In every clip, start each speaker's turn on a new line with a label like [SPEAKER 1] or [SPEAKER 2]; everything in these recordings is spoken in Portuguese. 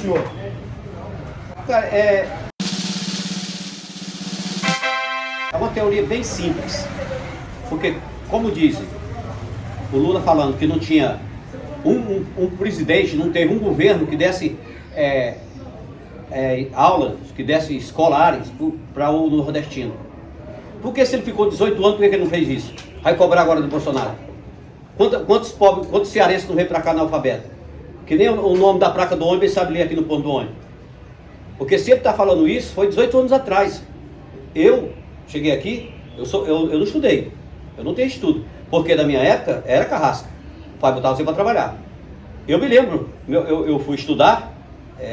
[SPEAKER 1] senhor?
[SPEAKER 2] Cara, é uma teoria bem simples, porque, como dizem, o Lula falando que não tinha um presidente, não teve um governo que desse aulas, que desse escolares para o nordestino. Por que se ele ficou 18 anos, por que ele não fez isso? Vai cobrar agora do Bolsonaro. Quantos pobres, quantos cearenses não veio para cá analfabeto? Que nem o nome da placa do ônibus ele sabe ler aqui no ponto do ônibus. Porque se ele está falando isso, foi 18 anos atrás. Eu cheguei aqui, eu não estudei, eu não tenho estudo. Porque da minha época era carrasca. O pai botava você para trabalhar. Eu me lembro, eu fui estudar,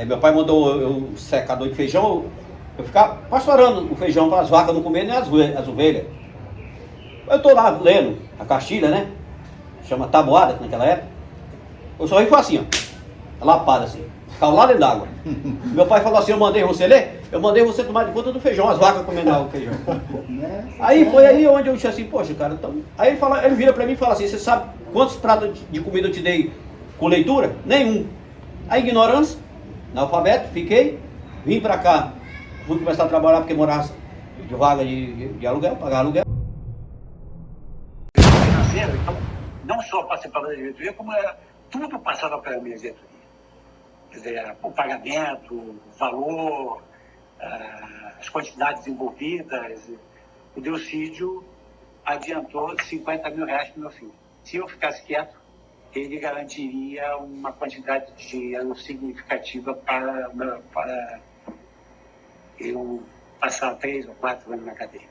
[SPEAKER 2] meu pai mandou um secador de feijão, eu ficava pastorando o feijão para as vacas não comerem nem as ovelhas. Eu estou lá lendo a cartilha, né? Chama tabuada naquela época. Eu só foi assim, ó, lapada assim, ficava lá dentro d'água. Meu pai falou assim, eu mandei você ler? Eu mandei você tomar de conta do feijão, as vacas comendo o feijão. Aí foi aí onde eu disse assim, poxa cara, então... Aí ele vira pra mim e fala assim, você sabe quantos pratos de comida eu te dei com leitura? Nenhum. A ignorância, analfabeto, fiquei, vim pra cá, fui começar a trabalhar porque morava de vaga de aluguel, pagar aluguel.
[SPEAKER 3] Então, não só participava da diretoria, como era, tudo passava pela minha diretoria. Quer dizer, o pagamento, o valor, as quantidades envolvidas. O Delcídio adiantou 50 mil reais para o meu filho. Se eu ficasse quieto, ele garantiria uma quantidade de dinheiro significativa para eu passar 3 ou 4 anos na cadeia.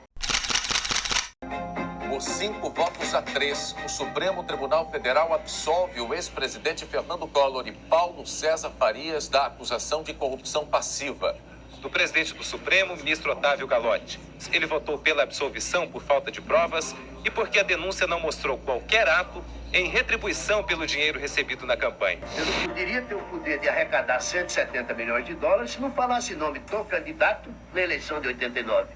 [SPEAKER 4] Por 5 votos a 3, o Supremo Tribunal Federal absolve o ex-presidente Fernando Collor e Paulo César Farias da acusação de corrupção passiva.
[SPEAKER 5] Do presidente do Supremo, ministro Otávio Galotti. Ele votou pela absolvição por falta de provas e porque a denúncia não mostrou qualquer ato em retribuição pelo dinheiro recebido na campanha.
[SPEAKER 6] Eu não poderia ter o poder de arrecadar 170 milhões de dólares se não falasse nome do candidato na eleição de 89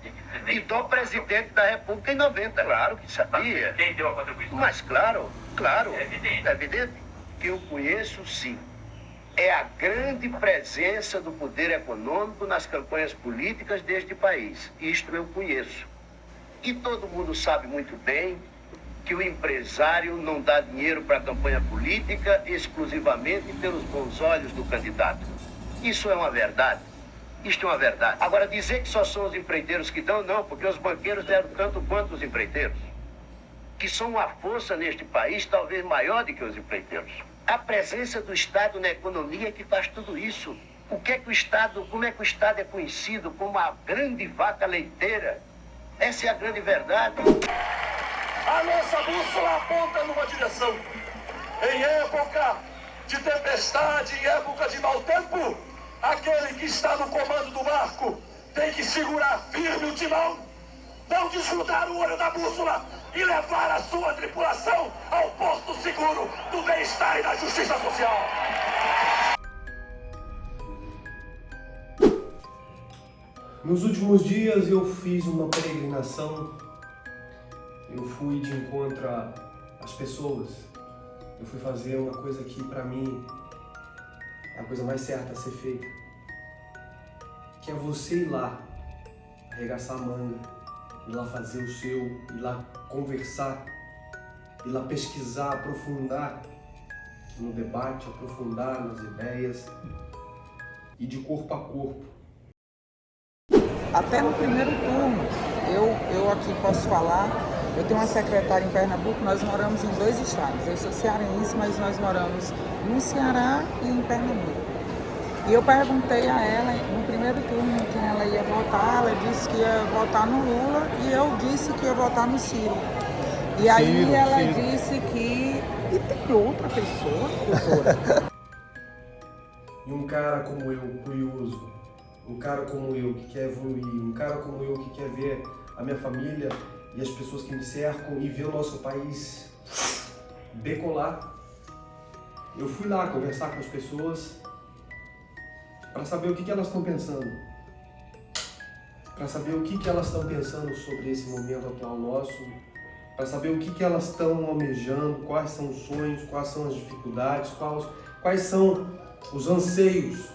[SPEAKER 6] e do presidente da República em 90. Claro que sabia.
[SPEAKER 5] Quem deu a contribuição?
[SPEAKER 6] Mas claro, é evidente que eu conheço sim. É a grande presença do poder econômico nas campanhas políticas deste país. Isto eu conheço. E todo mundo sabe muito bem que o empresário não dá dinheiro para a campanha política exclusivamente pelos bons olhos do candidato. Isso é uma verdade. Isto é uma verdade. Agora, dizer que só são os empreiteiros que dão, não, porque os banqueiros deram tanto quanto os empreiteiros, que são uma força neste país talvez maior do que os empreiteiros. A presença do Estado na economia é que faz tudo isso. Como é que o Estado é conhecido como a grande vaca leiteira? Essa é a grande verdade.
[SPEAKER 7] A nossa bússola aponta numa direção. Em época de tempestade, em época de mau tempo, aquele que está no comando do barco tem que segurar firme o timão, não desgrudar o olho da bússola e levar a sua tripulação ao porto seguro do bem-estar e da justiça social.
[SPEAKER 1] Nos últimos dias eu fiz uma peregrinação, eu fui de encontro às pessoas, eu fui fazer uma coisa que para mim é a coisa mais certa a ser feita, que é você ir lá, arregaçar a manga, ir lá fazer o seu, ir lá conversar, ir lá pesquisar, aprofundar no debate, aprofundar nas ideias e de corpo a corpo.
[SPEAKER 8] Até no primeiro turno, eu aqui posso falar, eu tenho uma secretária em Pernambuco, nós moramos em 2 estados. Eu sou cearense, mas nós moramos no Ceará e em Pernambuco. E eu perguntei a ela, no primeiro turno, quem ela ia votar, ela disse que ia votar no Lula e eu disse que ia votar no Ciro. E aí ela disse que... E tem outra pessoa, doutora?
[SPEAKER 1] E um cara como eu, curioso, um cara como eu que quer evoluir, um cara como eu que quer ver a minha família e as pessoas que me cercam e ver o nosso país decolar. Eu fui lá conversar com as pessoas para saber o que elas estão pensando, para saber o que elas estão pensando sobre esse momento atual nosso, para saber o que elas estão almejando, quais são os sonhos, quais são as dificuldades, quais são os anseios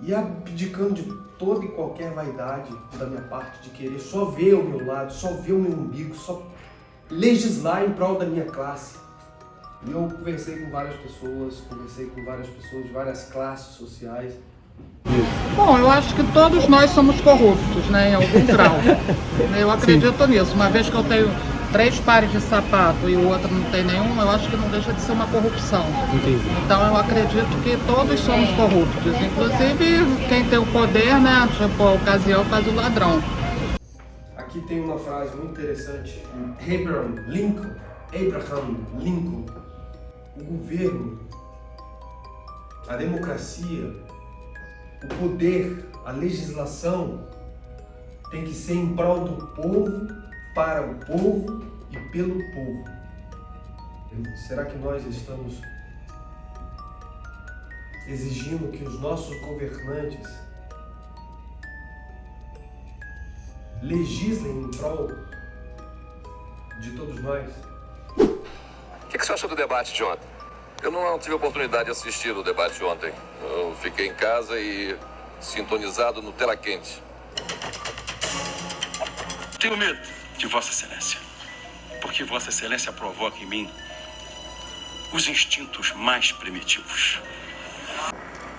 [SPEAKER 1] e abdicando de toda e qualquer vaidade da minha parte, de querer só ver o meu lado, só ver o meu umbigo, só legislar em prol da minha classe. E eu conversei com várias pessoas de várias classes sociais.
[SPEAKER 8] Bom, eu acho que todos nós somos corruptos, né, em algum grau. Eu acredito nisso. Uma vez que eu tenho 3 pares de sapato e o outro não tem nenhum, eu acho que não deixa de ser uma corrupção.
[SPEAKER 2] Entendi.
[SPEAKER 8] Então eu acredito que todos somos corruptos. Inclusive quem tem o poder, né, tipo, a ocasião faz o ladrão.
[SPEAKER 1] Aqui tem uma frase muito interessante. Abraham Lincoln, o governo, a democracia, o poder, a legislação tem que ser em prol do povo, para o povo e pelo povo. Será que nós estamos exigindo que os nossos governantes legislem em prol de todos nós?
[SPEAKER 4] O que você achou do debate de ontem? Eu não tive a oportunidade de assistir o debate ontem. Eu fiquei em casa e sintonizado no tela quente.
[SPEAKER 7] Tenho medo de Vossa Excelência, porque Vossa Excelência provoca em mim os instintos mais primitivos.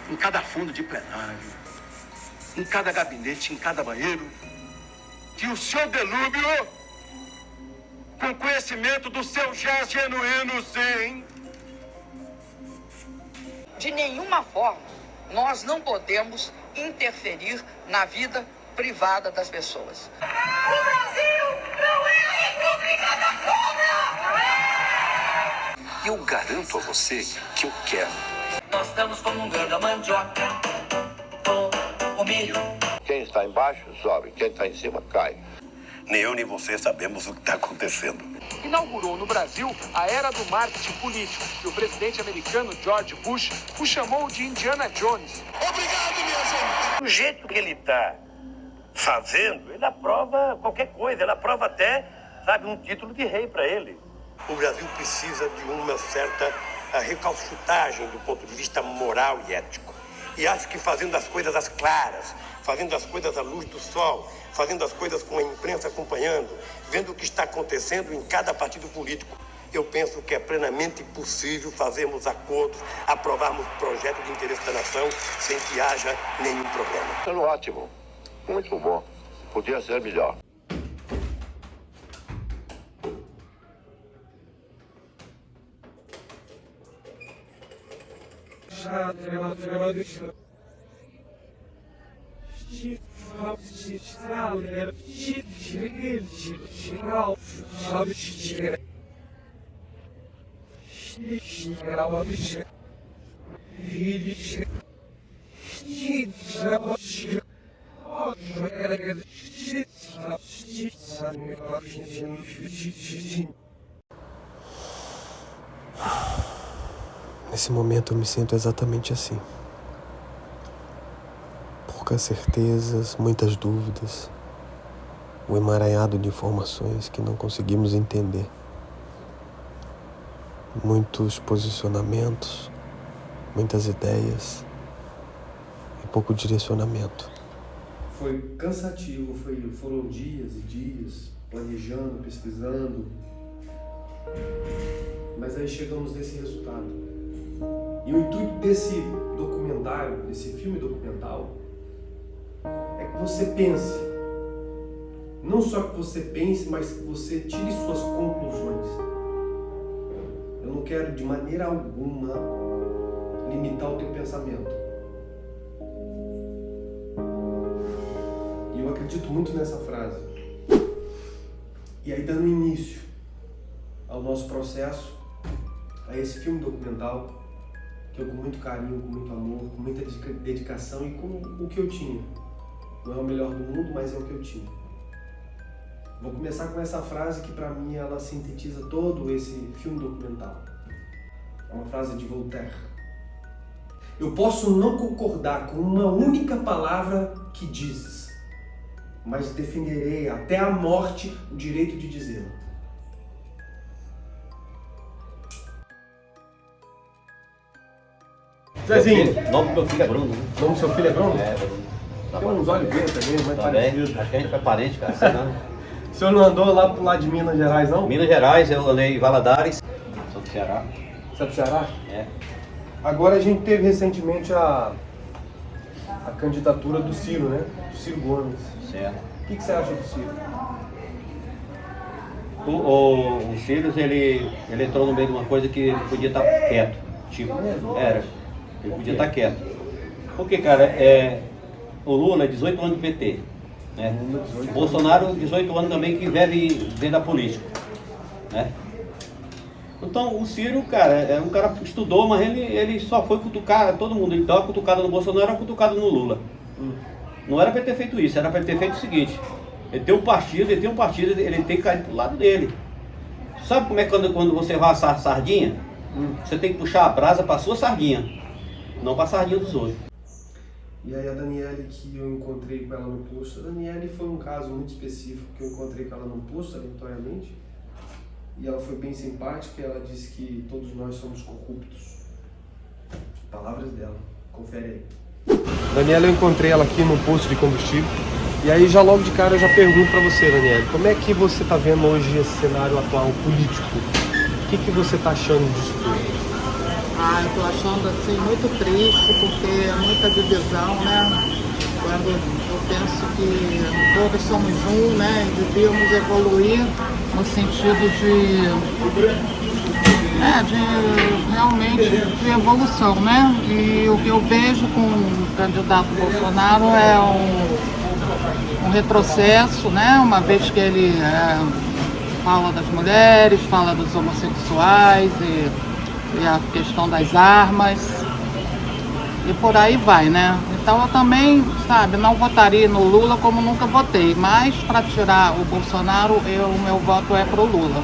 [SPEAKER 7] Em cada fundo de plenário, em cada gabinete, em cada banheiro, que o seu delúbio, com conhecimento do seu já genuíno sim.
[SPEAKER 9] De nenhuma forma, nós não podemos interferir na vida privada das pessoas.
[SPEAKER 10] O Brasil não é a República da Cobra!
[SPEAKER 7] Eu garanto a você que eu quero.
[SPEAKER 9] Nós estamos comungando a mandioca com o milho.
[SPEAKER 6] Quem está embaixo sobe, quem está em cima cai.
[SPEAKER 7] Nem eu nem você sabemos o que está acontecendo.
[SPEAKER 11] Inaugurou no Brasil a era do marketing político, que o presidente americano George Bush o chamou de Indiana Jones.
[SPEAKER 7] Obrigado, minha gente!
[SPEAKER 6] Do jeito que ele está fazendo, ele aprova qualquer coisa, ele aprova até, sabe, um título de rei para ele.
[SPEAKER 7] O Brasil precisa de uma certa recalchutagem do ponto de vista moral e ético. E acho que fazendo as coisas às claras, fazendo as coisas à luz do sol, fazendo as coisas com a imprensa acompanhando, vendo o que está acontecendo em cada partido político, eu penso que é plenamente possível fazermos acordos, aprovarmos projetos de interesse da nação sem que haja nenhum problema.
[SPEAKER 6] Sendo ótimo, muito bom. Podia ser melhor.
[SPEAKER 1] Nesse momento eu me sinto exatamente assim. Poucas certezas, muitas dúvidas, um emaranhado de informações que não conseguimos entender. Muitos posicionamentos, muitas ideias e pouco direcionamento. Foi cansativo, foram dias e dias planejando, pesquisando, mas aí chegamos nesse resultado. E o intuito desse documentário, desse filme documental, é que você pense. Não só que você pense, mas que você tire suas conclusões. Eu não quero de maneira alguma limitar o teu pensamento. E eu acredito muito nessa frase. E aí, dando início ao nosso processo, a esse filme documental, que eu com muito carinho, com muito amor, com muita dedicação e com o que eu tinha. Não é o melhor do mundo, mas é o que eu tinha. Vou começar com essa frase que para mim ela sintetiza todo esse filme documental. É uma frase de Voltaire. Eu posso não concordar com uma única palavra que dizes, mas defenderei até a morte o direito de dizê-la. Zezinho.
[SPEAKER 2] O nome do meu filho é Bruno.
[SPEAKER 1] O nome do seu filho é Bruno?
[SPEAKER 2] É, Bruno.
[SPEAKER 1] Tem uns olhos verdes também, mas
[SPEAKER 2] Também.
[SPEAKER 1] parecido.
[SPEAKER 2] Acho que a gente é parente, cara. Sei não.
[SPEAKER 1] O senhor não andou lá pro lado de Minas Gerais, não?
[SPEAKER 2] Minas Gerais, eu andei em Valadares. Sou do Ceará.
[SPEAKER 1] Você é do Ceará?
[SPEAKER 2] É.
[SPEAKER 1] Agora a gente teve recentemente a candidatura do Ciro, né? Do Ciro Gomes.
[SPEAKER 2] Certo.
[SPEAKER 1] O que você acha do Ciro?
[SPEAKER 2] O Ciro, ele entrou no meio de uma coisa que ele podia estar quieto. Tipo, era. Ele podia estar quieto. Porque, cara, o Lula é 18 anos de PT. Né? O Bolsonaro, 18 anos também que vive dentro da política. Né? Então, o Ciro, cara, é um cara que estudou, mas ele só foi cutucar todo mundo. Ele deu uma cutucada no Bolsonaro e uma cutucada no Lula. Não era para ele ter feito isso, era para ele ter feito o seguinte. Ele tem um partido, ele tem que cair pro lado dele. Sabe como é quando você vai assar sardinha? Você tem que puxar a brasa para sua sardinha, não para a sardinha dos outros.
[SPEAKER 1] E aí a Daniele, que eu encontrei com ela no posto, a Daniele foi um caso muito específico que eu encontrei com ela no posto, aleatoriamente. E ela foi bem simpática e ela disse que todos nós somos corruptos. Palavras dela, confere aí. Daniela, eu encontrei ela aqui no posto de combustível. E aí já logo de cara eu já pergunto pra você, Daniela, como é que você tá vendo hoje esse cenário atual político? O que você tá achando disso tudo?
[SPEAKER 8] Eu tô achando assim muito triste, porque é muita divisão, né? Quando eu penso que todos somos um, né? E devíamos evoluir no sentido realmente de evolução, né? E o que eu vejo com o candidato Bolsonaro é um retrocesso, né? Uma vez que ele fala das mulheres, fala dos homossexuais e a questão das armas e por aí vai, né? Então eu também, sabe, não votaria no Lula como nunca votei, mas para tirar o Bolsonaro, o meu voto é pro Lula,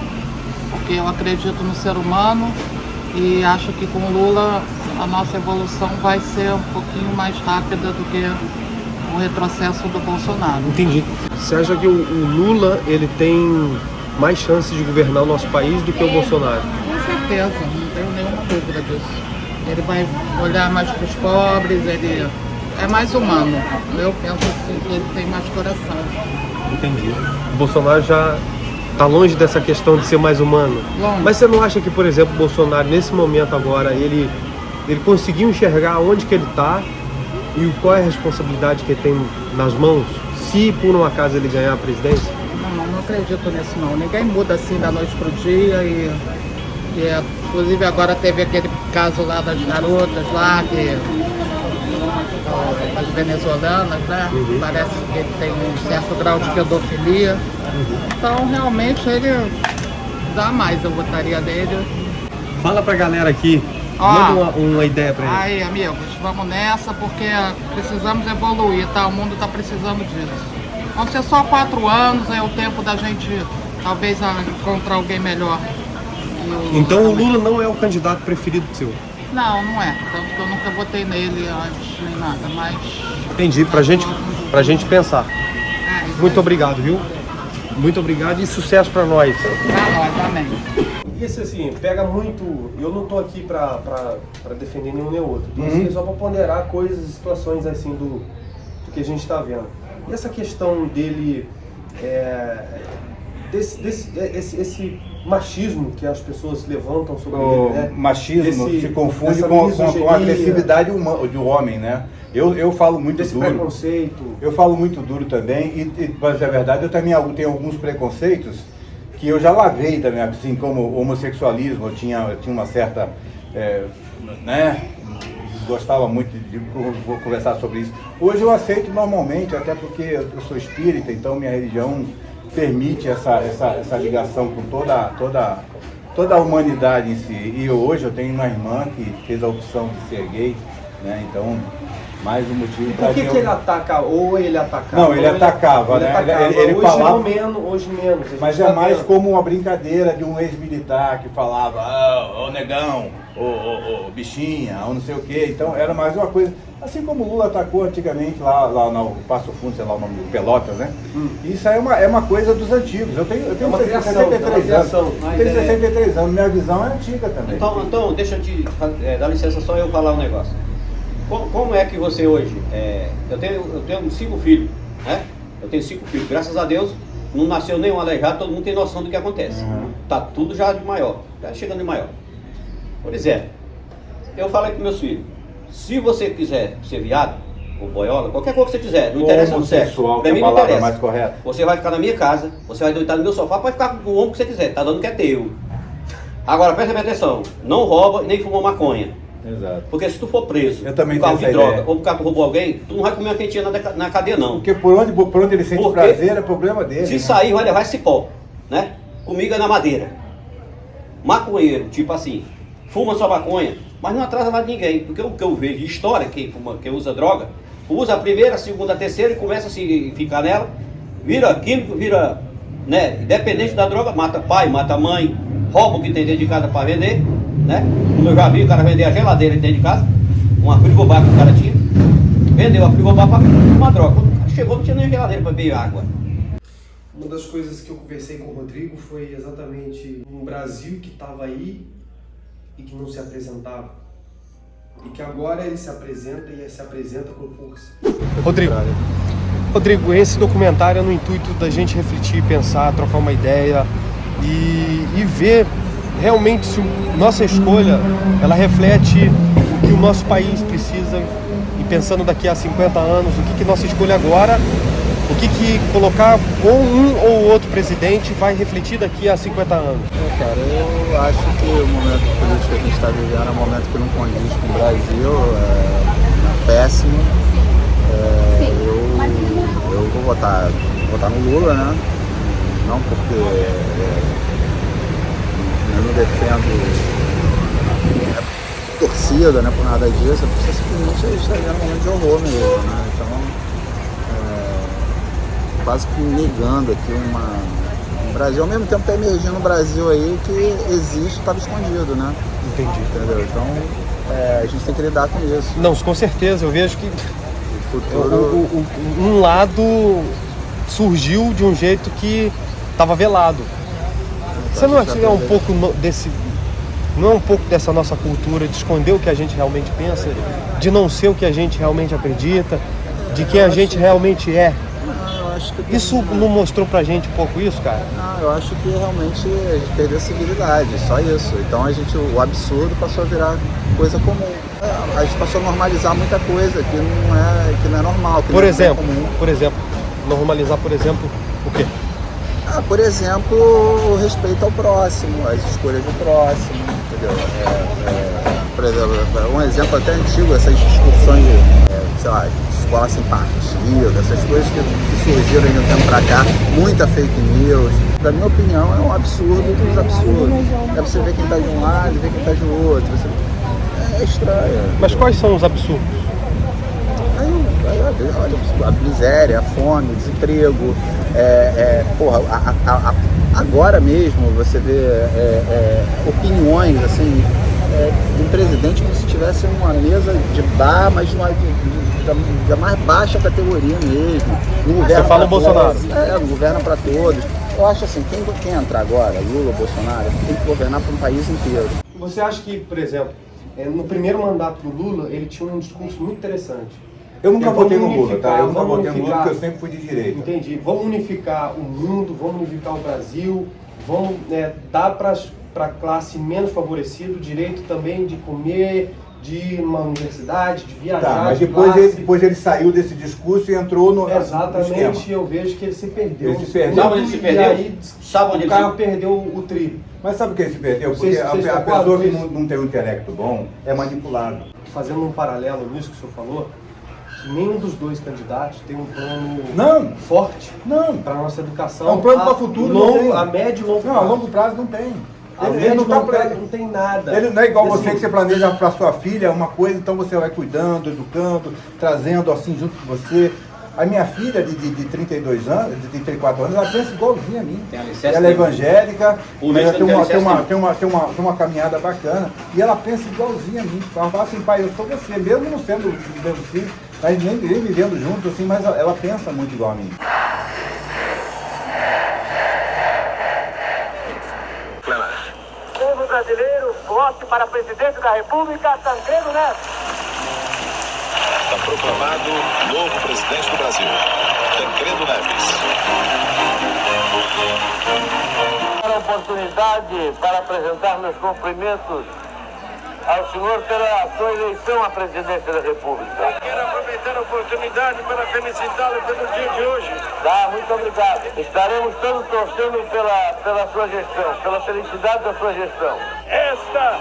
[SPEAKER 8] porque eu acredito no ser humano e acho que com o Lula a nossa evolução vai ser um pouquinho mais rápida do que o retrocesso do Bolsonaro.
[SPEAKER 1] Entendi. Você acha que o Lula ele tem mais chances de governar o nosso país do que o Bolsonaro?
[SPEAKER 8] Com certeza, não tenho nenhuma dúvida disso. Ele vai olhar mais para os pobres, ele é mais humano. Eu penso assim que ele tem mais coração.
[SPEAKER 1] Entendi. O Bolsonaro já está longe dessa questão de ser mais humano.
[SPEAKER 8] Longe.
[SPEAKER 1] Mas você não acha que, por exemplo, o Bolsonaro, nesse momento agora, ele conseguiu enxergar onde que ele está e qual é a responsabilidade que ele tem nas mãos, se por um acaso ele ganhar a presidência?
[SPEAKER 8] Não acredito nisso não. Ninguém muda assim da noite pro dia inclusive agora teve aquele caso lá das garotas lá, as venezuelanas, né? Parece que ele tem um certo grau de pedofilia. Então realmente ele jamais eu votaria nele.
[SPEAKER 1] Fala pra galera aqui, manda uma ideia pra ele.
[SPEAKER 8] Aí amigos, vamos nessa porque precisamos evoluir, tá? O mundo tá precisando disso. Vão ser só 4 anos, é o tempo da gente talvez encontrar alguém melhor.
[SPEAKER 1] Então o Lula não é o candidato preferido seu?
[SPEAKER 8] Não, não é. Tanto que eu nunca votei nele antes nem nada, mas...
[SPEAKER 1] Entendi, pra gente pensar. Muito obrigado, viu? Muito obrigado e sucesso pra nós.
[SPEAKER 8] Pra nós, amém.
[SPEAKER 1] Isso assim, pega muito... Eu não tô aqui pra defender nenhum nem outro. Tô assim, só pra ponderar coisas e situações assim do que a gente tá vendo. E essa questão dele... Esse machismo que as pessoas levantam sobre ele, né?
[SPEAKER 12] Machismo se confunde com a agressividade do homem, né? Eu falo muito duro.
[SPEAKER 1] Preconceito.
[SPEAKER 12] Eu falo muito duro também e para dizer a verdade, eu também tenho alguns preconceitos que eu já lavei também, assim como homossexualismo, eu tinha uma certa, gostava muito vou conversar sobre isso. Hoje eu aceito normalmente, até porque eu sou espírita, então minha religião permite essa ligação com toda a humanidade em si. E hoje eu tenho uma irmã que fez a opção de ser gay, né? Então, mais um motivo para
[SPEAKER 1] que ele ataca, ou ele atacava?
[SPEAKER 12] Não, ele atacava, né? Ele
[SPEAKER 1] hoje
[SPEAKER 12] falava,
[SPEAKER 1] hoje menos.
[SPEAKER 12] Mas é mais como uma brincadeira de um ex-militar que falava, ô negão, ô bichinha, ou não sei o quê. Então era mais uma coisa, assim como o Lula atacou antigamente lá no Passo Fundo, sei lá o nome do Pelotas, né? Isso aí é uma coisa dos antigos. Eu tenho 63 anos. Tenho 63 anos, minha visão é antiga também.
[SPEAKER 2] Então deixa eu te dar licença só eu falar um negócio. Como é que você hoje, eu tenho 5 filhos, né? Eu tenho 5 filhos, graças a Deus, não nasceu nenhum aleijado, todo mundo tem noção do que acontece. Tá tudo já de maior, tá chegando de maior. Por exemplo, eu falei com meus filhos, se você quiser ser viado, ou boiola, qualquer coisa que você quiser, não interessa no sexo, pra mim não interessa.
[SPEAKER 12] Mais correta.
[SPEAKER 2] Você vai ficar na minha casa, você vai deitar no meu sofá, pode ficar com o homem que você quiser, tá dando que é teu. Agora, presta bem atenção, não rouba nem fuma maconha.
[SPEAKER 12] Exato.
[SPEAKER 2] Porque se tu for preso
[SPEAKER 12] eu também
[SPEAKER 2] por causa de droga,
[SPEAKER 12] ideia.
[SPEAKER 2] ou por causa que tu roubou alguém, tu não vai comer uma quentinha na cadeia não.
[SPEAKER 12] Porque por onde ele sente prazer é problema dele.
[SPEAKER 2] Se sair, vai levar esse pó, né? Comigo é na madeira. Maconheiro, tipo assim, fuma sua maconha, mas não atrasa mais ninguém. Porque o que eu vejo de história, quem usa droga, usa a primeira, a segunda, a terceira e começa a se ficar nela, vira químico, vira, né? Independente da droga, mata pai, mata mãe, rouba o que tem dentro de casa para vender, né? Como eu já vi o cara vender a geladeira dentro de casa, uma frigobar que o cara tinha, vendeu a frigobar para uma droga. Quando o cara chegou, não tinha nem geladeira para beber água.
[SPEAKER 1] Uma das coisas que eu conversei com o Rodrigo foi exatamente um Brasil que estava aí e que não se apresentava. E que agora ele se apresenta e se apresenta com força. Rodrigo, esse documentário é no intuito da gente refletir, pensar, trocar uma ideia e ver realmente se nossa escolha ela reflete o que o nosso país precisa e pensando daqui a 50 anos, o que nossa escolha agora, o que colocar ou um ou outro presidente vai refletir daqui a 50 anos.
[SPEAKER 13] Cara, eu acho que o momento político que a gente está vivendo é um momento que não condiz com o Brasil, é péssimo. Eu vou votar no Lula, né? Não porque eu não defendo torcida, né, por nada disso, é porque simplesmente a gente está vivendo um momento de horror mesmo, né? Então, quase que negando aqui um Brasil, ao mesmo tempo está emergindo um Brasil aí que existe, estava escondido, né?
[SPEAKER 1] Entendi.
[SPEAKER 13] Entendeu? Então, a gente tem que lidar com isso.
[SPEAKER 1] Não, com certeza, eu vejo que
[SPEAKER 13] futuro...
[SPEAKER 1] um lado surgiu de um jeito que estava velado. Você não acha que é um pouco não é um pouco dessa nossa cultura de esconder o que a gente realmente pensa, de não ser o que a gente realmente acredita, de quem a gente realmente é? Isso não mostrou pra gente um pouco isso, cara?
[SPEAKER 13] Não, eu acho que realmente a gente perdeu a civilidade, só isso. Então o absurdo passou a virar coisa comum. A gente passou a normalizar muita coisa que não é normal. Que
[SPEAKER 1] por
[SPEAKER 13] não
[SPEAKER 1] exemplo,
[SPEAKER 13] é comum.
[SPEAKER 1] Normalizar, por exemplo, o quê?
[SPEAKER 13] Por exemplo, o respeito ao próximo, as escolhas do próximo, entendeu? Por exemplo, um exemplo até antigo, essas discussões de, sei lá, escola sem partido, essas coisas que surgiram de um tempo pra cá, muita fake news. Na minha opinião, é um absurdo dos absurdos. É você ver quem tá de um lado e ver quem tá de outro. É estranho.
[SPEAKER 1] Mas quais são os absurdos?
[SPEAKER 13] Olha, a miséria, a fome, o desemprego, agora mesmo você vê opiniões assim, de um presidente como se tivesse uma mesa de bar, mas da mais baixa categoria mesmo.
[SPEAKER 1] Você fala o Bolsonaro?
[SPEAKER 13] Não governa para todos. Eu acho assim, quem entrar agora, Lula, Bolsonaro, tem que governar para um país inteiro.
[SPEAKER 1] Você acha que, por exemplo, no primeiro mandato do Lula, ele tinha um discurso muito interessante.
[SPEAKER 12] Eu nunca votei no Lula, tá? Eu nunca votei no Lula porque eu sempre fui de direita.
[SPEAKER 1] Entendi. Vamos unificar o mundo, vamos unificar o Brasil, vamos dar para a classe menos favorecida o direito também de comer, de ir numa universidade, de viajar.
[SPEAKER 12] Tá, mas depois ele saiu desse discurso e entrou no
[SPEAKER 1] Exatamente, eu vejo que ele se perdeu.
[SPEAKER 12] Ele se perdeu.
[SPEAKER 2] Sabe onde ele se perdeu?
[SPEAKER 1] E aí o cara perdeu o trilho.
[SPEAKER 12] Mas sabe por que ele se perdeu? Porque a pessoa que não tem um intelecto bom é manipulado.
[SPEAKER 1] Fazendo um paralelo nisso que o senhor falou, nenhum dos dois candidatos tem um plano forte para a nossa educação.
[SPEAKER 12] É um plano para o futuro,
[SPEAKER 1] a médio e longo prazo.
[SPEAKER 12] Não, a longo prazo não tem.
[SPEAKER 1] Ele não tem nada.
[SPEAKER 12] Ele não é igual você que você planeja para sua filha uma coisa, então você vai cuidando, educando, trazendo assim junto com você. A minha filha de 32 anos, de 34 anos, ela pensa igualzinha a mim. Ela é evangélica, ela tem uma caminhada bacana e ela pensa igualzinha a mim. Ela fala assim, pai, eu sou você, mesmo não sendo meu filho, mas nem vivendo junto, assim, mas ela pensa muito igual a mim.
[SPEAKER 7] Povo brasileiro, vote para presidente da República, Tancredo Neves.
[SPEAKER 4] Está proclamado novo presidente do Brasil, Tancredo Neves.
[SPEAKER 14] A oportunidade para apresentar meus cumprimentos ao senhor pela sua eleição à presidência da República. Quero aproveitar a oportunidade para felicitá-lo pelo dia de hoje. Tá, muito obrigado. Estaremos todos torcendo pela sua gestão, pela felicidade da sua gestão. Esta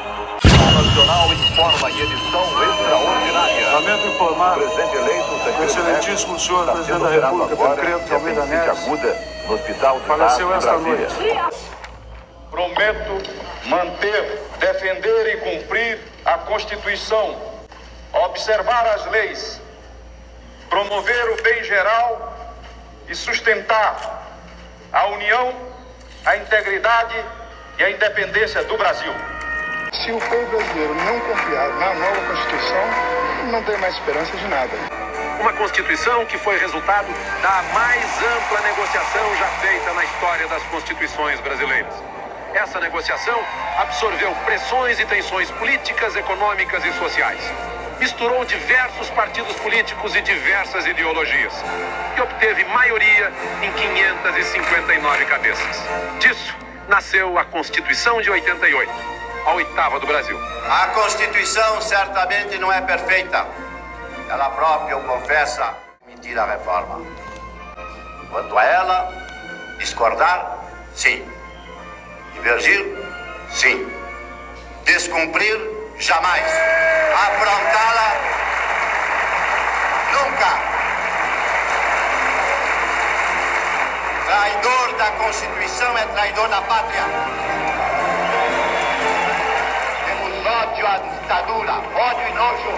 [SPEAKER 4] Nacional informa em edição extraordinária.
[SPEAKER 14] Lamento informar
[SPEAKER 4] o presidente eleito,
[SPEAKER 14] o excelentíssimo senhor presidente da República, Tancredo de Almeida Neves,
[SPEAKER 4] no Hospital de
[SPEAKER 14] faleceu esta noite.
[SPEAKER 15] Prometo manter, defender e cumprir a Constituição, observar as leis, promover o bem geral e sustentar a união, a integridade e a independência do Brasil.
[SPEAKER 16] Se o povo brasileiro não confiar na nova Constituição, não tem mais esperança de nada.
[SPEAKER 5] Uma Constituição que foi resultado da mais ampla negociação já feita na história das constituições brasileiras. Essa negociação absorveu pressões e tensões políticas, econômicas e sociais. Misturou diversos partidos políticos e diversas ideologias. E obteve maioria em 559 cabeças. Disso nasceu a Constituição de 88, a oitava do Brasil.
[SPEAKER 6] A Constituição certamente não é perfeita. Ela própria o confessa, mentir a reforma. Quanto a ela, discordar, sim. Divergir, sim. Descumprir, jamais. Afrontá-la, nunca. Traidor da Constituição é traidor da pátria. Temos ódio à ditadura, ódio e nojo.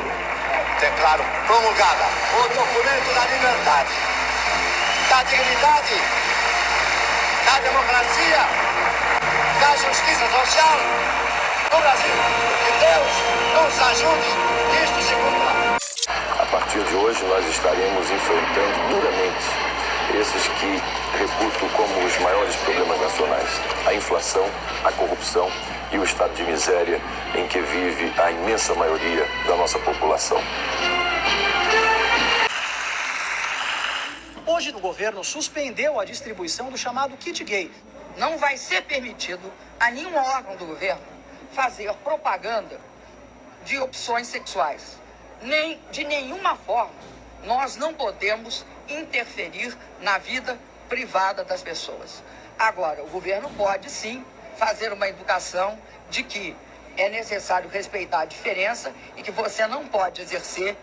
[SPEAKER 6] Declaro promulgada o documento da liberdade, da dignidade, da democracia, da justiça social no Brasil. Que Deus nos ajude que isto se cumpra.
[SPEAKER 4] A partir de hoje nós estaremos enfrentando duramente esses que reputo como os maiores problemas nacionais: a inflação, a corrupção e o estado de miséria em que vive a imensa maioria da nossa população.
[SPEAKER 17] Hoje o governo suspendeu a distribuição do chamado kit gay.
[SPEAKER 9] Não vai ser permitido a nenhum órgão do governo fazer propaganda de opções sexuais. Nem de nenhuma forma nós não podemos interferir na vida privada das pessoas. Agora, o governo pode sim fazer uma educação de que é necessário respeitar a diferença e que você não pode exercer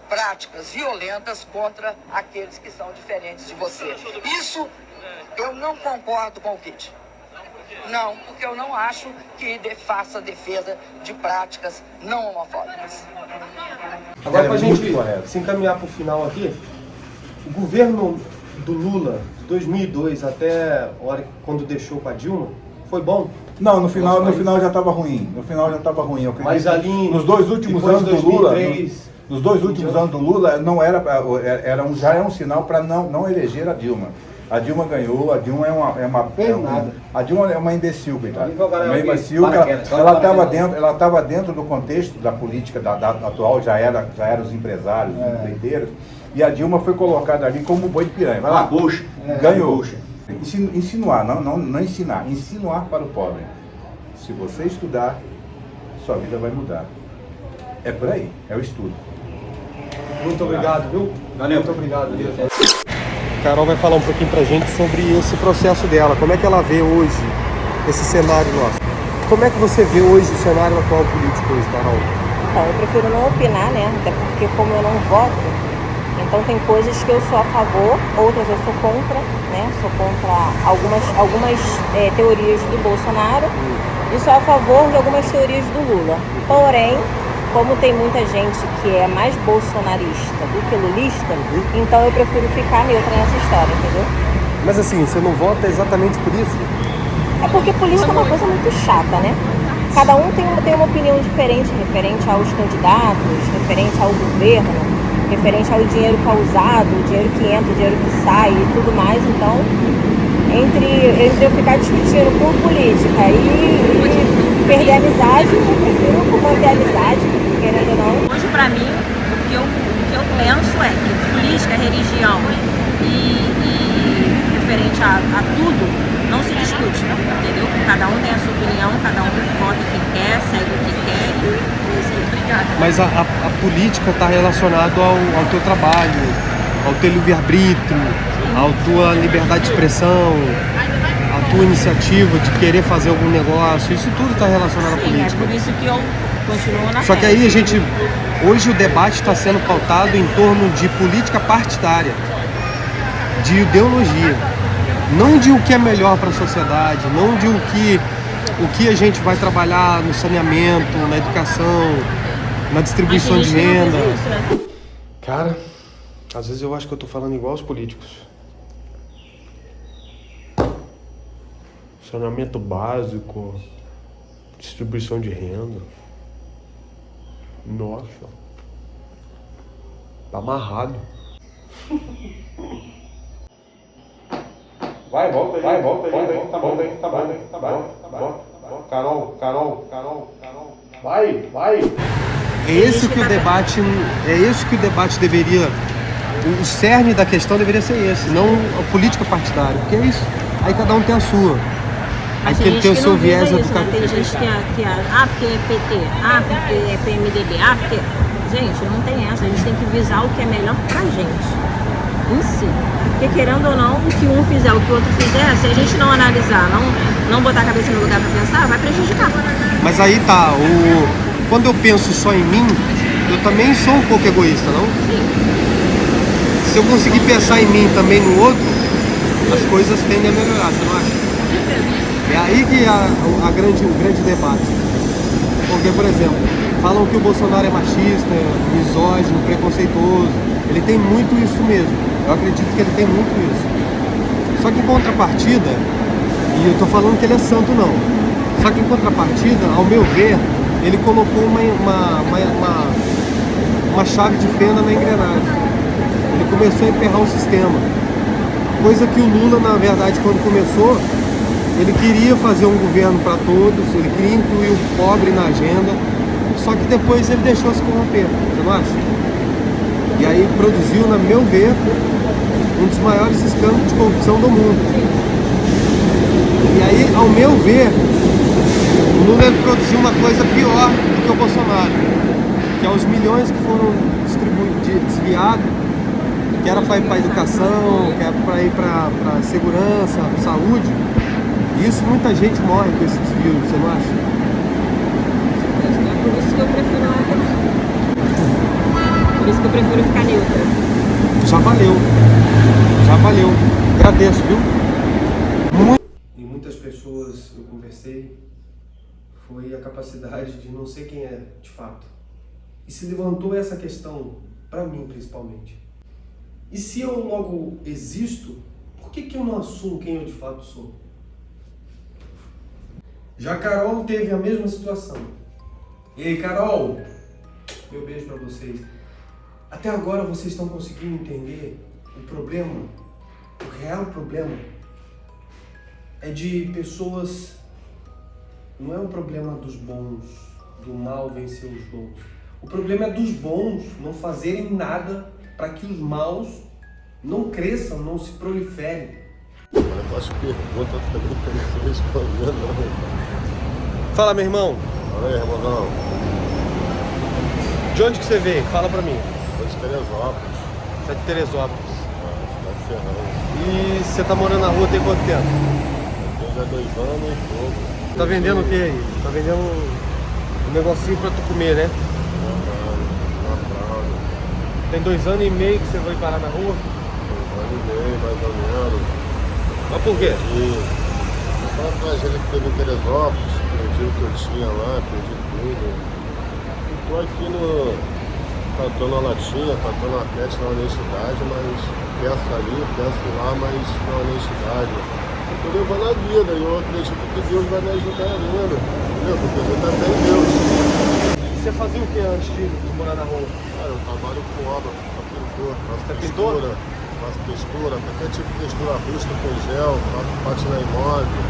[SPEAKER 9] práticas violentas contra aqueles que são diferentes de você. Isso eu não concordo com o kit. Não, porque eu não acho que faça defesa de práticas não homofóbicas.
[SPEAKER 1] Agora, para a gente se encaminhar para o final aqui, o governo do Lula, de 2002 até a hora quando deixou com a Dilma, foi bom?
[SPEAKER 12] Não, no final já estava ruim. No final já estava ruim. Eu acredito.
[SPEAKER 1] Mas ali,
[SPEAKER 12] nos dois últimos anos do Lula, nos dois últimos anos do Lula, não já é um sinal para não eleger a Dilma. A Dilma ganhou, a Dilma a Dilma é uma imbecil, coitada. Uma imbecil, ela estava dentro do contexto da política da atual, já era os empresários, os empreiteiros, e a Dilma foi colocada ali como boi de piranha. Vai lá, ganhou. Insinuar, não ensinar, insinuar para o pobre. Se você estudar, sua vida vai mudar. É por aí, é o estudo.
[SPEAKER 1] Muito obrigado, viu?
[SPEAKER 2] Valeu.
[SPEAKER 1] Muito obrigado. A Carol vai falar um pouquinho pra gente sobre esse processo dela, como é que ela vê hoje esse cenário nosso. Como é que você vê hoje o cenário atual político hoje, Carol?
[SPEAKER 18] Então, eu prefiro não opinar, né? Até porque como eu não voto, então tem coisas que eu sou a favor, outras eu sou contra, né? Sou contra algumas teorias do Bolsonaro e sou a favor de algumas teorias do Lula. Porém, como tem muita gente que é mais bolsonarista do que lulista, então eu prefiro ficar neutra nessa história, entendeu?
[SPEAKER 1] Mas assim, você não vota exatamente por isso?
[SPEAKER 18] É porque política é uma coisa muito chata, né? Cada um tem uma opinião diferente referente aos candidatos, referente ao governo, referente ao dinheiro que é usado, o dinheiro que entra, o dinheiro que sai e tudo mais. Então, entre eu ficar discutindo por política e perder a amizade, eu prefiro manter a amizade, querendo ou não.
[SPEAKER 19] Hoje, pra mim, o que eu
[SPEAKER 18] eu penso é que política, religião e referente a tudo, não se discute, entendeu? Cada um tem a sua opinião, cada um vota quem quer, segue o que quer e é isso aí. Obrigada.
[SPEAKER 1] Mas a política está relacionada ao teu trabalho, ao teu livre-arbítrio, à tua liberdade de expressão, à tua iniciativa de querer fazer algum negócio. Isso tudo está relacionado à política.
[SPEAKER 18] Sim, é por isso que eu continuo na
[SPEAKER 1] Só que aí hoje o debate está sendo pautado em torno de política partidária, de ideologia. Não de o que é melhor para a sociedade, não de o que a gente vai trabalhar no saneamento, na educação, na distribuição de renda.
[SPEAKER 18] Isso, né?
[SPEAKER 1] Cara, às vezes eu acho que eu tô falando igual aos políticos. Saneamento básico, distribuição de renda. Nossa. Tá amarrado.
[SPEAKER 12] Vai, volta aí, tá bom. Carol. Vai.
[SPEAKER 1] É isso que o debate deveria. O cerne da questão deveria ser esse, não a política partidária. Porque é isso. Aí cada um tem a sua. Aí
[SPEAKER 18] tem
[SPEAKER 1] tem o seu viés educativo.
[SPEAKER 18] Né? Tem gente que porque é PT, porque é PMDB, porque... Gente, não tem essa. A gente tem que visar o que é melhor pra gente, em si. Porque querendo ou não, o que um fizer, o que o outro fizer, se a gente não analisar, não botar a cabeça no lugar pra pensar, vai prejudicar.
[SPEAKER 1] Mas aí tá, quando eu penso só em mim, eu também sou um pouco egoísta, não?
[SPEAKER 18] Sim.
[SPEAKER 1] Se eu conseguir pensar em mim também no outro, as coisas tendem a melhorar, você não acha? É aí que o grande debate. Porque, por exemplo, falam que o Bolsonaro é machista, misógino, preconceituoso. Ele tem muito isso mesmo. Eu acredito que ele tem muito isso. Só que em contrapartida, e eu tô falando que ele é santo não, só que em contrapartida, ao meu ver, ele colocou uma chave de fenda na engrenagem. Ele começou a emperrar o sistema. Coisa que o Lula, na verdade, quando começou, ele queria fazer um governo para todos, ele queria incluir o pobre na agenda, só que depois ele deixou se corromper, você não acha? E aí produziu, na meu ver, um dos maiores escândalos de corrupção do mundo. E aí, ao meu ver, o Lula produziu uma coisa pior do que o Bolsonaro, que é os milhões que foram desviados, que era para ir para a educação, que era para ir para segurança, saúde. E isso muita gente morre com esse desvio, você não acha?
[SPEAKER 18] É por isso que eu prefiro não opinar. Por isso que eu prefiro ficar neutra.
[SPEAKER 1] Já valeu. Agradeço, viu? E muitas pessoas eu conversei, foi a capacidade de não ser quem é de fato. E se levantou essa questão, para mim principalmente. E se eu logo existo, por que eu não assumo quem eu de fato sou? Já Carol teve a mesma situação. E aí, Carol, meu beijo pra vocês. Até agora vocês estão conseguindo entender o problema, o real problema é de pessoas, não é um problema dos bons, do mal vencer os bons. O problema é dos bons não fazerem nada para que os maus não cresçam, não se proliferem.
[SPEAKER 19] Agora eu faço pergunta também para ele responder, não.
[SPEAKER 1] Fala, meu irmão.
[SPEAKER 19] Fala aí, irmãozão.
[SPEAKER 1] De onde que você veio? Fala pra mim.
[SPEAKER 19] Sou de Teresópolis.
[SPEAKER 1] Você é de Teresópolis.
[SPEAKER 19] Cidade de Ferrão.
[SPEAKER 1] E você tá morando na rua tem quanto tempo?
[SPEAKER 19] Eu tenho já 2 anos e pouco.
[SPEAKER 1] Tá vendendo o que aí? Tá vendendo um negocinho pra tu comer, né?
[SPEAKER 19] Uma fralda.
[SPEAKER 1] Tem 2 anos e meio que você vai parar na rua?
[SPEAKER 19] 2 anos e meio, mais ou menos.
[SPEAKER 1] Mas por quê?
[SPEAKER 19] Uma tragédia que teve em Teresópolis, perdi o que eu tinha lá, perdi tudo. E tô aqui catando a latinha, catando a pet na honestidade, mas peço ali, peço lá, mas na honestidade. Eu tô levando a vida e eu acredito que Deus vai me ajudar ainda, entendeu? Porque eu tá bem Deus.
[SPEAKER 1] E você fazia o que antes de morar na rua?
[SPEAKER 19] Cara, eu trabalho com obra, faço pintura, faço textura, qualquer tipo de textura rústica com gel, faço patina imóvel,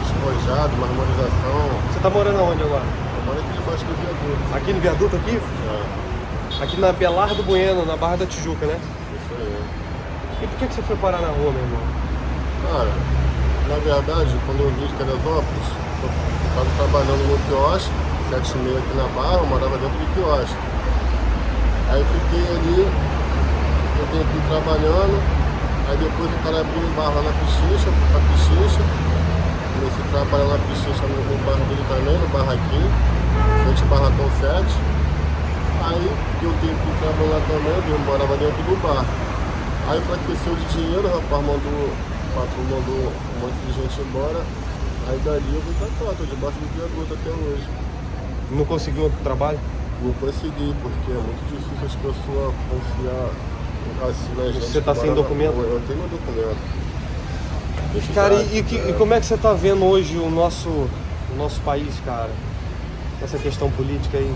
[SPEAKER 19] esponjado, marmorização.
[SPEAKER 1] Você tá morando aonde agora?
[SPEAKER 19] Eu moro aqui debaixo do viaduto.
[SPEAKER 1] Aqui no viaduto aqui?
[SPEAKER 19] É.
[SPEAKER 1] Aqui na Belardo Bueno, na Barra da Tijuca, né?
[SPEAKER 19] Isso aí.
[SPEAKER 1] E por que você foi parar na rua, meu irmão?
[SPEAKER 19] Cara, na verdade, quando eu vim de Teresópolis, eu estava trabalhando no quiosque, 7h30 aqui na Barra, eu morava dentro do quiosque. Aí eu fiquei ali, eu tempo trabalhando, aí depois o cara abriu um bar lá na Pichincha, comecei a trabalhar na Pichincha no bar dele também, no Barraquinho, frente ao Barracão 7. Aí eu tenho que trabalhar lá também, eu morava dentro do bar. Aí enfraqueceu de dinheiro, o rapaz mandou, o patrão mandou um monte de gente embora. Aí dali eu vim pra cá, tô debaixo do viaduto até hoje.
[SPEAKER 1] Não conseguiu outro trabalho?
[SPEAKER 19] Não consegui, porque é muito difícil as pessoas confiar assim na gente.
[SPEAKER 1] Você tá sem documento?
[SPEAKER 19] Eu tenho meu documento.
[SPEAKER 1] Cara, e como é que você tá vendo hoje o nosso país, cara? Essa questão política aí?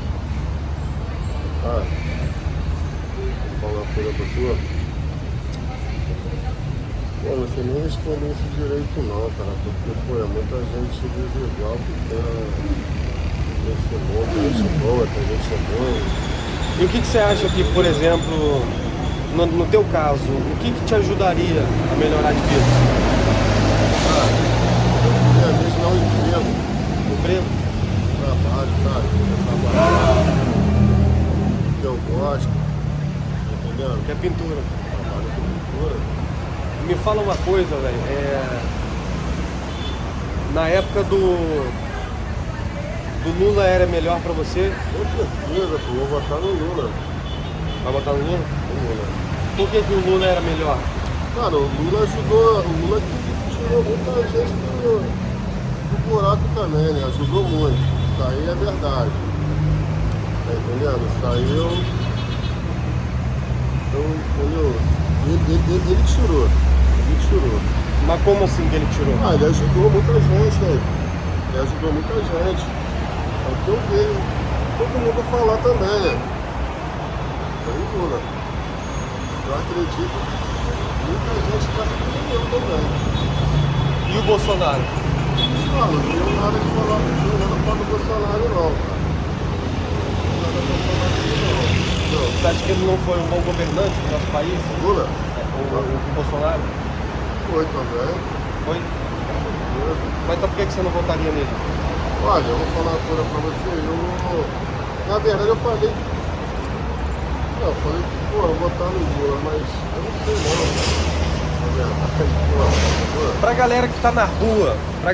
[SPEAKER 19] Cara, vou falar uma coisa pra tu. Pô, você nem respondeu isso direito não, cara, porque pô, é muita gente desigual que tem nesse mundo, tem gente boa, tem gente ruim.
[SPEAKER 1] E o que você acha que, por exemplo, no teu caso, o que te ajudaria a melhorar de vida?
[SPEAKER 19] Ah, eu queria mesmo dar um emprego.
[SPEAKER 1] Emprego?
[SPEAKER 19] Trabalho, sabe? Trabalhar, que eu gosto, entendeu?
[SPEAKER 1] Que é pintura.
[SPEAKER 19] Trabalho com pintura.
[SPEAKER 1] Me fala uma coisa, velho, na época do Lula era melhor pra você?
[SPEAKER 19] Com certeza, pô, vou votar no Lula.
[SPEAKER 1] Vai votar no Lula?
[SPEAKER 19] No Lula.
[SPEAKER 1] Por que o Lula era melhor?
[SPEAKER 19] Cara, o Lula ajudou, o Lula tirou muita gente do buraco também, né? Ajudou muito. Isso aí é verdade. Tá entendendo? Isso aí entendeu? Ele tirou. Ele tirou.
[SPEAKER 1] Mas como assim que ele tirou?
[SPEAKER 19] Ah, ele ajudou muita gente, né? Ele ajudou muita gente. É o que eu vejo todo mundo falar também, né? Foi o Lula. Eu acredito que muita gente está ficando também.
[SPEAKER 1] E o Bolsonaro?
[SPEAKER 19] Não, não tenho nada de falar do Bolsonaro não, cara. Não nada de falar não.
[SPEAKER 1] Você acha que ele não foi um bom governante do nosso país?
[SPEAKER 19] Lula?
[SPEAKER 1] O Bolsonaro?
[SPEAKER 19] Foi também.
[SPEAKER 1] Foi? Mas então por que você não votaria nele?
[SPEAKER 19] Olha, eu vou falar uma coisa pra você. Na verdade eu falei que, pô, eu vou votar no Lula, mas eu não sei não. Na verdade,
[SPEAKER 1] pra galera que tá na rua, pra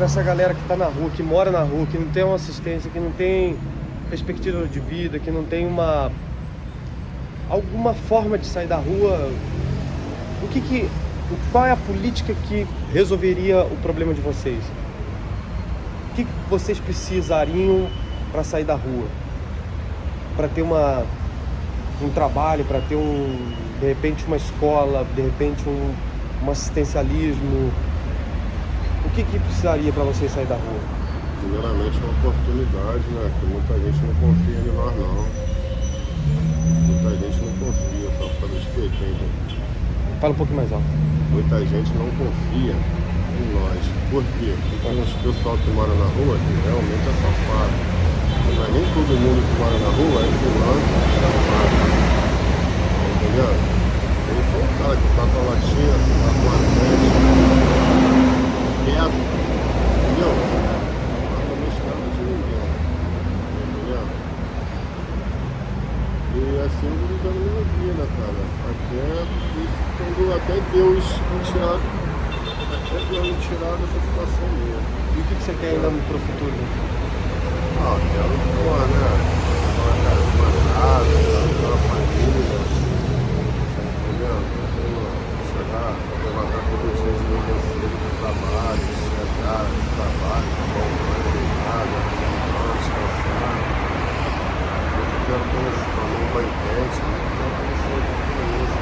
[SPEAKER 1] essa galera que tá na rua, que mora na rua, que não tem uma assistência, que não tem perspectiva de vida, que não tem alguma forma de sair da rua, qual é a política que resolveria o problema de vocês? O que vocês precisariam para sair da rua? Para ter um trabalho, para ter de repente uma escola, de repente um assistencialismo? O que precisaria para vocês sair da rua?
[SPEAKER 19] Primeiramente uma oportunidade, né? Que muita gente não confia em nós não. Muita gente não confia, só por causa de quê?
[SPEAKER 1] Fala um pouquinho mais alto.
[SPEAKER 19] Muita gente não confia em nós. Por quê? Porque tem uns pessoal que mora na rua que realmente é safado. Mas nem todo mundo que mora na rua é pilantra, é safado. Entendeu? Ele foi um cara que tá com a latinha, tá com a frente, quieto, entendeu? Não tá mexendo de ninguém. Entendeu? E assim eu vou vivendo minha vida, cara. Até Deus me tirar dessa situação minha.
[SPEAKER 1] E o que você quer ainda pro futuro?
[SPEAKER 19] Ah, quero, porra, né? Uma casa, uma família. Entendeu? Chegar, levantar todo dia de manhã cedo pro trabalho, chegar no trabalho, tomar um banho, nada, descansar. Eu quero tomar um banho quente, eu quero conhecer isso.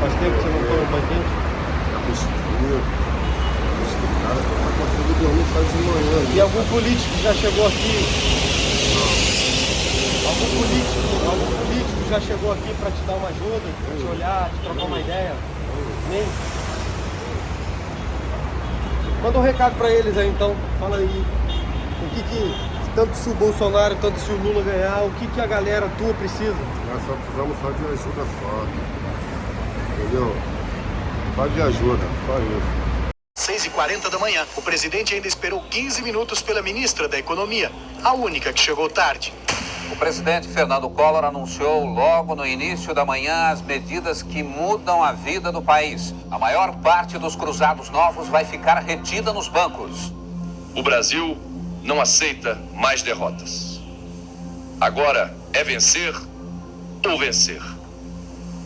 [SPEAKER 1] Faz tempo que você não toma um banho quente?
[SPEAKER 19] Tá bexiga. Cara, eu não consigo dormir só de manhã.
[SPEAKER 1] E algum político já chegou aqui? Não. Algum político já chegou aqui para te dar uma ajuda, para te olhar, te trocar uma ideia? Nem? Manda um recado para eles aí então. Fala aí. tanto se o Bolsonaro, tanto se o Lula ganhar, o que a galera tua precisa?
[SPEAKER 19] Nós só precisamos só de ajuda só. Entendeu? Só de ajuda, só isso.
[SPEAKER 17] 6h40 da manhã, o presidente ainda esperou 15 minutos pela ministra da Economia, a única que chegou tarde.
[SPEAKER 20] O presidente Fernando Collor anunciou logo no início da manhã as medidas que mudam a vida do país. A maior parte dos cruzados novos vai ficar retida nos bancos.
[SPEAKER 15] O Brasil não aceita mais derrotas. Agora é vencer ou vencer.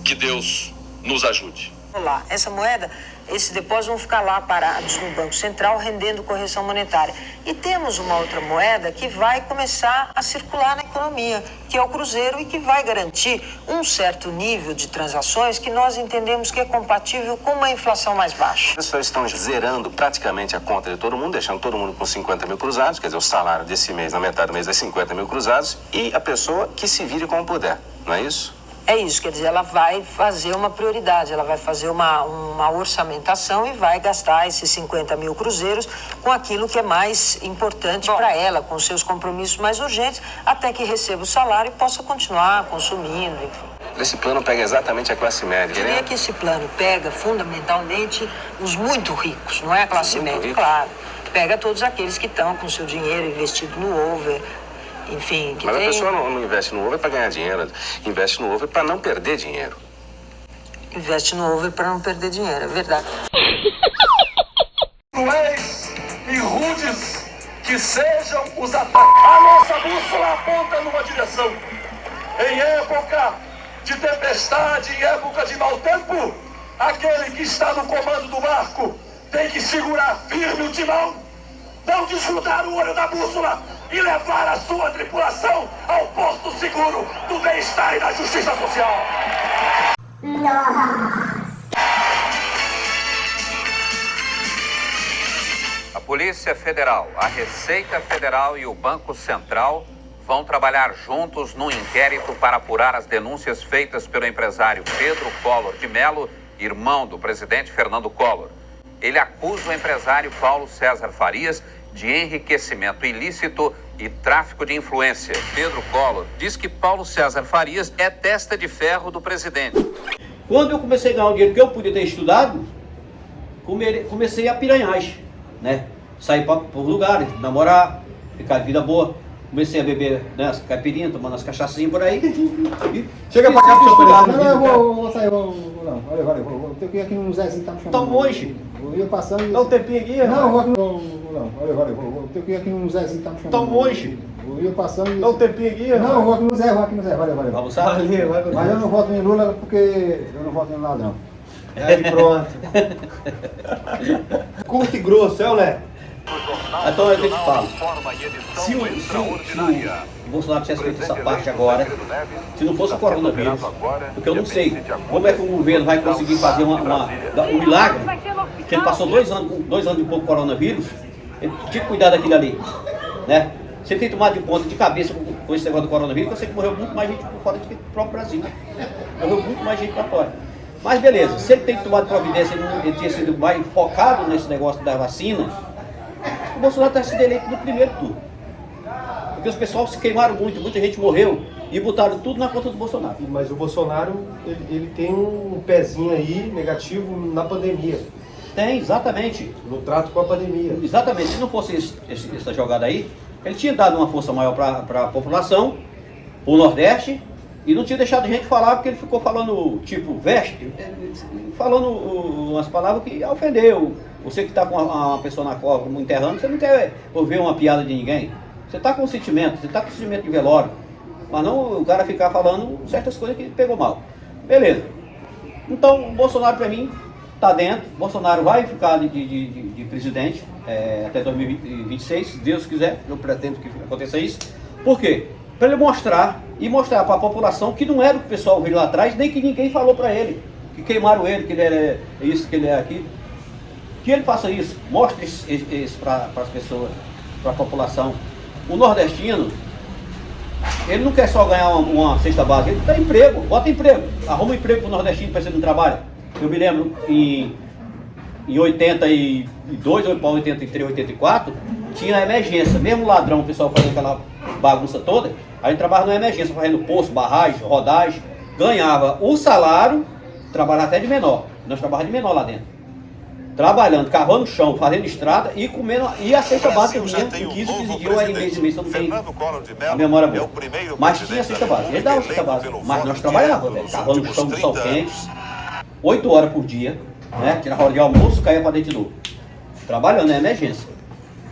[SPEAKER 15] Que Deus nos ajude.
[SPEAKER 21] Lá, essa moeda, esses depósitos vão ficar lá parados no Banco Central, rendendo correção monetária. E temos uma outra moeda que vai começar a circular na economia, que é o Cruzeiro, e que vai garantir um certo nível de transações que nós entendemos que é compatível com uma inflação mais baixa.
[SPEAKER 22] As pessoas estão zerando praticamente a conta de todo mundo, deixando todo mundo com 50 mil cruzados, quer dizer, o salário desse mês, na metade do mês, é 50 mil cruzados, e a pessoa que se vire como puder, não é isso?
[SPEAKER 21] É isso, quer dizer, ela vai fazer uma prioridade, ela vai fazer uma orçamentação e vai gastar esses 50 mil cruzeiros com aquilo que é mais importante para ela, com seus compromissos mais urgentes, até que receba o salário e possa continuar consumindo, enfim.
[SPEAKER 22] Esse plano pega exatamente a classe média,
[SPEAKER 21] Eu diria que esse plano pega fundamentalmente os muito ricos, não é a classe média, claro. Pega todos aqueles que estão com seu dinheiro investido no over, enfim, que
[SPEAKER 22] Mas
[SPEAKER 21] tem...
[SPEAKER 22] a pessoa não investe no over para ganhar dinheiro, investe no over para não perder dinheiro.
[SPEAKER 21] Investe no over para não perder dinheiro, é verdade.
[SPEAKER 7] Cruéis e rudes que sejam os ataques. A nossa bússola aponta numa direção. Em época de tempestade, em época de mau tempo, aquele que está no comando do barco tem que segurar firme o timão, não desgrudar o olho da bússola e levar a sua tripulação ao porto seguro do bem-estar e da justiça social.
[SPEAKER 20] A Polícia Federal, a Receita Federal e o Banco Central vão trabalhar juntos num inquérito para apurar as denúncias feitas pelo empresário Pedro Collor de Mello, irmão do presidente Fernando Collor. Ele acusa o empresário Paulo César Farias de enriquecimento ilícito e tráfico de influência. Pedro Collor diz que Paulo César Farias é testa de ferro do presidente.
[SPEAKER 2] Quando eu comecei a ganhar o dinheiro que eu podia ter estudado, comecei a piranhagem, né? Sair para os lugares, namorar, ficar de vida boa. Comecei a beber, né, as caipirinhas, tomando as cachaçinhas por aí.
[SPEAKER 23] Chega pra cá pro seu pedaço. Não, eu vou sair, não. Olha, vou ter que ir aqui no Zezinho que tá me chamando.
[SPEAKER 2] Então hoje.
[SPEAKER 23] Eu ia passando e...
[SPEAKER 2] Dá um tempinho aqui,
[SPEAKER 23] não, não. Olha, vou ter que ir aqui no Zezinho que tá me chamando.
[SPEAKER 2] Então hoje.
[SPEAKER 23] Eu ia passando e...
[SPEAKER 2] Dá um tempinho aqui,
[SPEAKER 23] não, eu vou aqui no Zé, valeu.
[SPEAKER 2] Vamos almoçar?
[SPEAKER 23] Valeu. Mas eu não voto em Lula porque eu não voto em ladrão.
[SPEAKER 1] Aí pronto. Curto e grosso, né?
[SPEAKER 2] Então eu te falo, se o Bolsonaro tivesse feito essa parte agora, se não fosse o coronavírus, porque eu não sei como é que o governo vai conseguir fazer um milagre, que ele passou 2 anos e pouco coronavírus, ele tinha que cuidar daquilo ali, né? Você tem tomado de conta de cabeça com esse negócio do coronavírus, eu sei que morreu muito mais gente por fora do que no próprio Brasil, morreu muito mais gente para fora. Mas beleza, se ele tem tomado providência, ele tinha sido mais focado nesse negócio da vacina, o Bolsonaro está sendo eleito no primeiro turno. Porque os pessoal se queimaram muito, muita gente morreu e botaram tudo na conta do Bolsonaro.
[SPEAKER 1] Mas o Bolsonaro, ele tem um pezinho aí negativo na pandemia.
[SPEAKER 2] Tem, exatamente.
[SPEAKER 1] No trato com a pandemia.
[SPEAKER 2] Exatamente. Se não fosse essa jogada aí, ele tinha dado uma força maior para a população, o Nordeste, e não tinha deixado gente falar, porque ele ficou falando, tipo, veste, falando umas palavras que ofendeu. Você que está com uma pessoa na cova enterrando, você não quer ouvir uma piada de ninguém. Você está com sentimento, você está com sentimento de velório. Mas não o cara ficar falando certas coisas que pegou mal. Beleza. Então, o Bolsonaro, para mim, está dentro. O Bolsonaro vai ficar de presidente até 2026, se Deus quiser. Eu pretendo que aconteça isso. Por quê? Para ele mostrar para a população que não era o que o pessoal viu lá atrás, nem que ninguém falou para ele. Que queimaram ele, que ele é isso, que ele é aquilo. Que ele faça isso, mostre isso para as pessoas, para a população. O nordestino, ele não quer só ganhar uma cesta básica, ele dá emprego, bota emprego, arruma emprego para o nordestino para ele não trabalha. Eu me lembro em 82, 83, 84, tinha emergência. Mesmo o ladrão, o pessoal fazendo aquela bagunça toda, a gente trabalhava na emergência, fazendo poço, barragem, rodagem, ganhava o salário, trabalhava até de menor. Nós trabalhávamos de menor lá dentro. Trabalhando, cavando o chão, fazendo estrada e comendo, e a cesta básica vinha em 15 dias, ou era em mês, eu não tenho a memória boa. Mas tinha a cesta básica, ele dava a cesta básica, mas nós trabalhávamos, velho, cavando o chão do sol quente, 8 horas por dia, né? Tirava hora de almoço, caía para dentro de novo. Trabalhando, é emergência.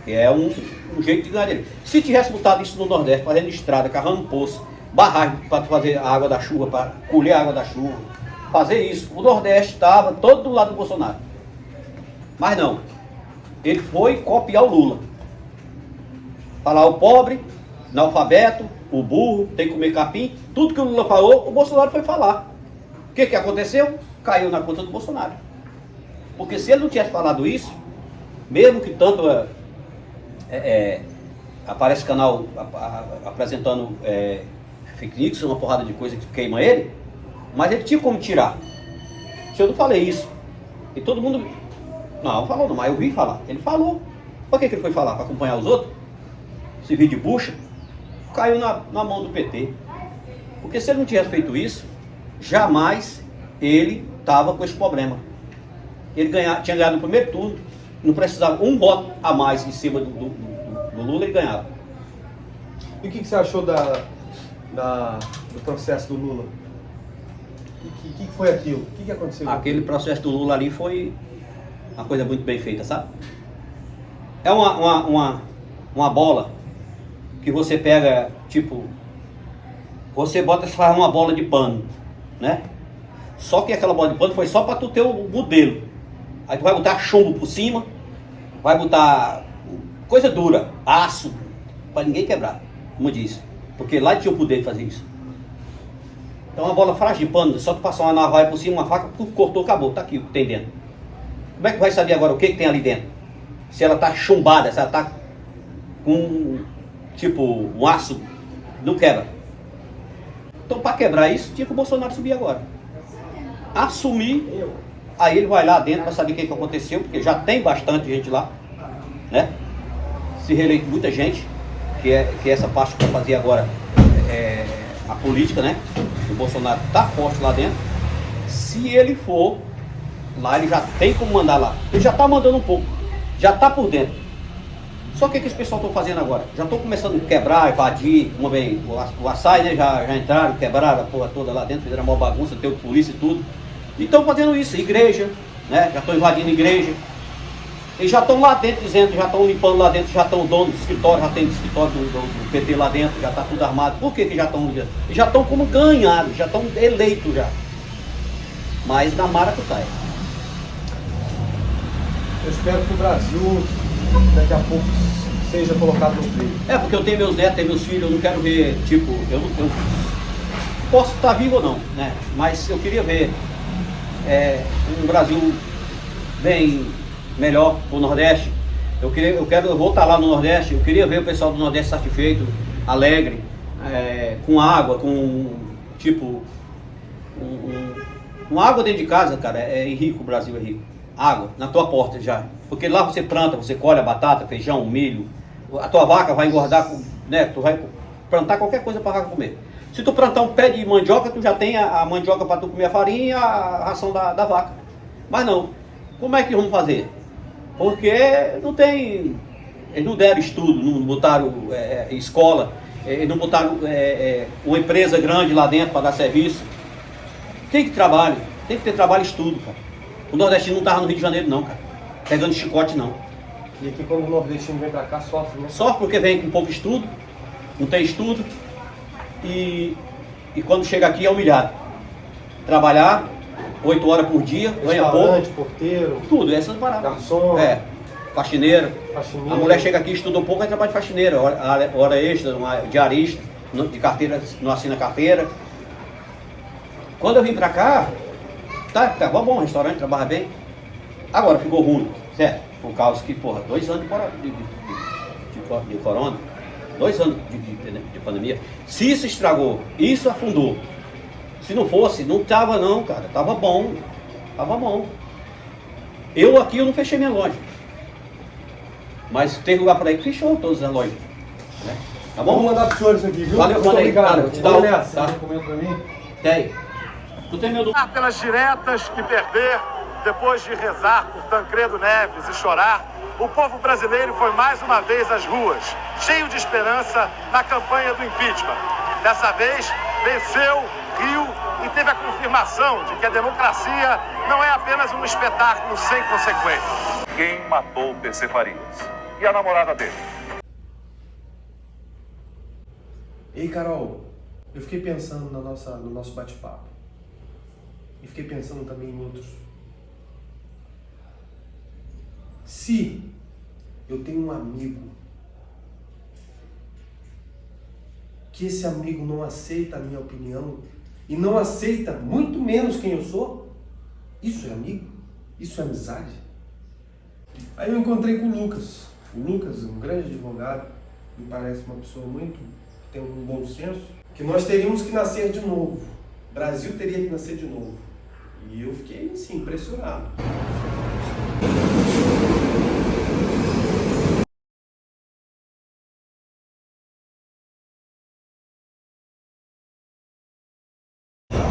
[SPEAKER 2] Que é um jeito de ganhar dinheiro. Se tivesse botado isso no Nordeste, fazendo estrada, cavando poço, barragem para fazer a água da chuva, para colher a água da chuva, fazer isso, o Nordeste estava todo do lado do Bolsonaro. Mas não, ele foi copiar o Lula. Falar o pobre, analfabeto, o burro, tem que comer capim, tudo que o Lula falou, o Bolsonaro foi falar. O que aconteceu? Caiu na conta do Bolsonaro. Porque se ele não tivesse falado isso, mesmo que tanto aparece canal apresentando fake news, uma porrada de coisa que queima ele, mas ele tinha como tirar. Se eu não falei isso, e todo mundo... Não, falou não, mas eu vi falar. Ele falou. Por que ele foi falar? Para acompanhar os outros? Se vir de bucha, caiu na mão do PT. Porque se ele não tivesse feito isso, jamais ele estava com esse problema. Ele tinha ganhado no primeiro turno, não precisava um voto a mais em cima do Lula, ele ganhava.
[SPEAKER 1] E o que você achou do processo do Lula? O que foi aquilo? O que aconteceu?
[SPEAKER 2] Aquele processo do Lula ali foi uma coisa muito bem feita, sabe? É uma bola que você pega, tipo, você faz uma bola de pano, né? Só que aquela bola de pano foi só para tu ter o modelo. Aí tu vai botar chumbo por cima, vai botar coisa dura, aço, para ninguém quebrar, como diz. Porque lá tinha o poder de fazer isso. Então uma bola frágil de pano, só tu passar uma navalha por cima, uma faca, cortou, acabou, tá aqui o que tem dentro. Como é que vai saber agora o que tem ali dentro? Se ela tá chumbada, se ela tá com, tipo, um aço, não quebra. Então para quebrar isso, tinha que o Bolsonaro subir agora. Assumir, aí ele vai lá dentro para saber o que aconteceu, porque já tem bastante gente lá, né? Se reeleito muita gente, que é essa parte que vai fazer agora a política, né? O Bolsonaro tá forte lá dentro. Se ele for lá, ele já tem como mandar lá. Ele já tá mandando um pouco, já tá por dentro. Só que o que esse pessoal estão fazendo agora? Já estão começando a quebrar, invadir, como bem, o açaí, né? Já entraram, quebraram a porra toda lá dentro, fizeram uma bagunça, tem polícia e tudo. E estão fazendo isso, igreja, né? Já estão invadindo igreja. Eles já estão lá dentro dizendo, já estão limpando lá dentro, já estão dono do escritório, já tem escritório do PT lá dentro, já está tudo armado. Por que já estão? Eles já estão como ganhados, já estão eleitos já. Mas na maracutaia.
[SPEAKER 1] Eu espero que o Brasil daqui a pouco seja colocado no trilho.
[SPEAKER 2] É, porque eu tenho meus netos, tenho meus filhos, eu não quero ver, tipo, eu posso estar vivo ou não, né? Mas eu queria ver um Brasil bem melhor pro Nordeste. Eu vou estar lá no Nordeste, eu queria ver o pessoal do Nordeste satisfeito, alegre, com água, com tipo uma água dentro de casa, cara, é rico, o Brasil é rico. Água na tua porta já, porque lá você planta, você colhe a batata, feijão, milho, a tua vaca vai engordar, né? Tu vai plantar qualquer coisa para a vaca comer. Se tu plantar um pé de mandioca, tu já tem a mandioca para tu comer a farinha e a ração da vaca. Mas não, como é que vamos fazer? Porque não tem, eles não deram estudo, não botaram escola, não botaram uma empresa grande lá dentro para dar serviço. Tem que ter trabalho e estudo, cara. O nordestino não estava no Rio de Janeiro não, cara, pegando chicote não.
[SPEAKER 1] E aqui quando o nordestino vem pra cá, sofre, né?
[SPEAKER 2] Sofre porque vem com pouco estudo, não tem estudo, e quando chega aqui é humilhado. Trabalhar 8 horas por dia, ganha pouco.
[SPEAKER 1] Porteiro,
[SPEAKER 2] tudo, essas paradas.
[SPEAKER 1] Garçom.
[SPEAKER 2] Faxineira. A mulher chega aqui, estuda um pouco, vai trabalhar de faxineira, hora extra, uma diarista, de carteira, não assina carteira. Quando eu vim pra cá, tava bom, o restaurante trabalha bem. Agora ficou ruim, certo? Por causa que, 2 anos de corona, 2 anos de pandemia. Se isso estragou, isso afundou. Se não fosse, não tava não, cara. Tava bom. Eu aqui, eu não fechei minha loja. Mas tem lugar por aí que fechou todas as lojas. Né? Tá bom?
[SPEAKER 1] Vou mandar pro senhor isso aqui, viu?
[SPEAKER 2] Valeu, manda aí, cara. Eu te dou
[SPEAKER 1] nessa.
[SPEAKER 2] Tá?
[SPEAKER 1] Comendo pra mim?
[SPEAKER 2] Tem. Tu tem medo?
[SPEAKER 7] Pelas diretas que perder, depois de rezar por Tancredo Neves e chorar, o povo brasileiro foi mais uma vez às ruas, cheio de esperança na campanha do impeachment. Dessa vez, venceu, riu e teve a confirmação de que a democracia não é apenas um espetáculo sem consequências.
[SPEAKER 15] Quem matou PC Farias? E a namorada dele?
[SPEAKER 1] Ei, Carol, eu fiquei pensando no nosso bate-papo. E fiquei pensando também em outros. Se eu tenho um amigo que esse amigo não aceita a minha opinião e não aceita muito menos quem eu sou, isso é amigo? Isso é amizade? Aí eu encontrei com o Lucas. O Lucas, um grande advogado, me parece uma pessoa muito que tem um bom senso, que nós teríamos que nascer de novo. O Brasil teria que nascer de novo. E eu fiquei assim, impressionado.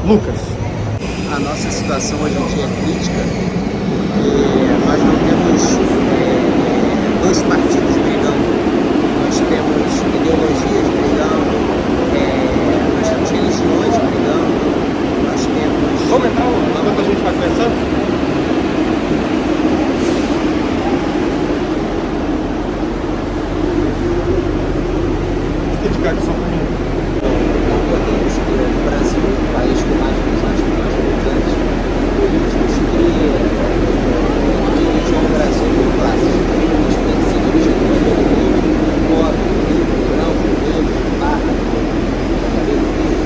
[SPEAKER 13] Lucas, a nossa situação hoje em dia é crítica porque nós não temos dois partidos brigando, nós temos ideologias brigando, nós temos religiões brigando, nós temos...
[SPEAKER 1] Vamos entrar enquanto a gente vai conversando? Fica de cara só pra mim.
[SPEAKER 13] Não podemos ter no Brasil, o país com mais de 200 milhões de habitantes, políticos que dirigem o Brasil por classes. Eles têm que ser dirigidos pelo povo, pobre, rico, branco, negro, barra, cabelo liso,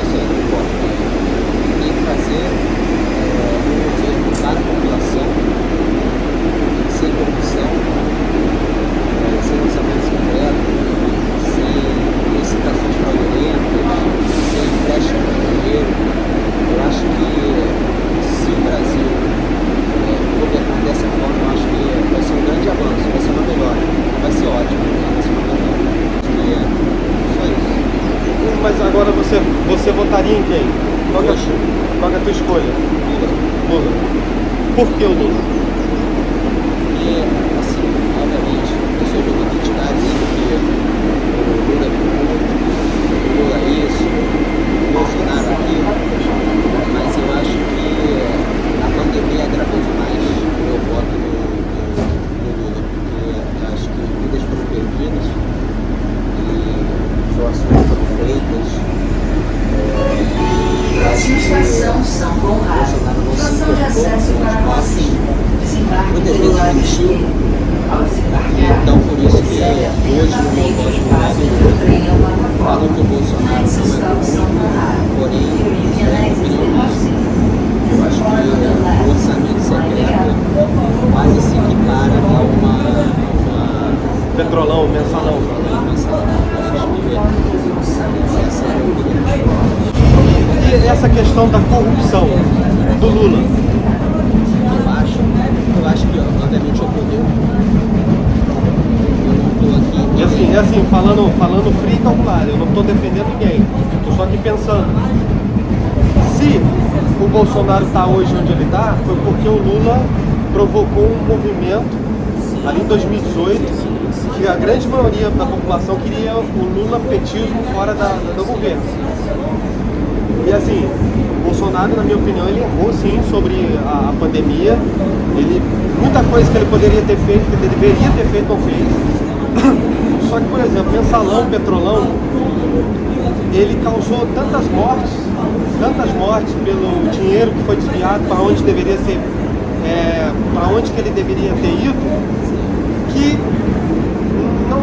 [SPEAKER 13] isso aí não importa. Tem que fazer um governo para a população, sem corrupção, sem orçamento secreto, sem licitações fraudulentas, sem empréstimo de dinheiro. Eu acho que se o Brasil governar dessa forma, eu acho que vai ser um grande avanço, vai ser uma melhora, vai ser ótimo, vai ser uma melhora. Só isso.
[SPEAKER 1] Mas agora você votaria em quem? Qual é a tua escolha? Lula. Por que o Lula?
[SPEAKER 13] Porque, assim, obviamente, eu sou muito criticado dizendo que o Lula é burro, o Lula é isso, o Bolsonaro é aquilo, mas eu acho que a pandemia agravou demais o meu voto no Lula, porque eu acho que vidas foram perdidas e zoações foram feitas.
[SPEAKER 3] Próxima estação, São Conrado. Estação de acesso para Rocinha.
[SPEAKER 13] Muitas vezes mentiu. Então, por isso que hoje no meu voto falam que o Bolsonaro não é bom, porém, eu acho que o orçamento secreto quase se equipara a uma
[SPEAKER 1] Petrolão, mensalão. E essa questão da corrupção do Lula?
[SPEAKER 13] Eu acho que obviamente ocorreu. Eu não estou aqui.
[SPEAKER 1] E assim, falando frio e calculado, eu não estou defendendo ninguém, estou só aqui pensando. Se o Bolsonaro está hoje onde ele está, foi porque o Lula provocou um movimento ali em 2018, que a grande maioria da população queria o Lula petismo fora do governo. E assim, o Bolsonaro, na minha opinião, ele errou sim sobre a pandemia. Muita coisa que ele poderia ter feito, que ele deveria ter feito, não fez. Só que, por exemplo, mensalão, petrolão, ele causou tantas mortes pelo dinheiro que foi desviado para onde deveria ser, para onde que ele deveria ter ido, que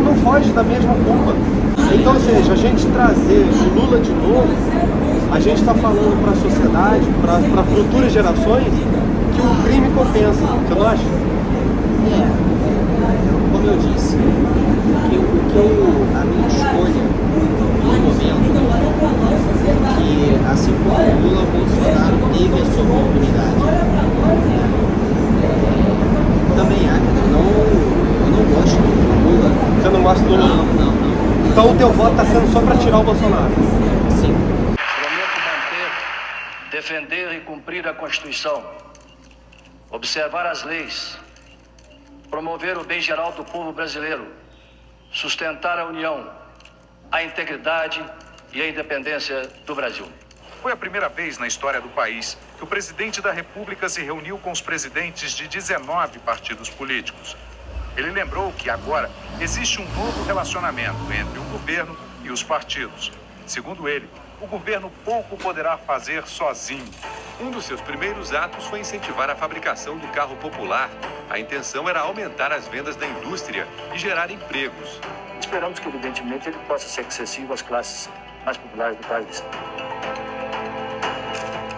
[SPEAKER 1] não foge da mesma culpa. Então, ou seja, a gente trazer o Lula de novo, a gente está falando para a sociedade, para futuras gerações, que o crime compensa. Você não acha?
[SPEAKER 13] Como eu disse, a minha escolha no momento é que, assim como o Lula, Bolsonaro teve a sua oportunidade. Também há
[SPEAKER 1] Então o teu voto está sendo só para tirar o Bolsonaro?
[SPEAKER 2] Sim.
[SPEAKER 7] Prometo manter, defender e cumprir a Constituição, observar as leis, promover o bem geral do povo brasileiro, sustentar a união, a integridade e a independência do Brasil.
[SPEAKER 8] Foi a primeira vez na história do país que o presidente da República se reuniu com os presidentes de 19 partidos políticos. Ele lembrou que agora existe um novo relacionamento entre o governo e os partidos. Segundo ele, o governo pouco poderá fazer sozinho.
[SPEAKER 10] Um dos seus primeiros atos foi incentivar a fabricação do carro popular. A intenção era aumentar as vendas da indústria e gerar empregos.
[SPEAKER 7] Esperamos que, evidentemente, ele possa ser acessível às classes mais populares do país.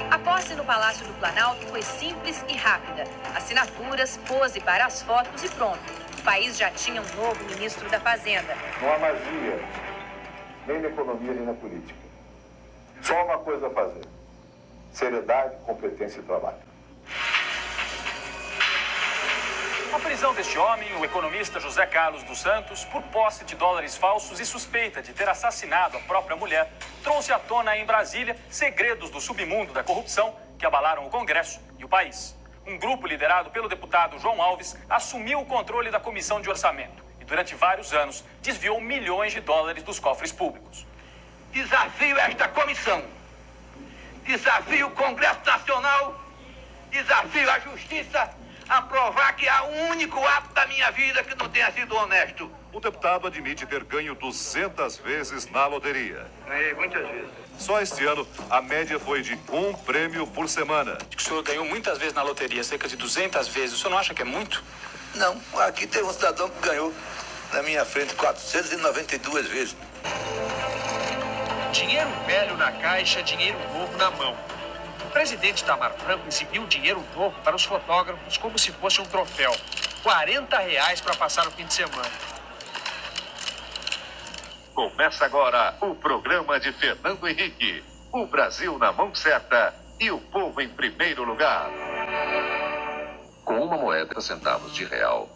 [SPEAKER 11] A posse no Palácio do Planalto foi simples e rápida. Assinaturas, pose para as fotos e pronto. O país já tinha um novo ministro da Fazenda.
[SPEAKER 15] Não há magia, nem na economia, nem na política. Só uma coisa a fazer: seriedade, competência e trabalho.
[SPEAKER 24] A prisão deste homem, o economista José Carlos dos Santos, por posse de dólares falsos e suspeita de ter assassinado a própria mulher, trouxe à tona em Brasília segredos do submundo da corrupção que abalaram o Congresso e o país. Um grupo liderado pelo deputado João Alves assumiu o controle da Comissão de Orçamento e, durante vários anos, desviou milhões de dólares dos cofres públicos.
[SPEAKER 14] Desafio esta comissão, desafio o Congresso Nacional, desafio a Justiça a provar que há um único ato da minha vida que não tenha sido honesto.
[SPEAKER 8] O deputado admite ter ganho 200 vezes na loteria.
[SPEAKER 14] Ganhei muitas vezes.
[SPEAKER 8] Só este ano, a média foi de um prêmio por semana.
[SPEAKER 24] O senhor ganhou muitas vezes na loteria, cerca de 200 vezes. O senhor não acha que é muito?
[SPEAKER 14] Não, aqui tem um cidadão que ganhou na minha frente 492 vezes.
[SPEAKER 25] Dinheiro velho na caixa, dinheiro novo na mão. O presidente Itamar Franco exibiu dinheiro novo para os fotógrafos como se fosse um troféu. R$40 para passar o fim de semana.
[SPEAKER 8] Começa agora o programa de Fernando Henrique. O Brasil na mão certa e o povo em primeiro lugar.
[SPEAKER 4] Com uma moeda centavos de real,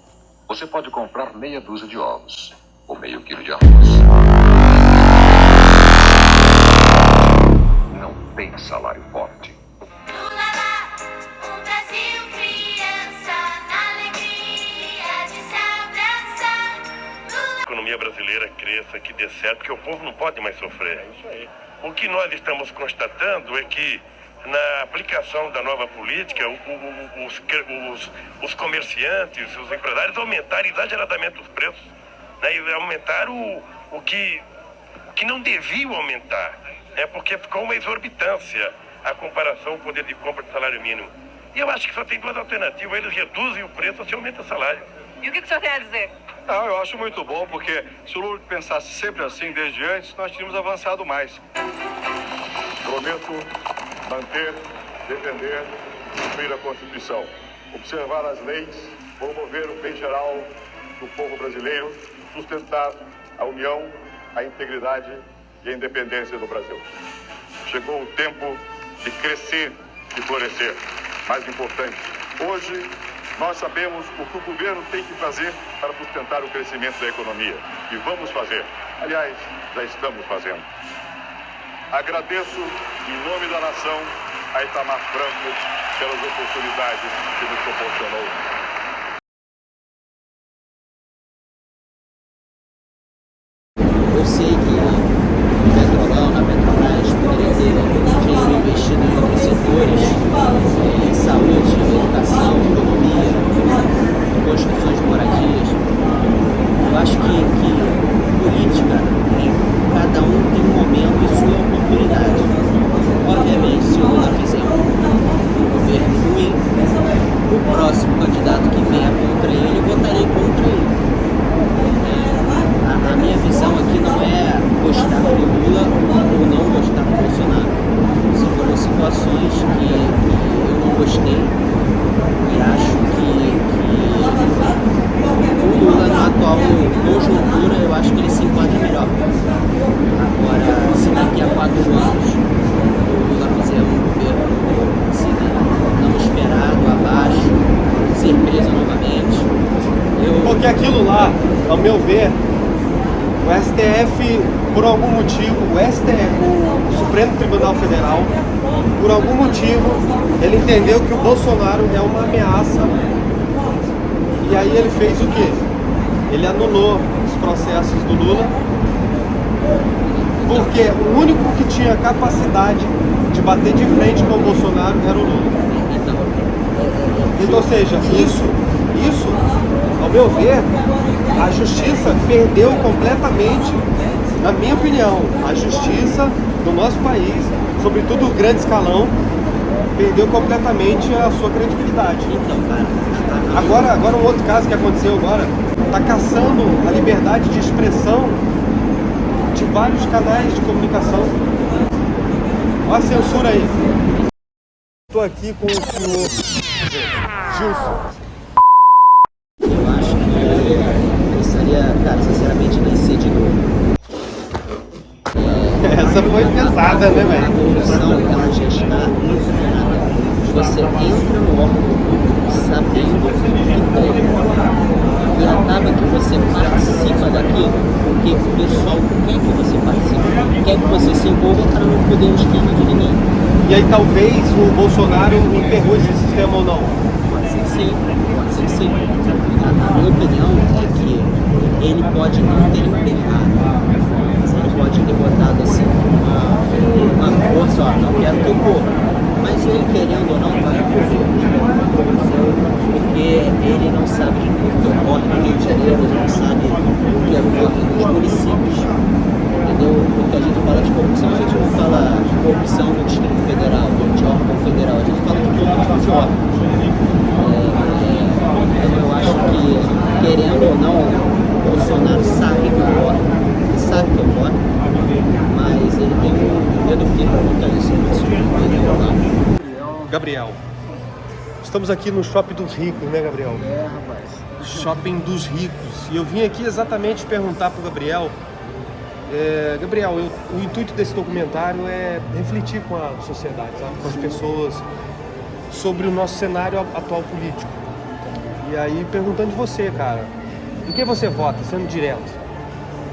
[SPEAKER 4] você pode comprar meia dúzia de ovos ou meio quilo de arroz. Não tem salário forte.
[SPEAKER 15] A economia brasileira cresça, que dê certo, que o povo não pode mais sofrer. É isso aí. O que nós estamos constatando é que na aplicação da nova política, os comerciantes, os empresários aumentaram exageradamente os preços, né, e aumentaram o que não deviam aumentar, né, porque ficou uma exorbitância a comparação do poder de compra do salário mínimo. E eu acho que só tem duas alternativas: eles reduzem o preço ou se aumenta o salário.
[SPEAKER 11] E o que o senhor tem a dizer?
[SPEAKER 15] Não, eu acho muito bom, porque se o Lula pensasse sempre assim desde antes, nós tínhamos avançado mais. Prometo manter, defender, cumprir a Constituição, observar as leis, promover o bem geral do povo brasileiro, sustentar a união, a integridade e a independência do Brasil. Chegou o tempo de crescer e florescer. Mais importante, hoje nós sabemos o que o governo tem que fazer para sustentar o crescimento da economia. E vamos fazer. Aliás, já estamos fazendo. Agradeço, em nome da nação, a Itamar Franco pelas oportunidades que nos proporcionou.
[SPEAKER 2] Eu sei que o Petrolão, na Petrobras, poderia ter dinheiro investido em outros setores, em saúde, educação, economia, construções de moradias. Eu acho que política, cada um tem um momento e sua oportunidade. Obviamente, se o Lula fizer um governo ruim, o próximo candidato que vier contra ele, eu votarei contra ele. A minha visão aqui não é gostar do Lula ou não gostar do Bolsonaro. Se foram situações que eu não gostei e acho que o Lula na atual conjuntura, eu acho que ele se enquadra melhor. Agora, se daqui a 4 anos o Lula fizer um governo assim, não esperado, abaixo, ser preso novamente,
[SPEAKER 1] Porque aquilo lá, ao meu ver, O STF, por algum motivo, o Supremo Tribunal Federal, por algum motivo, ele entendeu que o Bolsonaro é uma ameaça. E aí ele fez o quê? Ele anulou os processos do Lula, porque o único que tinha capacidade de bater de frente com o Bolsonaro era o Lula. Então, ou seja, isso, ao meu ver, a justiça perdeu completamente, na minha opinião, a justiça do nosso país, sobretudo o grande escalão, perdeu completamente a sua credibilidade. Agora um outro caso que aconteceu agora, está caçando a liberdade de expressão de vários canais de comunicação. Olha a censura aí. Estou aqui com o senhor Gilson.
[SPEAKER 5] Eu acho que precisaria, cara, sinceramente, nascer de novo.
[SPEAKER 1] Essa foi pesada, né, velho?
[SPEAKER 5] A corrupção, ela já está infiltrada. Você entra no órgão público sabendo o que tem. E acaba que você participa daquilo porque o pessoal quer que você participe, quer que você se envolva para não poder o esquema de ninguém.
[SPEAKER 1] E aí talvez o Bolsonaro enterrou esse sistema ou não?
[SPEAKER 5] Pode ser que sim, pode ser que sim. A minha opinião é que ele pode não ter enterrado, mas ele pode ter botado assim uma força, ó, não quero que ocorra. Mas ele, querendo ou não, vai ocorrer. Porque ele não sabe o que ocorre no Rio de Janeiro, ele não sabe o que ocorre nos municípios. Entendeu? Porque a gente fala de corrupção, a gente não fala de corrupção no Distrito Federal, de órgão federal, a gente fala de corrupção de órgãos. Então eu acho que, querendo ou não, o Bolsonaro sabe que ocorre, ele sabe que ocorre, mas ele tem um dedo firme quanto a isso.
[SPEAKER 1] Gabriel, estamos aqui no Shopping dos Ricos, né, Gabriel?
[SPEAKER 13] É, rapaz.
[SPEAKER 1] Shopping dos Ricos. E eu vim aqui exatamente perguntar para o Gabriel. Gabriel, o intuito desse documentário é refletir com a sociedade, sabe? Com as pessoas, sobre o nosso cenário atual político. E aí, perguntando de você, cara, em que você vota, sendo direto?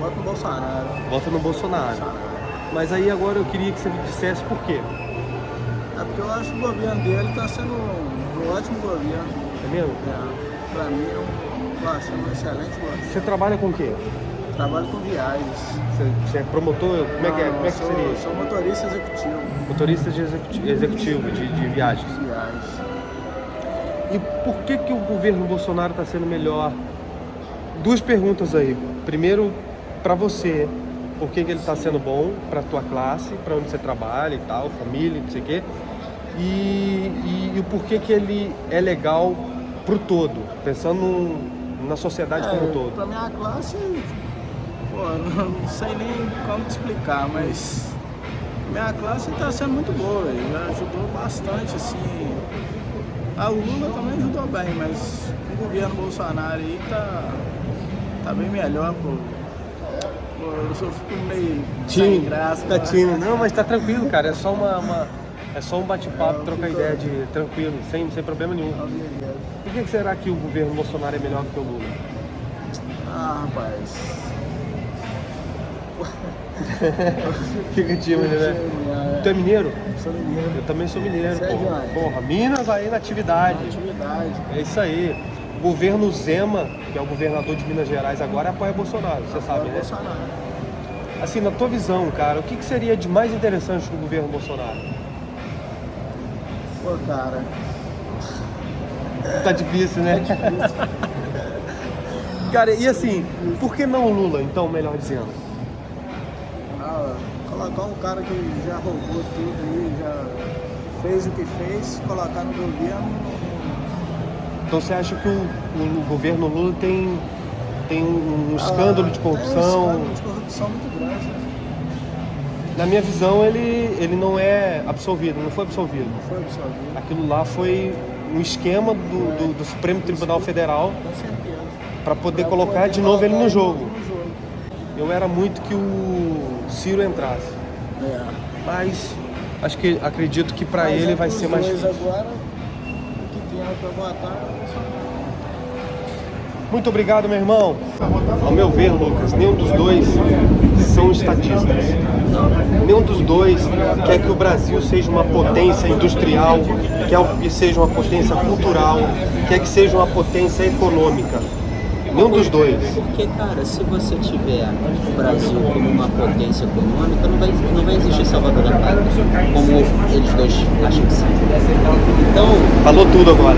[SPEAKER 13] Voto no Bolsonaro.
[SPEAKER 1] Vota no Bolsonaro. Mas aí agora eu queria que você me dissesse por quê.
[SPEAKER 13] É porque eu acho que o governo dele está sendo um ótimo governo.
[SPEAKER 1] É mesmo?
[SPEAKER 13] É. Pra mim, eu acho um excelente governo.
[SPEAKER 1] Você trabalha com o quê?
[SPEAKER 13] Trabalho com viagens.
[SPEAKER 1] Você é promotor? Como é que é? Como é que seria?
[SPEAKER 13] Sou motorista executivo.
[SPEAKER 1] Motorista executivo de viagens.
[SPEAKER 13] Viagens.
[SPEAKER 1] E por que o governo Bolsonaro está sendo melhor? Duas perguntas aí. Primeiro, para você, por que ele está sendo bom para a tua classe, para onde você trabalha e tal, família, não sei o quê. E o porquê que ele é legal pro todo, pensando na sociedade como um todo.
[SPEAKER 13] Para minha classe, pô, não sei nem como te explicar, mas minha classe está sendo muito boa, já ajudou bastante, assim. A Lula também ajudou bem, mas o governo Bolsonaro aí tá bem melhor, pô. Eu só fico meio sem graça.
[SPEAKER 1] Tá tímido. Não, mas tá tranquilo, cara. É só é só um bate-papo, trocar ideia de tranquilo, sem problema nenhum. Por que será que o governo Bolsonaro é melhor que o Lula?
[SPEAKER 13] Ah, rapaz.
[SPEAKER 1] Fica tímido, né? Tu é mineiro?
[SPEAKER 13] Sou mineiro.
[SPEAKER 1] Eu também sou mineiro,
[SPEAKER 13] Você
[SPEAKER 1] porra. Porra, Minas aí na atividade. É isso aí. O governo Zema, que é o governador de Minas Gerais agora, apoia Bolsonaro, você sabe, né?
[SPEAKER 13] Bolsonaro.
[SPEAKER 1] Assim, na tua visão, cara, o que seria de mais interessante no governo Bolsonaro?
[SPEAKER 13] Pô, cara...
[SPEAKER 1] Tá difícil, né?
[SPEAKER 13] Tá difícil.
[SPEAKER 1] Cara, e assim, por que não o Lula, então, melhor dizendo?
[SPEAKER 13] Colocar um cara que já roubou tudo aí, já fez o que fez, colocar no governo...
[SPEAKER 1] Então você acha que o governo Lula tem um escândalo de corrupção?
[SPEAKER 13] Tem um escândalo de corrupção muito grande.
[SPEAKER 1] Na minha visão, ele não é absolvido, não foi absolvido.
[SPEAKER 13] Não foi absolvido.
[SPEAKER 1] Aquilo lá foi um esquema do Supremo Tribunal Federal para poder colocar de novo ele no jogo. Eu era muito que o Ciro entrasse. Mas acredito que para ele vai ser mais difícil.
[SPEAKER 13] Agora, o que tem para votar,
[SPEAKER 1] Muito obrigado, meu irmão. Ao meu ver, Lucas, nenhum dos dois são estatistas. Nenhum dos dois quer que o Brasil seja uma potência industrial, quer que seja uma potência cultural, quer que seja uma potência econômica. Nenhum dos dois.
[SPEAKER 5] Porque, cara, se você tiver o Brasil como uma potência econômica, não vai existir Salvador da Pátria, como eles dois acham que são. Então...
[SPEAKER 1] Falou tudo agora.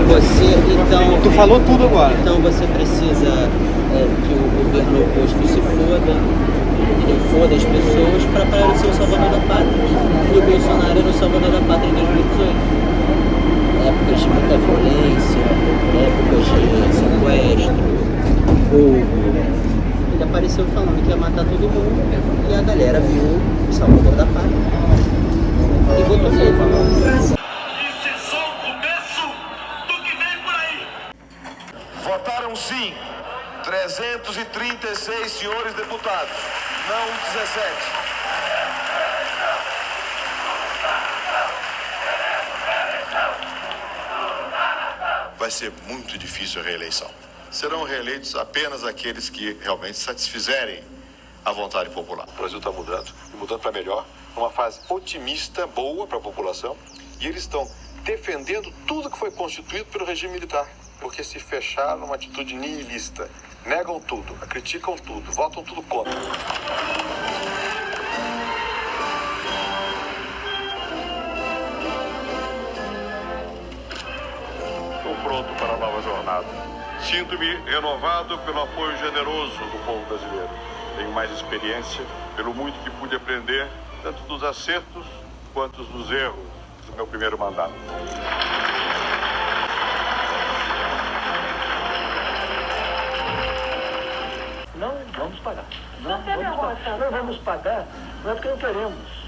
[SPEAKER 1] Tu falou tudo agora.
[SPEAKER 5] Então você precisa que o governo oposto se foda as pessoas para parecer o Salvador da Pátria. E o Bolsonaro era o Salvador da Pátria em 2018. Épocas de muita violência, épocas de sequestro, ele apareceu falando que ia matar todo mundo e a galera viu o Salvador da Pátria e votou nele.
[SPEAKER 7] Isso é só o começo do que vem por aí. Votaram sim 336 senhores deputados, não 17.
[SPEAKER 6] Vai ser muito difícil a reeleição. Serão reeleitos apenas aqueles que realmente satisfizerem a vontade popular.
[SPEAKER 9] O Brasil está mudando, e mudando para melhor, numa fase otimista, boa para a população, e eles estão defendendo tudo que foi constituído pelo regime militar, porque se fecharam numa atitude nihilista, negam tudo, criticam tudo, votam tudo contra.
[SPEAKER 12] Estou pronto para a nova jornada. Sinto-me renovado pelo apoio generoso do povo brasileiro. Tenho mais experiência, pelo muito que pude aprender, tanto dos acertos quanto dos erros do meu primeiro mandato.
[SPEAKER 25] Não vamos pagar. Não vamos pagar, não é porque não queremos.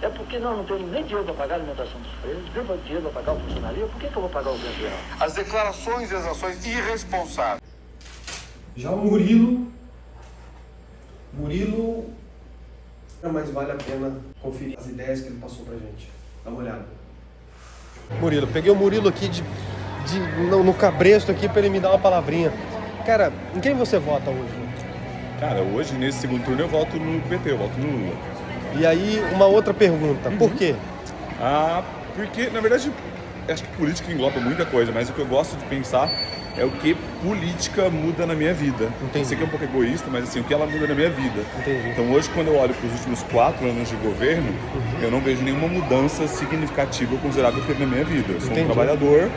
[SPEAKER 25] É porque nós não temos nem dinheiro para pagar a alimentação dos presos, nem dinheiro para pagar o funcionário. Por que eu vou pagar o governo federal?
[SPEAKER 9] As declarações e as ações irresponsáveis.
[SPEAKER 1] Já o Murilo, mas vale a pena conferir as ideias que ele passou pra gente. Dá uma olhada. Murilo, peguei o Murilo aqui no cabresto aqui pra ele me dar uma palavrinha. Cara, em quem você vota hoje?
[SPEAKER 16] Cara, hoje, nesse segundo turno, eu voto no PT, eu voto no Lula.
[SPEAKER 1] E aí, uma outra pergunta, por quê?
[SPEAKER 16] Porque, na verdade, acho que política engloba muita coisa, mas o que eu gosto de pensar é o que política muda na minha vida. Eu sei que é um pouco egoísta, mas assim, o que ela muda na minha vida.
[SPEAKER 1] Entendi.
[SPEAKER 16] Então hoje, quando eu olho para os últimos 4 anos de governo, eu não vejo nenhuma mudança significativa ou considerável que teve na minha vida. Eu sou um trabalhador,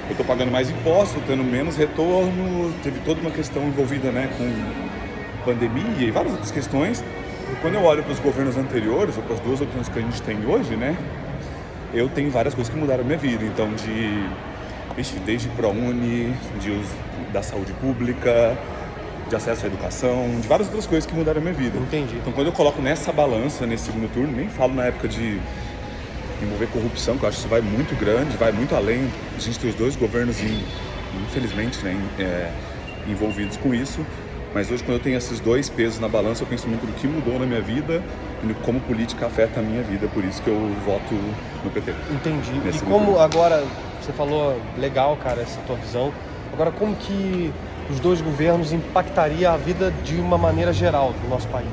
[SPEAKER 16] eu estou pagando mais impostos, tendo menos retorno, teve toda uma questão envolvida, né, com pandemia e várias outras questões. E quando eu olho para os governos anteriores, ou para as 2 opções que a gente tem hoje, né, eu tenho várias coisas que mudaram a minha vida. Então, desde ProUni, da saúde pública, de acesso à educação, de várias outras coisas que mudaram a minha vida.
[SPEAKER 1] Entendi.
[SPEAKER 16] Então, quando eu coloco nessa balança, nesse segundo turno, nem falo na época de envolver corrupção, que eu acho que isso vai muito grande, vai muito além. A gente tem os 2 governos, infelizmente, né, envolvidos com isso. Mas hoje, quando eu tenho esses 2 pesos na balança, eu penso muito no que mudou na minha vida e como política afeta a minha vida. Por isso que eu voto no PT.
[SPEAKER 1] Entendi. E como agora, você falou, legal, cara, essa tua visão. Agora, como que os 2 governos impactaria a vida de uma maneira geral do nosso país?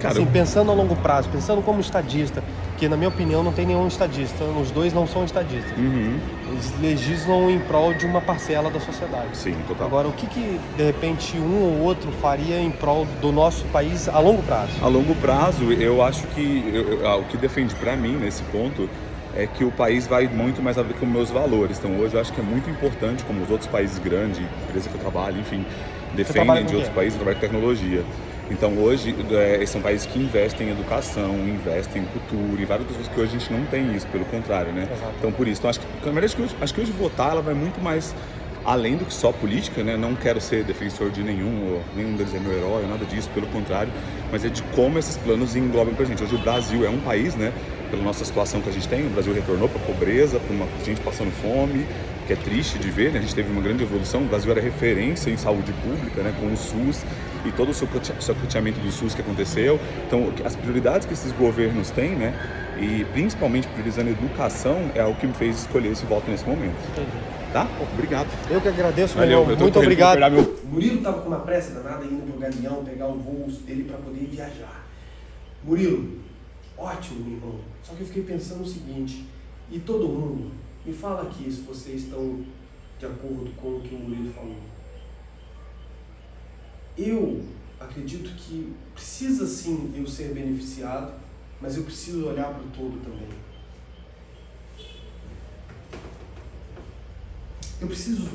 [SPEAKER 1] Cara, assim, pensando a longo prazo, pensando como estadista, que na minha opinião não tem nenhum estadista, os 2 não são estadistas. Eles legislam em prol de uma parcela da sociedade.
[SPEAKER 16] Sim, total.
[SPEAKER 1] Agora, o que de repente um ou outro faria em prol do nosso país a longo prazo?
[SPEAKER 16] A longo prazo, eu acho que o que defende para mim nesse ponto é que o país vai muito mais a ver com meus valores. Então hoje eu acho que é muito importante, como os outros países grandes, empresa que eu trabalho, enfim, defendem de outros países, eu trabalho com tecnologia. Então hoje são países que investem em educação, investem em cultura e várias coisas que hoje a gente não tem isso, pelo contrário, né? Exato. Então por isso, então, na verdade acho que hoje votar ela vai muito mais além do que só política, né? Não quero ser defensor de nenhum deles é meu herói, nada disso, pelo contrário, mas é de como esses planos englobam pra gente. Hoje o Brasil é um país, né? Pela nossa situação que a gente tem, o Brasil retornou para a pobreza, para uma gente passando fome, que é triste de ver, né? A gente teve uma grande evolução, o Brasil era referência em saúde pública, né? Com o SUS e todo o socateamento do SUS que aconteceu. Então, as prioridades que esses governos têm, né? E principalmente priorizando a educação, é o que me fez escolher esse voto nesse momento. Tá? Obrigado.
[SPEAKER 1] Eu que agradeço,
[SPEAKER 16] Valeu,
[SPEAKER 1] meu irmão. Muito obrigado.
[SPEAKER 16] O
[SPEAKER 1] Murilo estava com uma pressa danada indo pro Galeão pegar o voo dele para poder viajar. Murilo, ótimo, meu irmão. Só que eu fiquei pensando o seguinte, e todo mundo, me fala aqui se vocês estão de acordo com o que o Murilo falou. Eu acredito que precisa sim eu ser beneficiado, mas eu preciso olhar para o todo também. Eu preciso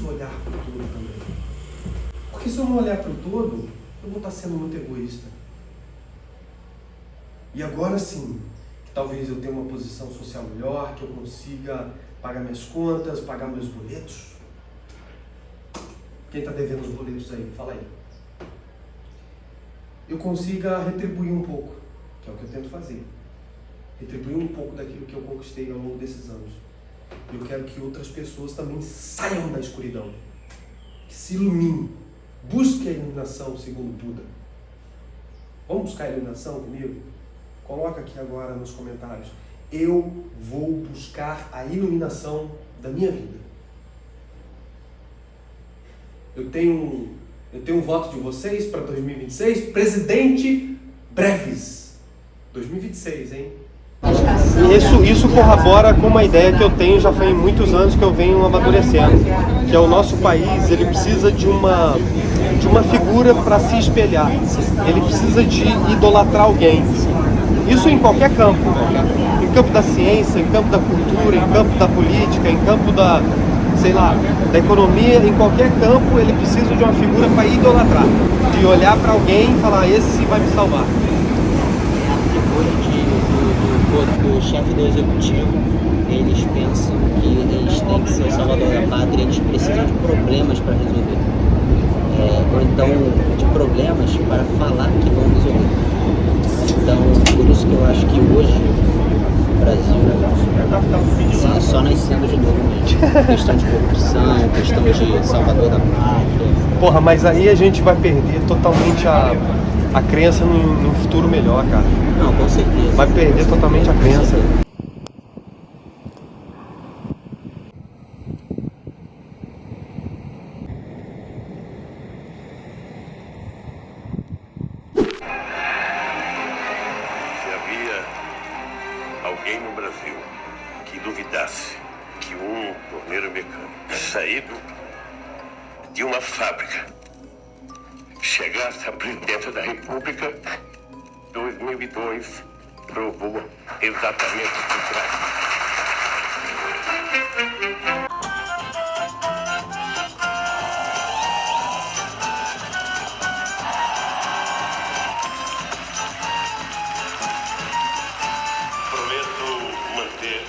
[SPEAKER 1] olhar para o todo também. Porque se eu não olhar para o todo, eu vou estar sendo muito egoísta. E agora sim, que talvez eu tenha uma posição social melhor, que eu consiga pagar minhas contas, pagar meus boletos. Quem está devendo os boletos aí? Fala aí. Eu consiga retribuir um pouco, que é o que eu tento fazer. Retribuir um pouco daquilo que eu conquistei ao longo desses anos. Eu quero que outras pessoas também saiam da escuridão, que se iluminem, busquem a iluminação segundo Buda. Vamos buscar a iluminação comigo? Coloca aqui agora nos comentários. Eu vou buscar a iluminação da minha vida. Eu tenho um voto de vocês para 2026. Presidente Breves. 2026, hein? Isso corrobora com uma ideia que eu tenho já faz muitos anos que eu venho amadurecendo, que é o nosso país, ele precisa de uma figura para se espelhar, ele precisa de idolatrar alguém. Isso em qualquer campo, em campo da ciência, em campo da cultura, em campo da política, em campo da economia, em qualquer campo ele precisa de uma figura para idolatrar, de olhar para alguém e falar, esse vai me salvar.
[SPEAKER 5] Do chefe do executivo, eles pensam que eles têm que ser o salvador da pátria, eles precisam de problemas para resolver. Ou então de problemas para falar que vão resolver. Então, por isso que eu acho que hoje o Brasil só nascendo de novo mesmo. Questão de corrupção, questão de salvador da pátria.
[SPEAKER 1] Porra, mas aí a gente vai perder totalmente a crença num futuro melhor, cara.
[SPEAKER 5] Não, com certeza.
[SPEAKER 1] Vai perder totalmente a crença.
[SPEAKER 17] Se havia alguém no Brasil que duvidasse que um torneiro mecânico saído de uma fábrica chegasse à presidência da República, 2002 provou exatamente o contrário. Prometo manter,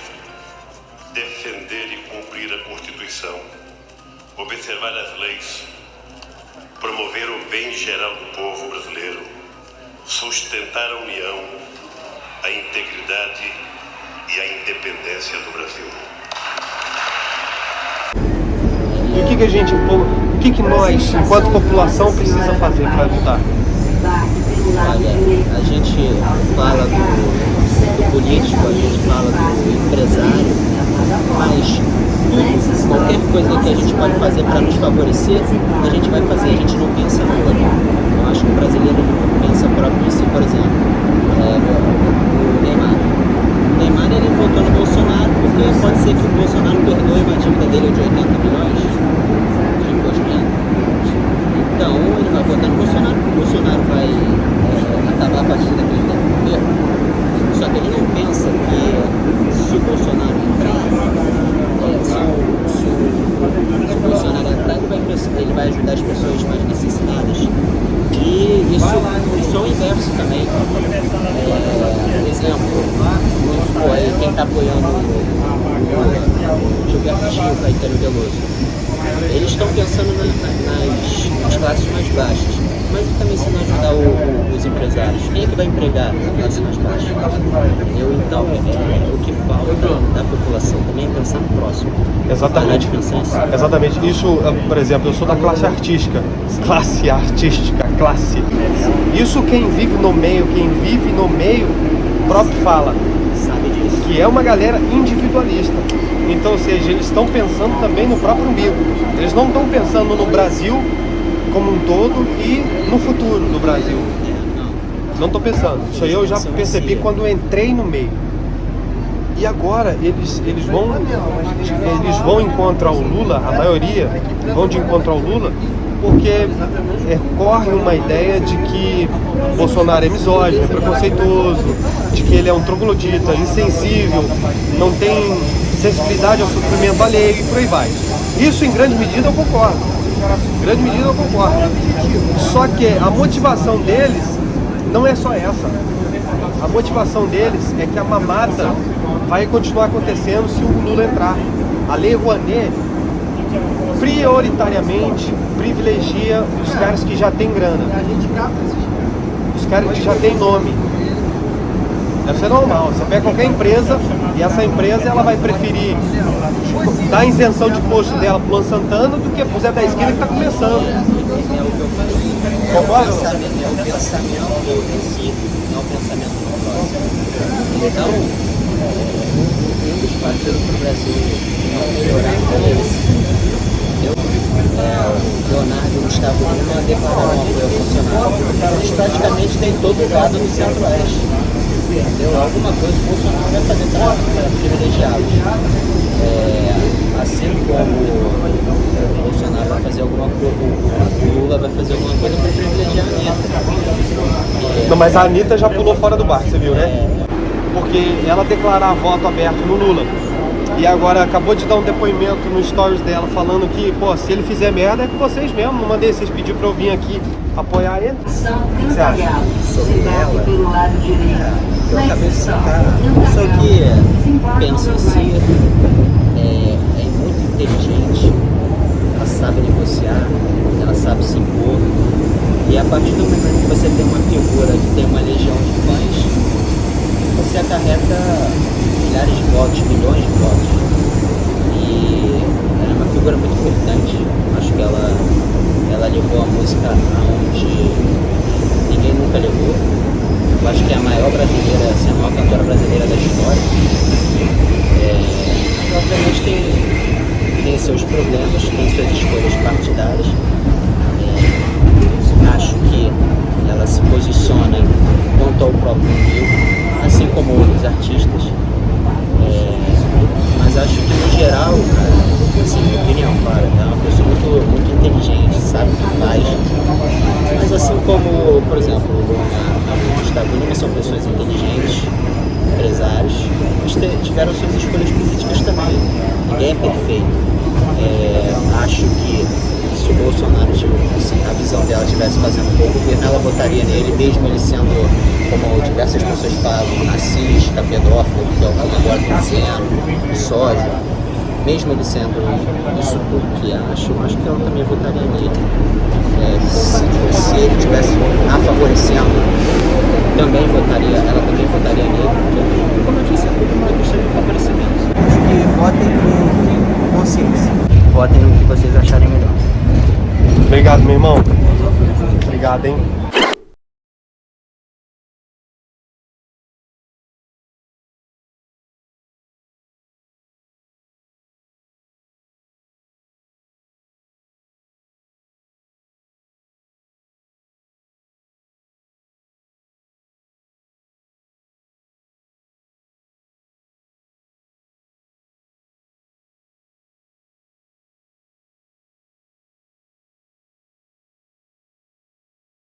[SPEAKER 17] defender e cumprir a Constituição, observar as leis, promover o bem geral do povo brasileiro, sustentar a união, a integridade e a independência do Brasil.
[SPEAKER 1] E o que nós, enquanto população, precisa fazer para ajudar?
[SPEAKER 5] Olha, a gente fala do político, a gente fala do empresário, mas qualquer coisa que a gente pode fazer para nos favorecer, a gente vai fazer, a gente não pensa no outro. Eu acho que o brasileiro não pensa próprio em si, por exemplo. O Neymar ele votou no Bolsonaro porque pode ser que o Bolsonaro perdoe uma dívida dele de 80 milhões de imposto. Então ele vai votar no Bolsonaro, porque o Bolsonaro vai acabar com a dívida que ele tem no governo. Só que ele não pensa que se o Bolsonaro entrar, se o Bolsonaro entrar, ele vai ajudar as pessoas mais necessitadas. E isso é o inverso também. Exemplo, quem está apoiando o Gilberto Gil, o Caetano Veloso, eles estão pensando nas classes mais baixas. mas também se não ajudar os empresários, quem é que vai empregar a classe mais baixa? Então, o que falta da população também é pensar no próximo.
[SPEAKER 1] Exatamente. Exatamente. Isso, por exemplo, eu sou da classe artística. Classe. Isso quem vive no meio próprio fala.
[SPEAKER 5] Sabe disso.
[SPEAKER 1] Que é uma galera individualista. Então, ou seja, eles estão pensando também no próprio umbigo. Eles não estão pensando no Brasil como um todo e no futuro do Brasil. Não estou pensando. Isso aí eu já percebi quando eu entrei no meio. E agora eles vão encontrar o Lula, a maioria vão de encontrar o Lula, porque corre uma ideia de que Bolsonaro é misógino, é preconceituoso, de que ele é um troglodita, insensível, não tem sensibilidade ao sofrimento alheio e por aí vai. Isso em grande medida eu concordo. Só que a motivação deles não é só essa. A motivação deles é que a mamata vai continuar acontecendo se o Lula entrar. A Lei Rouanet prioritariamente privilegia os caras que já têm grana, os caras que já têm nome. Deve ser normal. Você pega qualquer empresa e essa empresa ela vai preferir dar isenção de imposto dela pro Luan Santana do que pro Zé da Esquina que está começando. Concorda?
[SPEAKER 5] É o pensamento em si, não é o pensamento no próximo. Então, um dos fatores para o Brasil não melhorar é esse. O Leonardo e o Gustavo Lima declararam apoio ao Bolsonaro. Eles praticamente têm todo o gado no Centro-Oeste. Entendeu? Alguma coisa o Bolsonaro vai fazer para privilegiá-los. Assim como o Bolsonaro vai fazer alguma coisa, o Lula vai fazer alguma coisa para privilegiar a Anitta.
[SPEAKER 1] Não, mas a Anitta já pulou fora do barco, você viu, né? Porque ela declarar voto aberto no Lula. E agora acabou de dar um depoimento no stories dela falando que, pô, se ele fizer merda é com vocês mesmo. Não mandei vocês pedir pra eu vir aqui apoiar ele. O que você acha?
[SPEAKER 5] Sobre ela, eu acabei de citar. Só que penso em si, é muito inteligente, ela sabe negociar, ela sabe se impor. E a partir do momento que você tem uma figura que tem uma legião de fãs, você acarreta milhares de votos, milhões de votos. E ela é uma figura muito importante. Acho que ela levou a música aonde ninguém nunca levou. Eu acho que é a maior brasileira, assim, a maior cantora brasileira da história. Mas obviamente tem seus problemas, tem suas escolhas partidárias. Acho que ela se posiciona quanto ao próprio umbigo, assim como outros artistas. Mas acho que no geral, assim, minha opinião, claro, é uma pessoa muito inteligente, sabe o que faz. Mas assim como, por exemplo, a Gustavo Lima são pessoas inteligentes, empresários, mas tiveram suas escolhas políticas também. Ninguém é perfeito. Acho que se o Bolsonaro, assim, a visão dela estivesse fazendo um bom governo, ela votaria nele, mesmo ele sendo, como diversas pessoas falam, racista, pedófilo, que é o que agora está dizendo, misógino, mesmo ele sendo isso tudo que acho que ela também votaria nele. Se ele estivesse a favorecendo, ela também votaria nele, porque, como eu disse, é tudo uma questão de favorecimento. Acho que votem com consciência, votem no que vocês acharem melhor.
[SPEAKER 1] Obrigado, meu irmão. Obrigado, hein?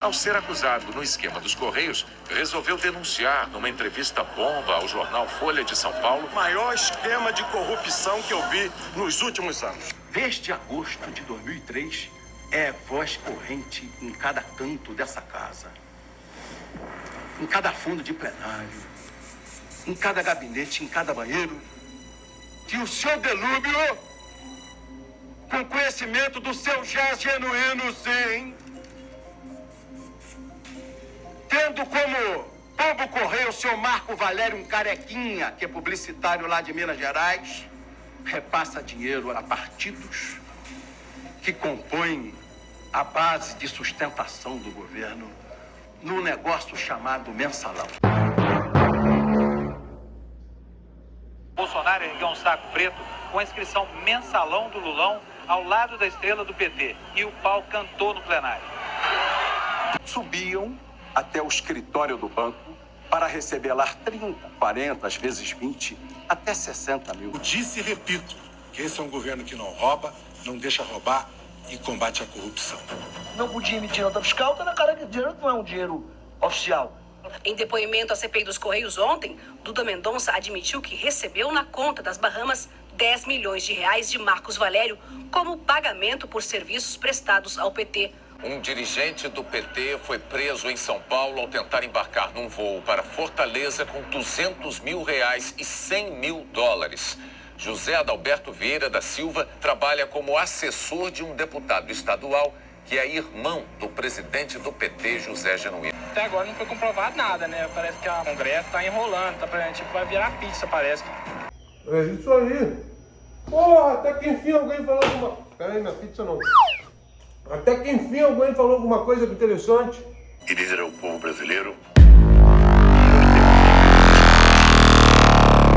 [SPEAKER 8] Ao ser acusado no esquema dos Correios, resolveu denunciar numa entrevista bomba ao jornal Folha de São Paulo
[SPEAKER 7] O maior esquema de corrupção que eu vi nos últimos anos.
[SPEAKER 18] Desde agosto de 2003, é voz corrente em cada canto dessa casa. Em cada fundo de plenário, em cada gabinete, em cada banheiro, que o seu Delúbio, com conhecimento do seu já genuíno sim, Tendo como pombo correio o senhor Marco Valério, um carequinha, que é publicitário lá de Minas Gerais, repassa dinheiro a partidos que compõem a base de sustentação do governo no negócio chamado mensalão.
[SPEAKER 24] Bolsonaro ergueu um saco preto com a inscrição Mensalão do Lulão ao lado da estrela do PT e o pau cantou no plenário.
[SPEAKER 18] Subiam até o escritório do banco para receber lá 30, 40, às vezes 20, até 60 mil.
[SPEAKER 19] Eu disse e repito que esse é um governo que não rouba, não deixa roubar e combate a corrupção.
[SPEAKER 25] Não podia emitir nota fiscal, tá na cara que o dinheiro não é um dinheiro oficial.
[SPEAKER 11] Em depoimento à CPI dos Correios ontem, Duda Mendonça admitiu que recebeu na conta das Bahamas 10 milhões de reais de Marcos Valério como pagamento por serviços prestados ao PT.
[SPEAKER 20] Um dirigente do PT foi preso em São Paulo ao tentar embarcar num voo para Fortaleza com 200 mil reais e 100 mil dólares. José Adalberto Vieira da Silva trabalha como assessor de um deputado estadual que é irmão do presidente do PT, José Genuíno.
[SPEAKER 24] Até agora não foi comprovado nada, né? Parece que a Congresso tá enrolando, vai virar pizza, parece.
[SPEAKER 1] É isso aí. Porra, até que enfim alguém falou alguma... Peraí, minha pizza não. Até que enfim alguém falou alguma coisa interessante.
[SPEAKER 17] E dizer ao povo brasileiro...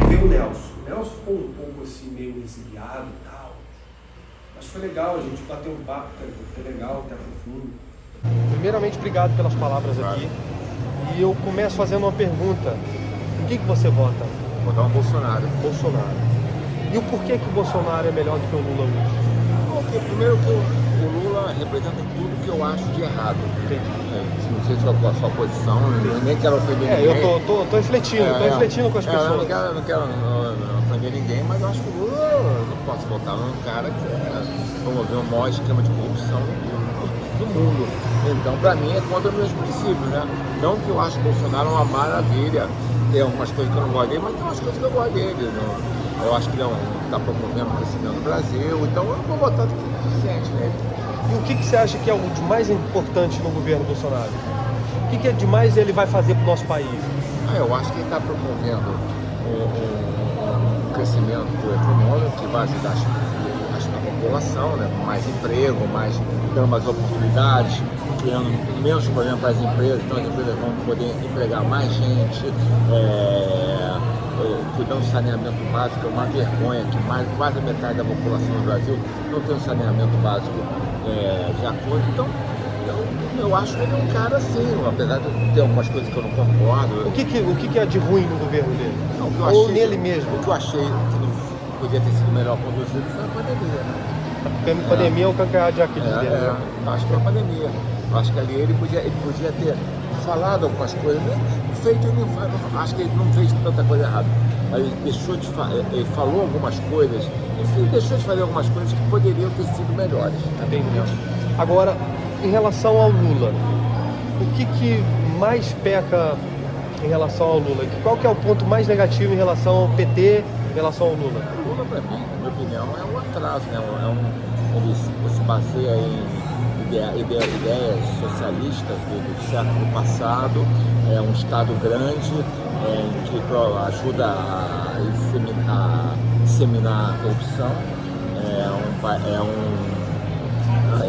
[SPEAKER 1] Veio o Nelson. O Nelson ficou um pouco assim, meio resiliado e tal. Mas foi legal, a gente bateu um papo, foi legal, até profundo. Primeiramente, obrigado pelas palavras aqui. E eu começo fazendo uma pergunta. Em que você vota?
[SPEAKER 13] Vou votar no Bolsonaro.
[SPEAKER 1] Bolsonaro. E o porquê que o Bolsonaro é melhor do que o Lula hoje?
[SPEAKER 13] Porque, primeiro, que o Lula representa tudo que eu acho de errado. Não sei se é a sua posição, eu nem quero ofender ninguém.
[SPEAKER 1] Eu tô refletindo com as pessoas.
[SPEAKER 13] Eu não quero ofender ninguém, mas eu acho que o Lula, não posso votar num cara que promoveu o maior esquema de corrupção do mundo. Então, pra mim, é contra os meus princípios, né? Não que eu acho o Bolsonaro uma maravilha, tem algumas coisas que eu não gosto dele, mas tem umas coisas que eu gosto dele. Eu acho que ele está promovendo o crescimento no Brasil, então eu não vou votar suficiente nele.
[SPEAKER 1] E o que você acha que é o de mais importante no governo Bolsonaro? O que é de mais ele vai fazer para o nosso país?
[SPEAKER 13] Eu acho que ele está promovendo um crescimento econômico que vai ajudar a população, né? Com mais emprego, dando mais oportunidades, criando menos problemas para as empresas, então as empresas vão poder empregar mais gente, cuidando do saneamento básico. É uma vergonha que quase a metade da população do Brasil não tem um saneamento básico de acordo. Então, eu acho que ele é um cara assim, apesar de ter algumas coisas que eu não concordo.
[SPEAKER 1] O que é de ruim no governo dele?
[SPEAKER 13] Não,
[SPEAKER 1] ou nele mesmo?
[SPEAKER 13] O que eu achei que não podia ter sido melhor conduzido foi a pandemia, né?
[SPEAKER 1] A pandemia é o calcanhar de Aquiles dele, né?
[SPEAKER 13] Acho que foi a pandemia. Acho que ali ele podia ter falado algumas coisas, né? Acho que ele não fez tanta coisa errada. Ele ele falou algumas coisas, enfim, deixou de fazer algumas coisas que poderiam ter sido melhores.
[SPEAKER 1] Entendi. Agora, em relação ao Lula, o que mais peca em relação ao Lula? Qual que é o ponto mais negativo em relação ao PT, em relação ao Lula?
[SPEAKER 13] O Lula, para mim, na minha opinião, é um atraso, né? Ele se baseia em ideias socialistas do século passado, é um Estado grande que ajuda a disseminar a corrupção,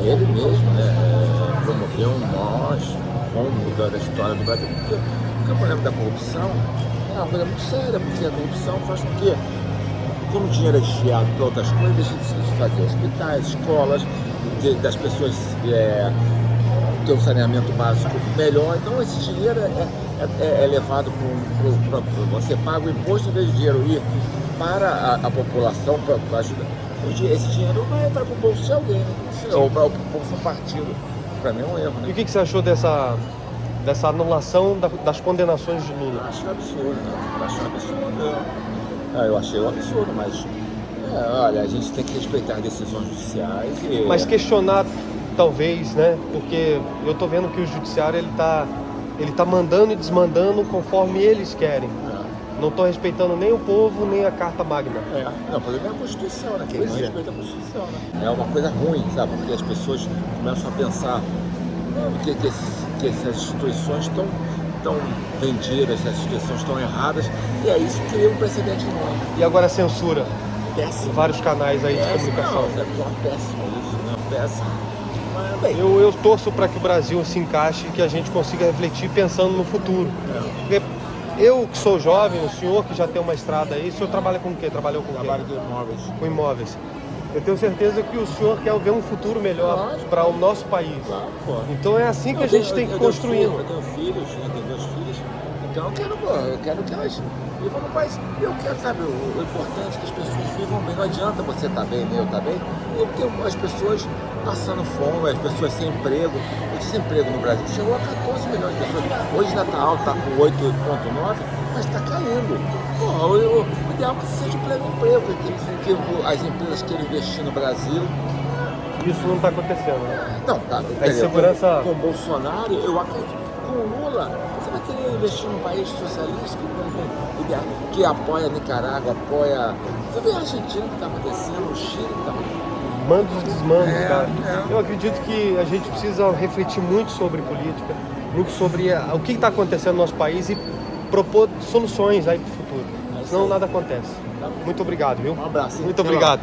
[SPEAKER 13] ele mesmo, né, promoveu um maior rombo da história do Brasil, porque o problema da corrupção é uma coisa muito séria, porque a corrupção faz com que, como o dinheiro é desviado para outras coisas, deixa de fazer hospitais, escolas, das pessoas ter um saneamento básico melhor. Então esse dinheiro é levado para você paga o imposto, em vez de dinheiro ir para a população, para ajudar. Esse dinheiro vai para o bolso de alguém, ou para o bolso do partido. Para mim é um erro, né?
[SPEAKER 1] E o que você achou dessa anulação das condenações de Lula?
[SPEAKER 13] Eu achei absurdo, eu achei um absurdo, mas olha, a gente tem que respeitar as decisões judiciais.
[SPEAKER 1] Mas questionar, talvez, né? Porque eu tô vendo que o judiciário ele tá mandando e desmandando conforme eles querem. Não estão respeitando nem o povo, nem a Carta Magna.
[SPEAKER 13] Não, o problema é a Constituição, né? Que eles não respeitam a Constituição, né? É uma coisa ruim, sabe? Porque as pessoas começam a pensar que essas instituições estão
[SPEAKER 3] estão vendidas, as instituições estão erradas, e aí isso cria um precedente novo.
[SPEAKER 1] E agora a censura?
[SPEAKER 3] Péssimo.
[SPEAKER 1] Vários canais aí de comunicação.
[SPEAKER 3] Não, é péssimo isso, né? Péssimo. Mas, bem,
[SPEAKER 1] eu torço para que o Brasil se encaixe e que a gente consiga refletir pensando no futuro. Porque eu que sou jovem, o senhor que já tem uma estrada aí, o senhor trabalha com o quê? Trabalhou com o quê?
[SPEAKER 3] Trabalho com imóveis.
[SPEAKER 1] Com imóveis. Eu tenho certeza que o senhor quer ver um futuro melhor para o nosso país.
[SPEAKER 3] Claro, pô.
[SPEAKER 1] Então é assim que a gente tem que construir.
[SPEAKER 3] Eu tenho filhos, né? Tenho 2 filhos. Então eu quero que elas vivam no país. Eu quero, sabe, o importante é que as pessoas vivam bem. Não adianta você estar bem, nem eu estar bem. Porque as pessoas passando fome, as pessoas sem emprego. O desemprego no Brasil chegou a 14 milhões de pessoas. Hoje ainda está alto, está com 8,9, mas está caindo. Pô, o ideal é que seja pleno emprego, que as empresas queiram investir no Brasil.
[SPEAKER 1] Isso não está acontecendo, né?
[SPEAKER 3] Não, tá.
[SPEAKER 1] A insegurança...
[SPEAKER 3] Com Bolsonaro, eu acredito. Com Lula, você vai querer investir num país socialista que apoia a Nicarágua, apoia... Você vê a Argentina que está acontecendo, o Chile que está acontecendo.
[SPEAKER 1] Mandos e desmandos, cara. Eu acredito que a gente precisa refletir muito sobre política, muito sobre o que está acontecendo no nosso país e propor soluções aí para o futuro. Senão nada acontece. Muito obrigado, viu?
[SPEAKER 3] Um abraço.
[SPEAKER 1] Muito obrigado.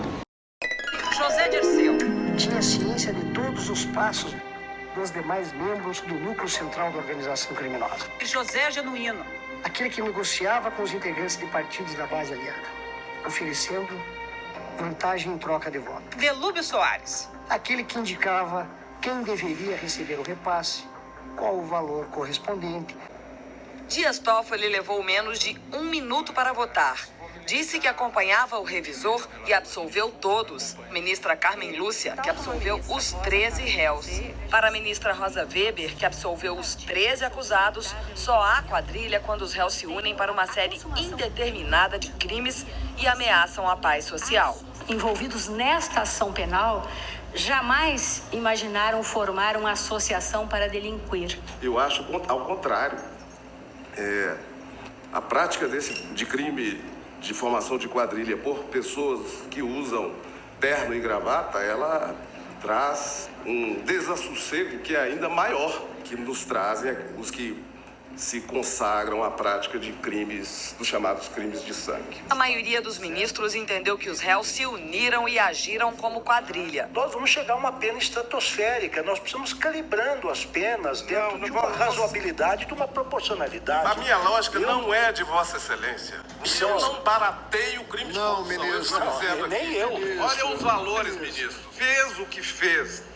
[SPEAKER 11] José Dirceu
[SPEAKER 10] tinha ciência de todos os passos dos demais membros do núcleo central da organização criminosa.
[SPEAKER 11] José Genuíno,
[SPEAKER 10] Aquele que negociava com os integrantes de partidos da base aliada, oferecendo vantagem em troca de voto.
[SPEAKER 11] Delúbio Soares.
[SPEAKER 10] Aquele que indicava quem deveria receber o repasse, qual o valor correspondente.
[SPEAKER 11] Dias Toffoli levou menos de 1 minuto para votar. Disse que acompanhava o revisor e absolveu todos. Ministra Carmen Lúcia, que absolveu os 13 réus. Para a ministra Rosa Weber, que absolveu os 13 acusados, só há quadrilha quando os réus se unem para uma série indeterminada de crimes e ameaçam a paz social.
[SPEAKER 21] Envolvidos nesta ação penal, jamais imaginaram formar uma associação para delinquir.
[SPEAKER 22] Eu acho ao contrário. A prática de crime de formação de quadrilha por pessoas que usam terno e gravata, ela traz um desassossego que é ainda maior, que nos trazem os que se consagram à prática de crimes, dos chamados crimes de sangue.
[SPEAKER 11] A maioria dos ministros entendeu que os réus se uniram e agiram como quadrilha.
[SPEAKER 23] Nós vamos chegar a uma pena estratosférica. Nós precisamos calibrando as penas dentro de uma razoabilidade, de uma proporcionalidade.
[SPEAKER 12] A minha lógica não é de Vossa Excelência. Eu não barateio o crime de corrupção.
[SPEAKER 23] ministro,
[SPEAKER 12] eu estou dizendo
[SPEAKER 23] nem
[SPEAKER 12] aqui.
[SPEAKER 23] eu.
[SPEAKER 12] Olha os valores, ministro. Fez o que fez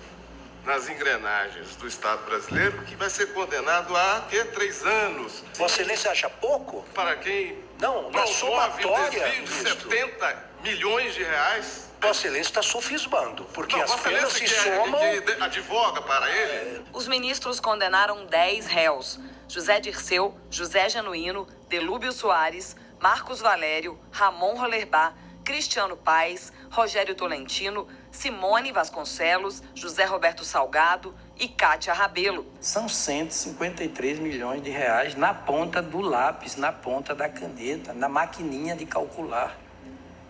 [SPEAKER 12] nas engrenagens do Estado brasileiro, que vai ser condenado a 3 anos.
[SPEAKER 23] Vossa Excelência acha pouco?
[SPEAKER 12] Para quem
[SPEAKER 23] não, na somatória,
[SPEAKER 12] desvio de 70 milhões de reais.
[SPEAKER 23] Vossa Excelência está sofismando, porque
[SPEAKER 12] não,
[SPEAKER 23] as penas se somam...
[SPEAKER 12] advoga para ele?
[SPEAKER 11] Os ministros condenaram 10 réus. José Dirceu, José Genuíno, Delúbio Soares, Marcos Valério, Ramon Rollerbach, Cristiano Paes, Rogério Tolentino, Simone Vasconcelos, José Roberto Salgado e Cátia Rabelo.
[SPEAKER 25] São 153 milhões de reais na ponta do lápis, na ponta da caneta, na maquininha de calcular.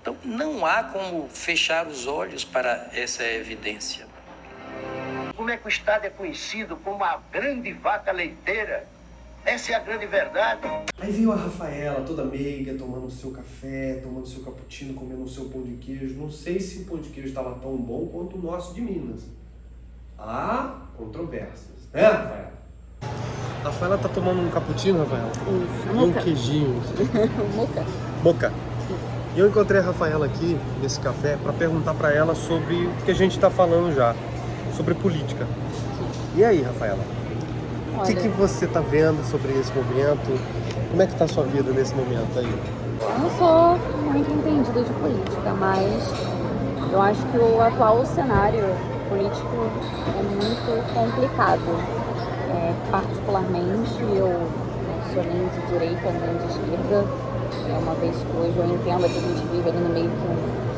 [SPEAKER 25] Então, não há como fechar os olhos para essa evidência.
[SPEAKER 10] Como é que o Estado é conhecido como a grande vaca leiteira? Essa é a grande verdade.
[SPEAKER 1] Aí veio a Rafaela, toda meiga, tomando o seu café, tomando o seu cappuccino, comendo o seu pão de queijo. Não sei se o pão de queijo estava tão bom quanto o nosso de Minas. Há controvérsias, né, Rafaela? A Rafaela tá tomando um cappuccino, Rafaela?
[SPEAKER 26] Isso,
[SPEAKER 1] e um queijinho.
[SPEAKER 26] Moca.
[SPEAKER 1] Moca. E eu encontrei a Rafaela aqui, nesse café, para perguntar para ela sobre o que a gente está falando já, sobre política. E aí, Rafaela? O que você está vendo sobre esse momento? Como é que está a sua vida nesse momento aí?
[SPEAKER 26] Eu não sou muito entendida de política, mas eu acho que o atual cenário político é muito complicado. Particularmente, eu não sou nem de direita nem de esquerda, uma vez que hoje eu entendo que a gente vive ali no meio de um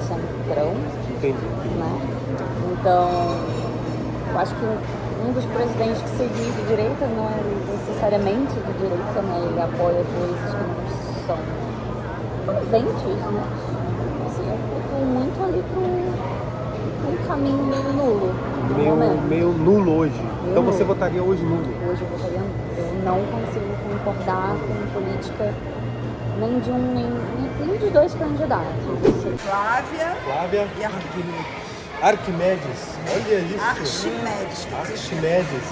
[SPEAKER 26] centrão.
[SPEAKER 1] Entendi.
[SPEAKER 26] Né? Então, eu acho que um dos presidentes que se diz de direita não é necessariamente de direita, né? Ele apoia coisas que não são coniventes, né? Assim, eu fico muito ali para um caminho meio nulo.
[SPEAKER 1] Meio nulo hoje. Então você votaria hoje nulo?
[SPEAKER 26] Hoje eu votaria nulo. não consigo concordar com política nem de dois candidatos.
[SPEAKER 1] Flávia
[SPEAKER 2] e Arquimedes.
[SPEAKER 1] Arquimedes, olha isso.
[SPEAKER 2] Arquimedes.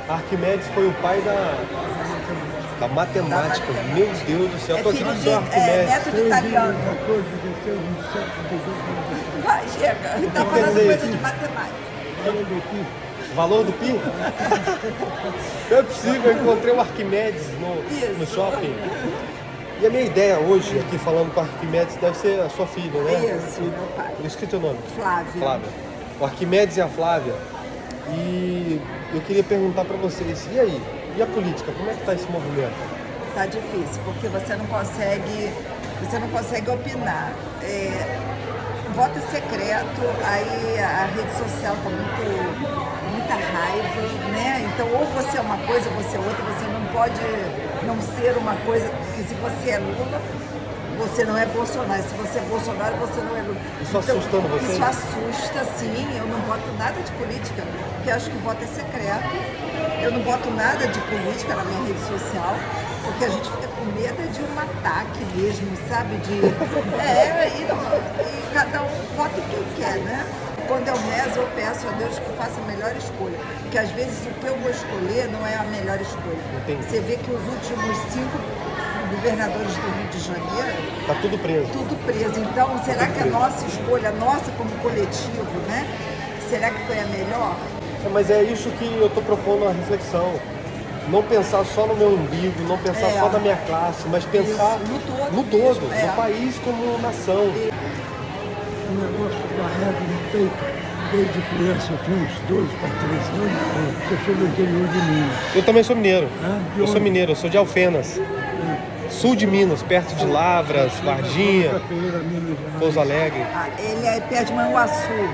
[SPEAKER 1] Arquimedes foi o pai da matemática. Meu Deus do céu, eu tô aqui com o seu Arquimedes.
[SPEAKER 2] Neto de italiano. Vai, chega. Ele tá falando coisa de matemática.
[SPEAKER 1] Valor do pi? Não é possível, eu encontrei o Arquimedes no shopping. E a minha ideia hoje, aqui falando com o Arquimedes, deve ser a sua filha, né?
[SPEAKER 2] Isso, meu pai.
[SPEAKER 1] Eu esqueci teu nome.
[SPEAKER 2] Flávia.
[SPEAKER 1] O Arquimedes e a Flávia. E eu queria perguntar para vocês, e aí? E a política, como é que tá esse movimento?
[SPEAKER 2] Tá difícil, porque você não consegue opinar. Voto secreto, aí a rede social tá muita raiva, né? Então, ou você é uma coisa, ou você é outra, você não pode não ser uma coisa, porque se você é Lula, você não é Bolsonaro, se você é Bolsonaro, você não é Lula.
[SPEAKER 1] Isso assustando você?
[SPEAKER 2] Isso assusta, sim, eu não boto nada de política, porque eu acho que o voto é secreto, eu não boto nada de política na minha rede social, porque a gente fica com medo de um ataque mesmo, sabe? E cada um vota quem quer, né? Quando eu rezo, eu peço a Deus que faça a melhor escolha. Porque às vezes o que eu vou escolher não é a melhor escolha.
[SPEAKER 1] Entendi.
[SPEAKER 2] Você vê que os últimos 5 governadores do Rio de Janeiro...
[SPEAKER 1] Tá tudo preso.
[SPEAKER 2] Tudo preso. Então, será que a nossa escolha, nossa como coletivo, né? Será que foi a melhor?
[SPEAKER 1] Mas é isso que eu tô propondo a reflexão. Não pensar só no meu umbigo, não pensar só na minha classe, mas pensar no todo, no país como nação.
[SPEAKER 4] O negócio da régua no peito, desde criança, eu tinha uns 2 para 3 anos, eu sou do interior de Minas.
[SPEAKER 1] Eu também sou mineiro. Eu sou mineiro, eu sou de Alfenas. Sul de Minas, perto de Lavras, Varginha, Pouso Alegre.
[SPEAKER 2] Ele é perto de Manhuaçu,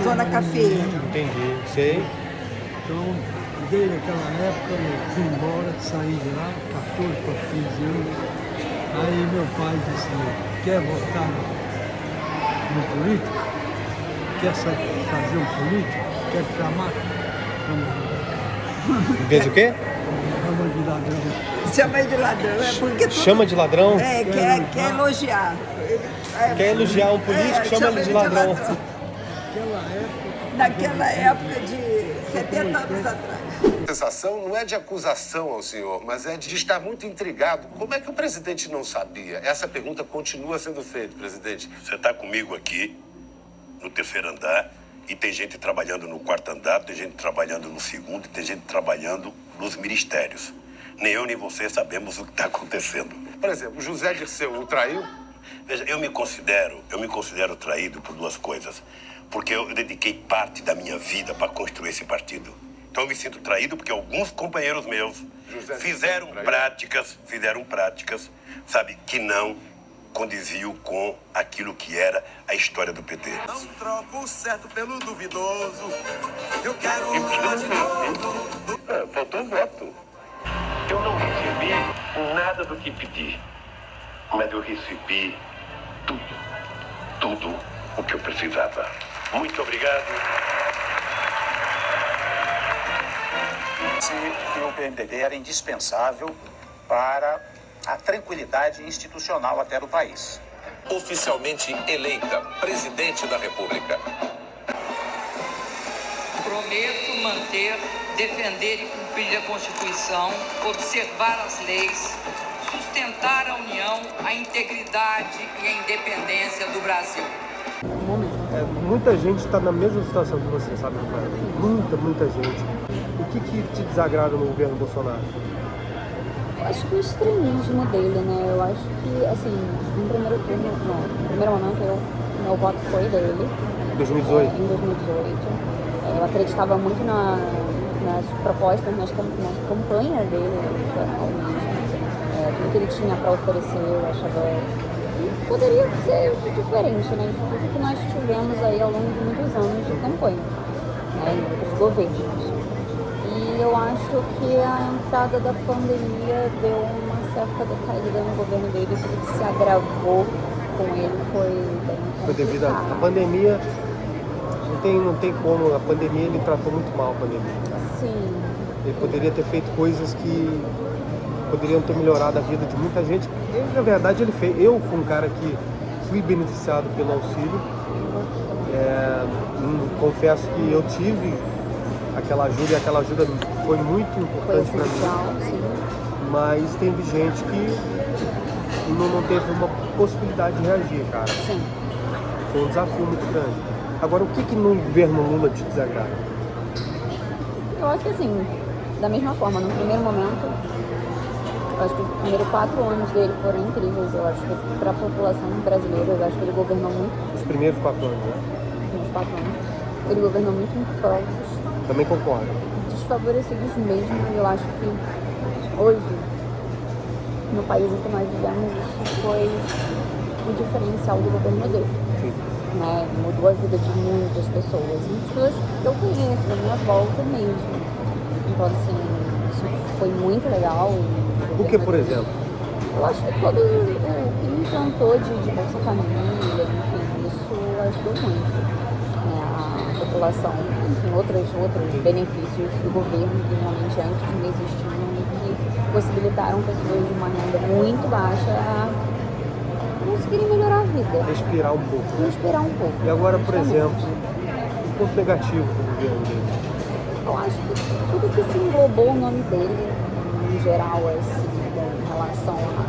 [SPEAKER 2] zona cafeira.
[SPEAKER 1] Entendi, sei.
[SPEAKER 4] Então, desde aquela época eu fui embora, saí de lá, 14 para 15 anos. Aí meu pai disse, quer votar no político? Quer fazer um político? Quer chamar?
[SPEAKER 1] Em vez do quê?
[SPEAKER 4] Chama de ladrão.
[SPEAKER 2] Chama de ladrão, porque
[SPEAKER 1] chama de ladrão?
[SPEAKER 2] Quer elogiar.
[SPEAKER 1] Quer elogiar um político, chama ele de ladrão.
[SPEAKER 2] Naquela época de 70 anos atrás.
[SPEAKER 6] A sensação não é de acusação ao senhor, mas é de estar muito intrigado. Como é que o presidente não sabia? Essa pergunta continua sendo feita, presidente.
[SPEAKER 17] Você está comigo aqui, no 3º andar, e tem gente trabalhando no 4º andar, tem gente trabalhando no 2º, tem gente trabalhando nos ministérios. Nem eu nem você sabemos o que está acontecendo.
[SPEAKER 6] Por exemplo, José Dirceu o traiu?
[SPEAKER 17] Veja, eu me considero traído por 2 coisas. Porque eu dediquei parte da minha vida para construir esse partido. Então eu me sinto traído porque alguns companheiros meus fizeram práticas, sabe, que não condiziam com aquilo que era a história do PT.
[SPEAKER 6] Não troco o certo pelo duvidoso. Eu quero uma de novo.
[SPEAKER 17] Faltou um voto. Eu não recebi nada do que pedi, mas eu recebi tudo o que eu precisava. Muito obrigado.
[SPEAKER 9] Que o PMDB era indispensável para a tranquilidade institucional até do país.
[SPEAKER 20] Oficialmente eleita presidente da República.
[SPEAKER 14] Prometo manter, defender e cumprir a Constituição, observar as leis, sustentar a união, a integridade e a independência do Brasil.
[SPEAKER 1] Muita gente está na mesma situação que você, sabe, Rafael? Muita gente. O que te desagrada no governo Bolsonaro?
[SPEAKER 26] Eu acho que o extremismo dele, né? Eu acho que, assim, no primeiro momento, meu voto foi dele. 2018? Em 2018. Eu acreditava muito nas propostas, nas campanhas dele, tudo que ele tinha para oferecer, eu achava que poderia ser diferente, né? De tudo que nós tivemos aí ao longo de muitos anos de campanha, né? Em outros governos. E eu acho que a entrada da pandemia deu uma certa decaída no governo dele, tudo que se agravou com ele foi bem complicado.
[SPEAKER 1] Foi devido à pandemia, não tem como, a pandemia ele tratou muito mal a pandemia.
[SPEAKER 26] Sim.
[SPEAKER 1] Ele poderia ter feito coisas que poderiam ter melhorado a vida de muita gente. Na verdade, ele fez. Eu fui um cara que fui beneficiado pelo auxílio. Confesso que eu tive aquela ajuda e aquela ajuda foi muito importante para mim. Mas teve gente que não teve uma possibilidade de reagir, cara.
[SPEAKER 26] Sim.
[SPEAKER 1] Foi um desafio muito grande. Agora, o que no governo Lula te desagrada?
[SPEAKER 26] Eu acho que assim, da mesma forma, no primeiro momento, eu acho que os primeiros 4 anos dele foram incríveis. Eu acho que para a população brasileira, eu acho que ele governou muito.
[SPEAKER 1] Os primeiros 4 anos, né?
[SPEAKER 26] Os primeiros 4 anos. Ele governou muito em povos.
[SPEAKER 1] Também concordo.
[SPEAKER 26] Desfavorecidos mesmo. Eu acho que hoje, no país em que nós vivemos, isso foi o diferencial do governo dele.
[SPEAKER 1] Sim.
[SPEAKER 26] Né? Mudou a vida de muitas pessoas que eu conheço, da minha volta mesmo. Então, assim, isso foi muito legal.
[SPEAKER 1] O que, por exemplo?
[SPEAKER 26] Eu acho que todo o que implantou de Bolsa Família, enfim, isso ajudou muito. Né? A população, enfim, outros benefícios do governo que realmente antes não existiam e que possibilitaram pessoas de uma renda muito baixa a conseguirem melhorar a vida.
[SPEAKER 1] Respirar um pouco.
[SPEAKER 26] Respirar um pouco.
[SPEAKER 1] E agora, por exemplo, o ponto negativo do governo dele?
[SPEAKER 26] Eu acho que tudo que se englobou o nome dele, em geral, assim, em relação a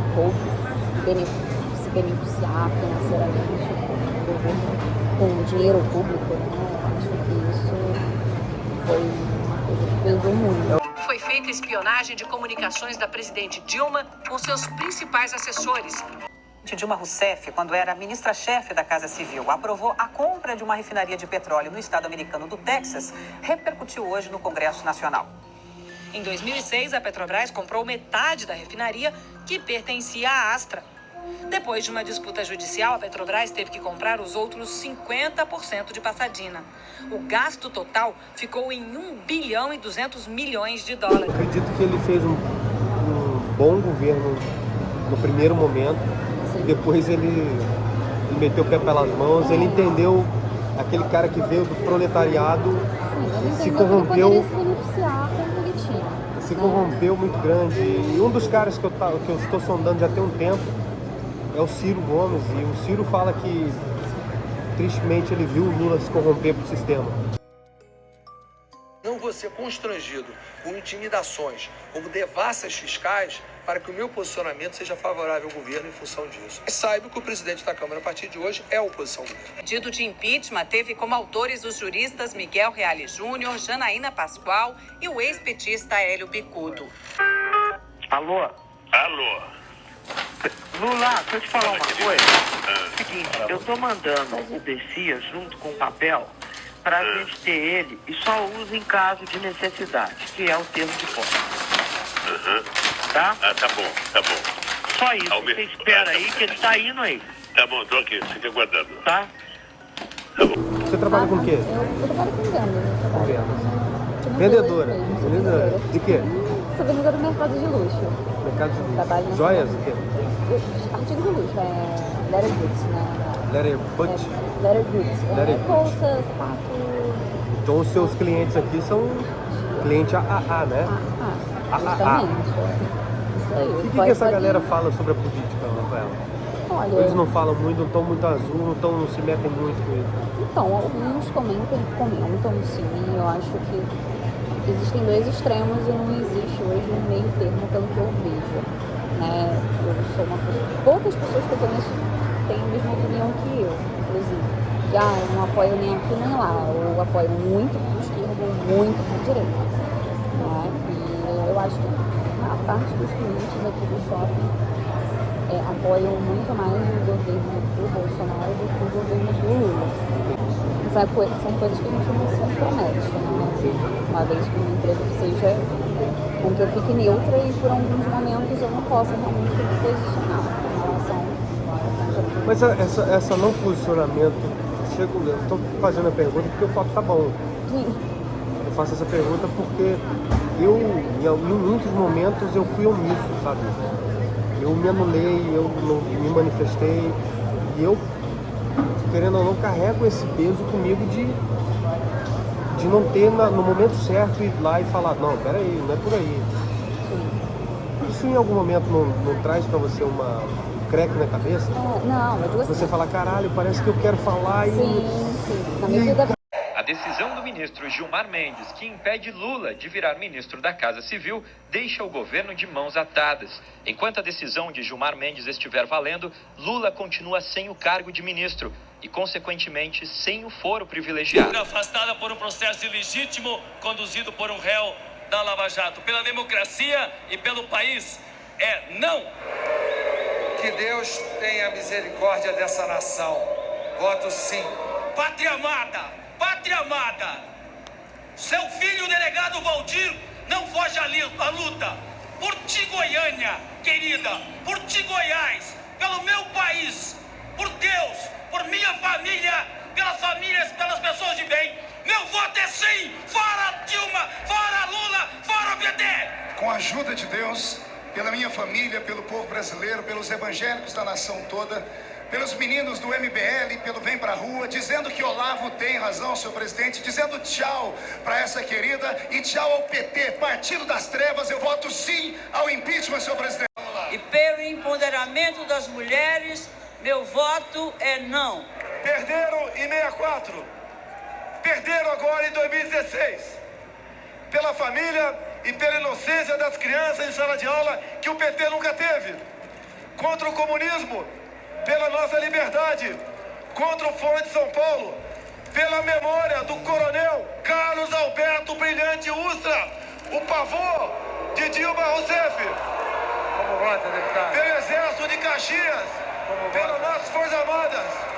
[SPEAKER 26] se beneficiar financeiramente do governo com o dinheiro público, né? Eu acho que isso foi uma coisa que pesou muito.
[SPEAKER 11] Foi feita espionagem de comunicações da presidente Dilma com seus principais assessores.
[SPEAKER 5] Dilma Rousseff, quando era ministra-chefe da Casa Civil, aprovou a compra de uma refinaria de petróleo no estado americano do Texas, repercutiu hoje no Congresso Nacional.
[SPEAKER 11] Em 2006, a Petrobras comprou metade da refinaria que pertencia à Astra. Depois de uma disputa judicial, a Petrobras teve que comprar os outros 50% de Pasadena. O gasto total ficou em 1 bilhão e 200 milhões de dólares.
[SPEAKER 1] Acredito que ele fez um bom governo no primeiro momento. Depois ele meteu o pé pelas mãos, ele entendeu aquele cara que veio do proletariado, se corrompeu. Se corrompeu muito grande. E um dos caras que eu estou sondando já tem um tempo é o Ciro Gomes. E o Ciro fala que, tristemente, ele viu o Lula se corromper pro sistema.
[SPEAKER 7] Não vou ser constrangido com intimidações como devassas fiscais para que o meu posicionamento seja favorável ao governo em função disso. Saiba que o presidente da Câmara, a partir de hoje, é a oposição ao governo.
[SPEAKER 5] O pedido de impeachment teve como autores os juristas Miguel Reale Júnior, Janaína Pascoal e o ex-petista Hélio Bicudo.
[SPEAKER 8] Alô?
[SPEAKER 17] Alô?
[SPEAKER 8] Lula, deixa eu te falar uma coisa. Seguinte, eu tô mandando o Bessias junto com o papel para a gente ter ele e só usa em caso de necessidade, que é o termo de posse. Tá?
[SPEAKER 17] Ah, tá bom, tá bom.
[SPEAKER 8] Só isso, você espera aí que ele tá indo aí.
[SPEAKER 17] Tá bom, tô aqui, fica aguardando.
[SPEAKER 8] Tá?
[SPEAKER 17] Tá bom.
[SPEAKER 1] Você trabalha com o quê?
[SPEAKER 26] Eu trabalho com vendas.
[SPEAKER 1] Vendedora. Vendedora. De quê?
[SPEAKER 26] Sou vendedora do mercado de luxo.
[SPEAKER 1] Mercado de luxo.
[SPEAKER 26] Trabalho
[SPEAKER 1] Joias? O quê?
[SPEAKER 26] Artigo de luxo, leather goods, né?
[SPEAKER 1] Leather goods?
[SPEAKER 26] Leather goods.
[SPEAKER 1] Leather goods.
[SPEAKER 26] Bolsa, sapato.
[SPEAKER 1] Então os seus clientes aqui são cliente AAA, né?
[SPEAKER 26] Justamente. Isso aí.
[SPEAKER 1] O que essa galera fala sobre a política, Rafaela?
[SPEAKER 26] Olha,
[SPEAKER 1] eles não falam muito, não estão muito azul, não se metem muito com isso.
[SPEAKER 26] Então, alguns comentam sim. Eu acho que existem 2 extremos e não existe hoje um meio termo pelo que eu vejo. Né? Eu sou uma pessoa... Poucas pessoas que eu conheço têm a mesma opinião que eu, inclusive. Que eu não apoio nem aqui nem lá. Eu apoio muito para o esquerdo, muito para o direito. Né? E eu acho que a parte dos clientes aqui do shopping apoiam muito mais o governo do Bolsonaro do que o governo do Lula. São coisas que a gente não se compromete, né? Uma vez que o emprego seja com que eu fique neutra e por alguns momentos eu não possa realmente me posicionar em relação a...
[SPEAKER 1] Mas essa não posicionamento, eu estou fazendo a pergunta porque o papo tá bom.
[SPEAKER 26] Sim.
[SPEAKER 1] Eu faço essa pergunta porque em muitos momentos eu fui omisso, sabe? Eu me anulei, eu não me manifestei e eu, querendo ou não, carrego esse peso comigo de de não ter no momento certo ir lá e falar, não, peraí, não é por aí. Isso em algum momento não traz pra você uma creque na cabeça?
[SPEAKER 26] Não, eu digo assim.
[SPEAKER 1] Você fala, caralho, parece que eu quero falar e...
[SPEAKER 26] Sim. Na medida
[SPEAKER 13] A decisão do ministro Gilmar Mendes, que impede Lula de virar ministro da Casa Civil, deixa o governo de mãos atadas. Enquanto a decisão de Gilmar Mendes estiver valendo, Lula continua sem o cargo de ministro e, consequentemente, sem o foro privilegiado.
[SPEAKER 15] Afastada por um processo ilegítimo conduzido por um réu da Lava Jato. Pela democracia e pelo país, é não.
[SPEAKER 7] Que Deus tenha misericórdia dessa nação. Voto sim.
[SPEAKER 15] Pátria amada! Pátria amada! Seu filho, o delegado Valdir, não foge à luta. Por ti, Goiânia, querida. Por ti, Goiás. Pelo meu país. Por Deus. Por minha família. Pelas famílias, pelas pessoas de bem. Meu voto é sim! Fora Dilma! Fora Lula! Fora o PT!
[SPEAKER 16] Com a ajuda de Deus, pela minha família, pelo povo brasileiro, pelos evangélicos da nação toda, pelos meninos do MBL, pelo Vem Pra Rua, dizendo que Olavo tem razão, senhor presidente, dizendo tchau para essa querida e tchau ao PT, Partido das Trevas, eu voto sim ao impeachment, senhor presidente.
[SPEAKER 15] E pelo empoderamento das mulheres, meu voto é não.
[SPEAKER 16] Perderam em 64. Perderam agora em 2016, pela família e pela inocência das crianças em sala de aula que o PT nunca teve. Contra o comunismo, pela nossa liberdade. Contra o Fórum de São Paulo, pela memória do coronel Carlos Alberto Brilhante Ustra, o pavô de Dilma Rousseff.
[SPEAKER 7] Como vota, deputado?
[SPEAKER 16] Pelo Exército de Caxias, pelas nossas Forças Armadas.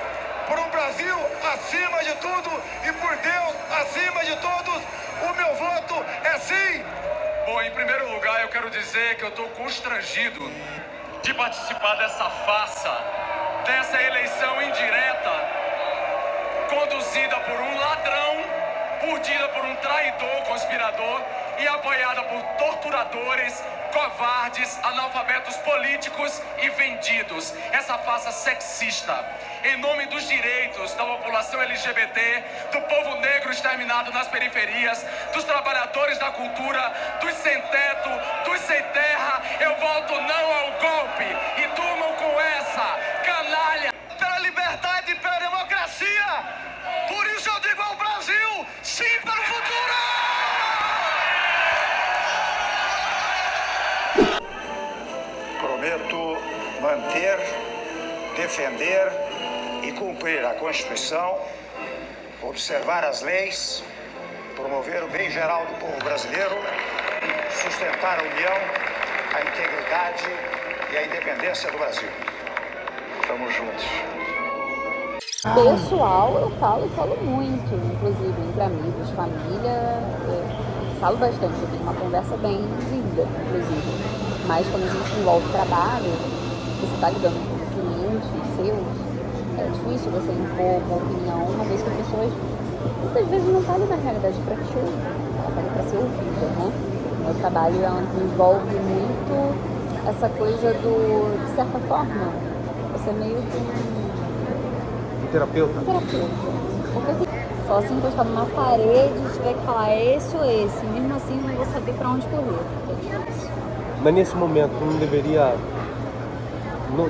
[SPEAKER 16] Por um Brasil acima de tudo e por Deus acima de todos, o meu voto é sim.
[SPEAKER 15] Bom, em primeiro lugar, eu quero dizer que eu estou constrangido de participar dessa farsa, dessa eleição indireta, conduzida por um ladrão, urdida por um traidor, conspirador e apoiada por torturadores, covardes, analfabetos políticos e vendidos. Essa farsa sexista, em nome dos direitos da população LGBT, do povo negro exterminado nas periferias, dos trabalhadores da cultura, dos sem teto, dos sem terra, eu voto não ao golpe e durmam com essa canalha.
[SPEAKER 16] Pela liberdade e pela democracia, por isso eu digo ao Brasil, sim para o futuro!
[SPEAKER 9] Prometo manter, defender e cumprir a Constituição, observar as leis, promover o bem geral do povo brasileiro, sustentar a união, a integridade e a independência do Brasil. Estamos juntos.
[SPEAKER 26] pessoal, eu falo muito, inclusive entre amigos, família, eu falo bastante, eu tenho uma conversa bem vívida, inclusive. Mas quando a gente envolve trabalho, você está lidando com clientes seus, é difícil você impor uma opinião, uma vez que as pessoas muitas vezes não estão ali na realidade para te ouvir, ela está ali para ser ouvida, né? O meu trabalho envolve muito essa coisa de certa forma, você meio que
[SPEAKER 1] um terapeuta.
[SPEAKER 26] Porque só se encostar numa parede e tiver que falar esse ou esse, mesmo assim não vou saber para onde correr.
[SPEAKER 1] Mas nesse momento, tu não deveria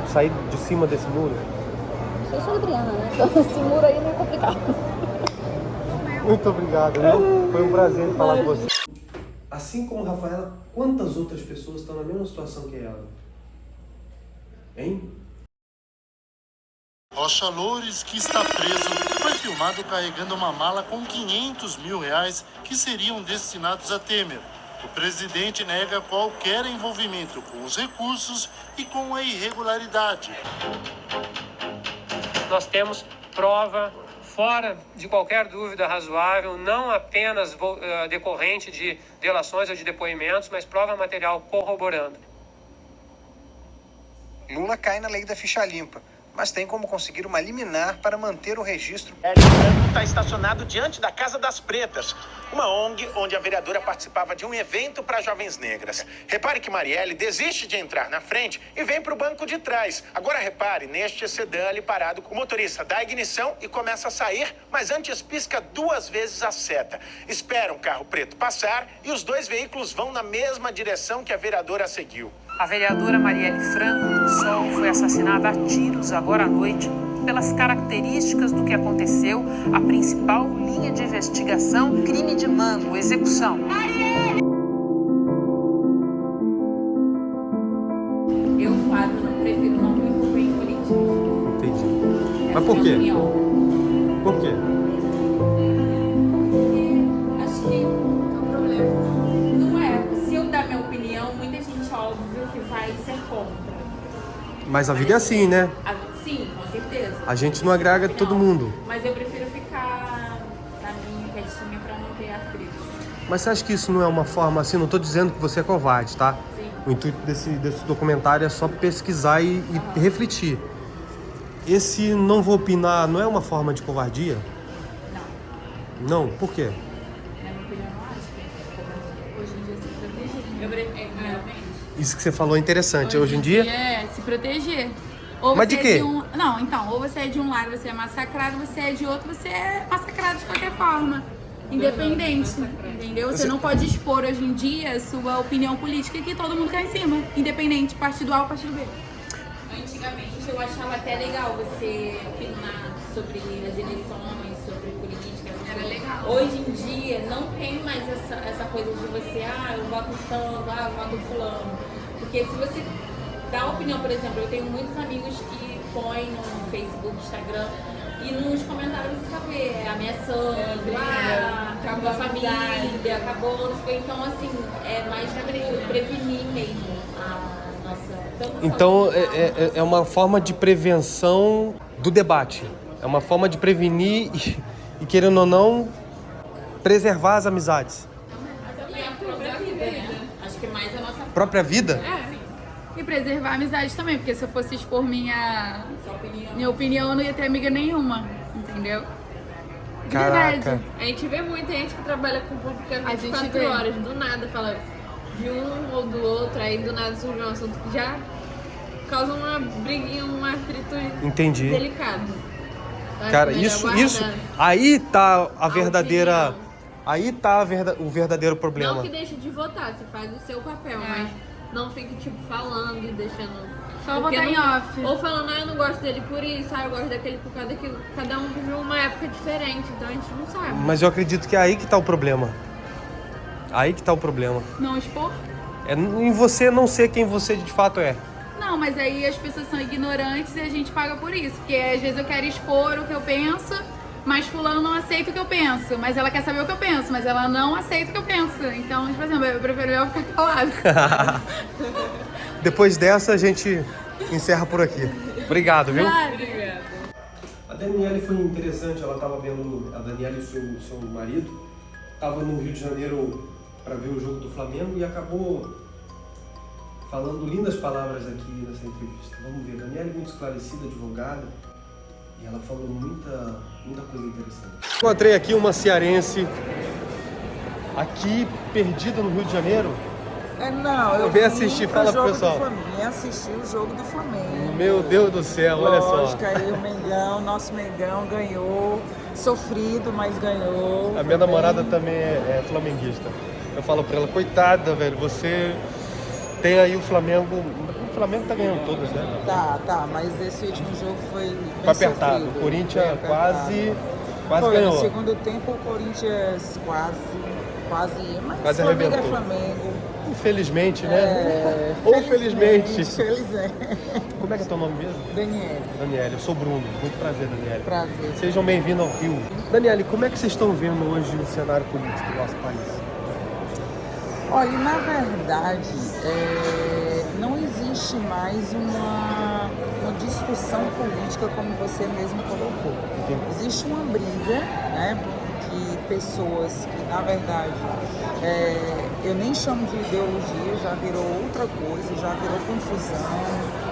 [SPEAKER 1] sair de cima desse muro?
[SPEAKER 26] Eu sou libriana, né? Então esse muro aí não é complicado.
[SPEAKER 1] Muito obrigado, viu? Foi um prazer falar com você. Assim como Rafaela, quantas outras pessoas estão na mesma situação que ela? Hein?
[SPEAKER 18] Rocha Loures, que está preso, foi filmado carregando uma mala com 500 mil reais que seriam destinados a Temer. O presidente nega qualquer envolvimento com os recursos e com a irregularidade.
[SPEAKER 19] Nós temos prova fora de qualquer dúvida razoável, não apenas decorrente de delações ou de depoimentos, mas prova material corroborando.
[SPEAKER 24] Lula cai na lei da ficha limpa.
[SPEAKER 3] mas tem como conseguir uma liminar para manter o registro.
[SPEAKER 12] Está estacionado diante da Casa das Pretas, uma ONG onde a vereadora participava de um evento para jovens negras. Repare que Marielle desiste de entrar na frente e vem para o banco de trás. Agora repare neste sedã ali parado, o motorista dá ignição e começa a sair, mas antes pisca 2 vezes a seta. Espera um carro preto passar e os 2 veículos vão na mesma direção que a vereadora seguiu.
[SPEAKER 5] A vereadora Marielle Franco do PSOL foi assassinada a tiros agora à noite. Pelas características do que aconteceu, a principal linha de investigação, crime de mando, execução.
[SPEAKER 26] Eu, Flávio, não prefiro não me envolver em política.
[SPEAKER 1] Entendi. Mas por quê? Por quê?
[SPEAKER 26] Acho que o problema não é. Se eu dar minha opinião, muita gente, óbvio, que vai ser contra.
[SPEAKER 1] Mas a vida é assim, né?
[SPEAKER 26] Sim, com certeza.
[SPEAKER 1] A gente não agrega todo mundo.
[SPEAKER 26] Mas eu prefiro ficar na minha quietinha pra não ter atrito.
[SPEAKER 1] Mas você acha que isso não é uma forma assim? Não tô dizendo que você é covarde, tá?
[SPEAKER 26] Sim.
[SPEAKER 1] O intuito desse documentário é só pesquisar e refletir. Esse não vou opinar não é uma forma de covardia? Não. Não? Por quê?
[SPEAKER 26] Na minha opinião, não acho que é covardia. Hoje em dia se proteger. Realmente.
[SPEAKER 1] Isso que você falou é interessante. Hoje em dia...
[SPEAKER 26] É, se proteger. Ou
[SPEAKER 1] mas de quê?
[SPEAKER 26] Não, então, ou você é de um lado, você é massacrado, você é de outro, você é massacrado de qualquer forma. Independente, entendeu? Você não pode expor hoje em dia a sua opinião política que todo mundo cai em cima. Independente, partido A ou partido B. Antigamente eu achava até legal você opinar sobre as eleições, sobre política. Era legal. Hoje em dia não tem mais essa coisa de você, eu voto tanto, eu voto fulano. Porque se você dá opinião, por exemplo, eu tenho muitos amigos que põem no Facebook, Instagram, e nos comentários você sabe, ameaçando, acabou a família, acabou, não sei. Então, assim, é mais prevenir mesmo a nossa...
[SPEAKER 1] Então, é uma forma de prevenção do debate. É uma forma de prevenir e querendo ou não, preservar as amizades.
[SPEAKER 26] E a própria vida, né? Acho que mais a nossa...
[SPEAKER 1] Própria vida?
[SPEAKER 26] E preservar a amizade também, porque se eu fosse expor minha opinião, eu não ia ter amiga nenhuma, entendeu?
[SPEAKER 1] Caraca.
[SPEAKER 26] Verdade.
[SPEAKER 21] A gente vê muita gente que trabalha com público 24 horas, do nada fala de um ou do outro, aí do nada surge um assunto que já causa uma briguinha, um atrito
[SPEAKER 1] Entendi.
[SPEAKER 21] delicado.
[SPEAKER 1] Cara, isso, aí tá a verdadeira, aí tá o verdadeiro problema.
[SPEAKER 21] Não que deixe de votar, você faz o seu papel, mas não fique, tipo, falando e deixando...
[SPEAKER 26] Só votar em off.
[SPEAKER 21] Ou falando, eu não gosto dele por isso, eu gosto daquele por causa daquilo. Cada um viveu uma época diferente, então a gente não sabe.
[SPEAKER 1] Mas eu acredito que é aí que tá o problema. Aí que tá o problema.
[SPEAKER 26] Não expor?
[SPEAKER 1] É em você não ser quem você de fato é.
[SPEAKER 26] Não, mas aí as pessoas são ignorantes e a gente paga por isso. Porque às vezes eu quero expor o que eu penso, mas fulano não aceita o que eu penso. Mas ela quer saber o que eu penso, mas ela não aceita o que eu penso. Então, por exemplo, eu prefiro ficar calado.
[SPEAKER 1] Depois dessa, a gente encerra por aqui. Obrigado, viu?
[SPEAKER 26] Obrigada.
[SPEAKER 1] A Daniele foi interessante, ela estava vendo, a Daniele e o seu marido, estava no Rio de Janeiro para ver o jogo do Flamengo e acabou falando lindas palavras aqui nessa entrevista. Vamos ver, a Daniele é muito esclarecida, advogada, e ela falou muita coisa interessante. Encontrei aqui uma cearense, aqui perdida no Rio de Janeiro.
[SPEAKER 22] Não, eu
[SPEAKER 1] vim assistir, fala pro pessoal.
[SPEAKER 22] Vim assistir o jogo do Flamengo.
[SPEAKER 1] Meu Deus do céu, olha só.
[SPEAKER 22] Lógico, aí o Mengão, nosso Mengão ganhou, sofrido, mas ganhou.
[SPEAKER 1] A minha namorada também é flamenguista. Eu falo pra ela, coitada, velho, você tem aí o Flamengo tá ganhando todas, né?
[SPEAKER 22] Tá, mas esse último jogo foi bem
[SPEAKER 1] apertado.
[SPEAKER 22] Sofrido,
[SPEAKER 1] o Corinthians quase ganhou.
[SPEAKER 22] No segundo tempo o Corinthians quase ia, mas
[SPEAKER 1] quase
[SPEAKER 22] Flamengo
[SPEAKER 1] arrebentou.
[SPEAKER 22] É Flamengo.
[SPEAKER 1] Infelizmente, né? Ou felizmente.
[SPEAKER 22] Felizmente.
[SPEAKER 1] Como é que é teu nome mesmo? Daniele, eu sou Bruno. Muito prazer, Daniele.
[SPEAKER 22] Prazer.
[SPEAKER 1] Sejam bem-vindos ao Rio. Daniele, como é que vocês estão vendo hoje o cenário político do nosso país?
[SPEAKER 22] Olha, na verdade, não existe mais uma discussão política como você mesmo colocou. Existe uma briga, né, que de pessoas que, na verdade, eu nem chamo de ideologia, já virou outra coisa, já virou confusão,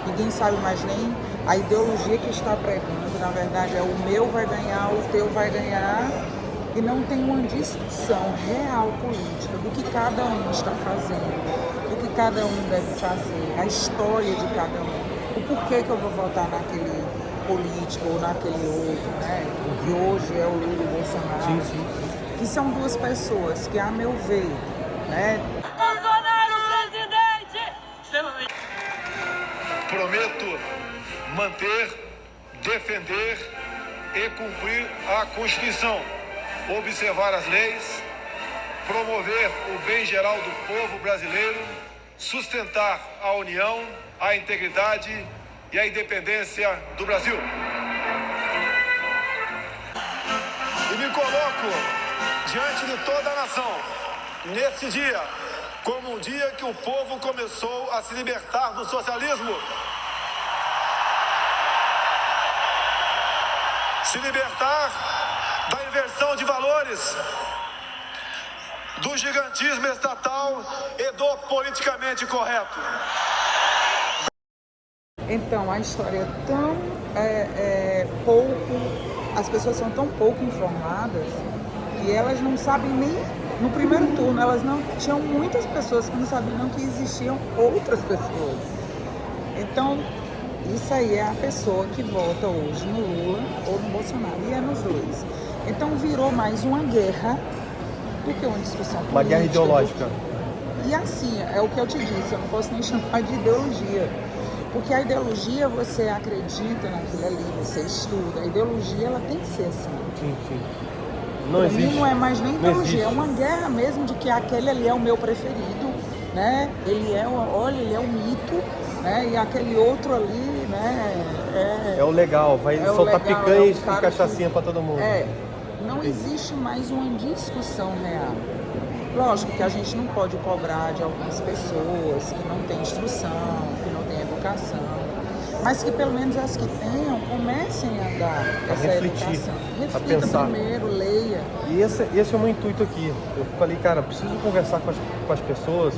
[SPEAKER 22] ninguém sabe mais nem a ideologia que está pregando, na verdade é o meu vai ganhar, o teu vai ganhar, e não tem uma discussão real política do que cada um está fazendo, do que cada um deve fazer, a história de cada um, o porquê que eu vou votar naquele político ou naquele outro, né? Que hoje é o Lula e o Bolsonaro.
[SPEAKER 1] Sim, sim, sim.
[SPEAKER 22] Que são duas pessoas que, a meu ver, né?
[SPEAKER 2] Bolsonaro, presidente!
[SPEAKER 16] Prometo manter, defender e cumprir a Constituição, observar as leis, promover o bem geral do povo brasileiro, sustentar a união, a integridade e a independência do Brasil. E me coloco diante de toda a nação, nesse dia, como um dia que o povo começou a se libertar do socialismo. Se libertar da inversão de valores, do gigantismo estatal e do politicamente correto.
[SPEAKER 22] Então, a história é tão as pessoas são tão pouco informadas que elas não sabem nem, no primeiro turno, elas não tinham muitas pessoas que não sabiam que existiam outras pessoas. Então, isso aí é a pessoa que vota hoje no Lula ou no Bolsonaro, e é nos dois. Então, virou mais uma guerra do que uma discussão política.
[SPEAKER 1] Uma guerra ideológica.
[SPEAKER 22] E assim, é o que eu te disse, eu não posso nem chamar de ideologia. Porque a ideologia, você acredita naquilo ali, você estuda. A ideologia, ela tem que ser assim.
[SPEAKER 1] Sim, sim. Não
[SPEAKER 22] pra
[SPEAKER 1] existe.
[SPEAKER 22] mim não é mais nem ideologia, é
[SPEAKER 1] existe.
[SPEAKER 22] uma guerra mesmo de que aquele ali é o meu preferido, né? Ele é o mito, né? E aquele outro ali, né?
[SPEAKER 1] É o legal, vai soltar picanha e cachaçinha pra todo mundo.
[SPEAKER 22] Não existe mais uma discussão real. Lógico que a gente não pode cobrar de algumas pessoas que não têm instrução, que não têm educação, mas que pelo menos as que tenham comecem a dar essa educação.
[SPEAKER 1] A
[SPEAKER 22] Reflita
[SPEAKER 1] pensar.
[SPEAKER 22] primeiro, leia.
[SPEAKER 1] E esse é o meu intuito aqui. Eu falei, cara, preciso conversar com as pessoas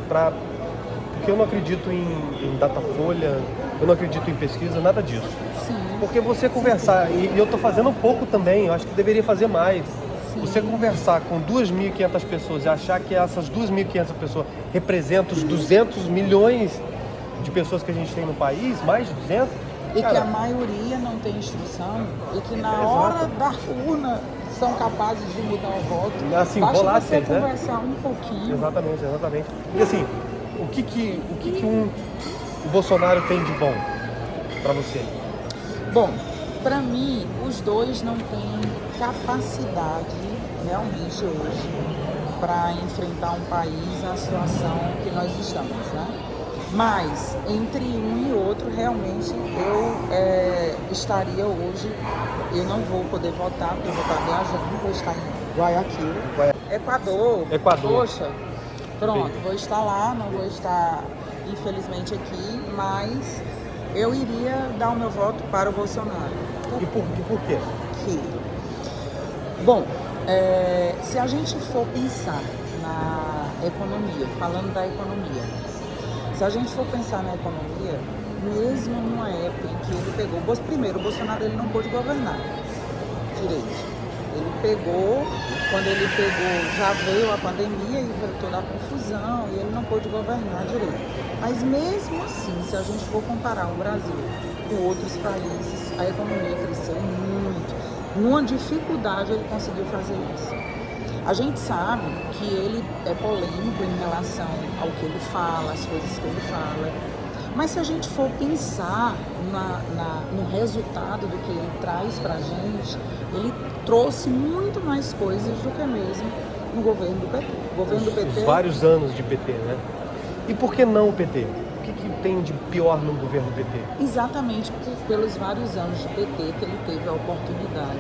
[SPEAKER 1] porque eu não acredito em datafolha, eu não acredito em pesquisa, nada disso.
[SPEAKER 22] Sim.
[SPEAKER 1] Porque você conversar, e eu tô fazendo pouco também, eu acho que deveria fazer mais. Você conversar com 2.500 pessoas e achar que essas 2.500 pessoas representam os 200 milhões de pessoas que a gente tem no país, mais de 200...
[SPEAKER 22] E cara, que a maioria não tem instrução e que na hora da urna são capazes de mudar o voto.
[SPEAKER 1] Assim,
[SPEAKER 22] basta
[SPEAKER 1] voláteis,
[SPEAKER 22] você conversar um pouquinho.
[SPEAKER 1] Exatamente. E assim, o que o Bolsonaro tem de bom para você?
[SPEAKER 22] Bom, para mim, os dois não têm capacidade realmente hoje para enfrentar um país na situação que nós estamos, né? Mas entre um e outro, realmente, eu estaria hoje, eu não vou poder votar, porque eu vou estar viajando, vou estar em Guayaquil, Equador. Poxa, pronto, vou estar lá, não vou estar, infelizmente, aqui, mas eu iria dar o meu voto para o Bolsonaro.
[SPEAKER 1] E por quê?
[SPEAKER 22] Bom, se a gente for pensar na economia, falando da economia, se a gente for pensar na economia, mesmo numa época em que ele pegou... Primeiro, o Bolsonaro ele não pôde governar direito. Ele pegou, quando ele pegou, já veio a pandemia e veio toda a confusão, e ele não pôde governar direito. Mas mesmo assim, se a gente for comparar o Brasil com outros países, a economia cresceu muito. Numa dificuldade ele conseguiu fazer isso. A gente sabe que ele é polêmico em relação ao que ele fala, as coisas que ele fala. Mas se a gente for pensar no resultado do que ele traz pra gente, ele trouxe muito mais coisas do que mesmo no governo do PT. O governo do PT...
[SPEAKER 1] Os vários anos de PT, né? E por que não o PT? O que tem de pior no governo do PT?
[SPEAKER 22] Exatamente pelos vários anos de PT que ele teve a oportunidade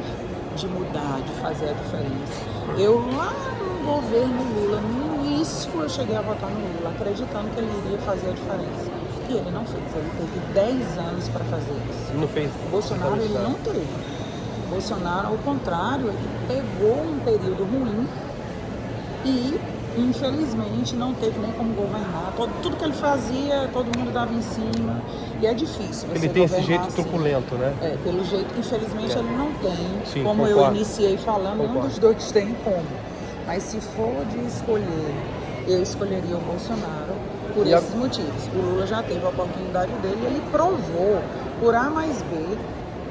[SPEAKER 22] de mudar, de fazer a diferença. Eu lá no governo Lula, no início, eu cheguei a votar no Lula, acreditando que ele iria fazer a diferença. E ele não fez, ele teve 10 anos para fazer isso.
[SPEAKER 1] Não fez?
[SPEAKER 22] O Bolsonaro, ele não teve. Bolsonaro, ao contrário, ele pegou um período ruim e, infelizmente, não teve nem como governar. Tudo que ele fazia, todo mundo dava em cima. E é difícil você
[SPEAKER 1] Ele tem esse jeito
[SPEAKER 22] assim.
[SPEAKER 1] truculento, né?
[SPEAKER 22] Pelo jeito, infelizmente, ele não tem.
[SPEAKER 1] Sim,
[SPEAKER 22] como
[SPEAKER 1] concordo.
[SPEAKER 22] eu iniciei falando, nenhum dos dois tem como. Mas se for de escolher, eu escolheria o Bolsonaro por esses motivos. O Lula já teve a oportunidade dele e ele provou, por A mais B,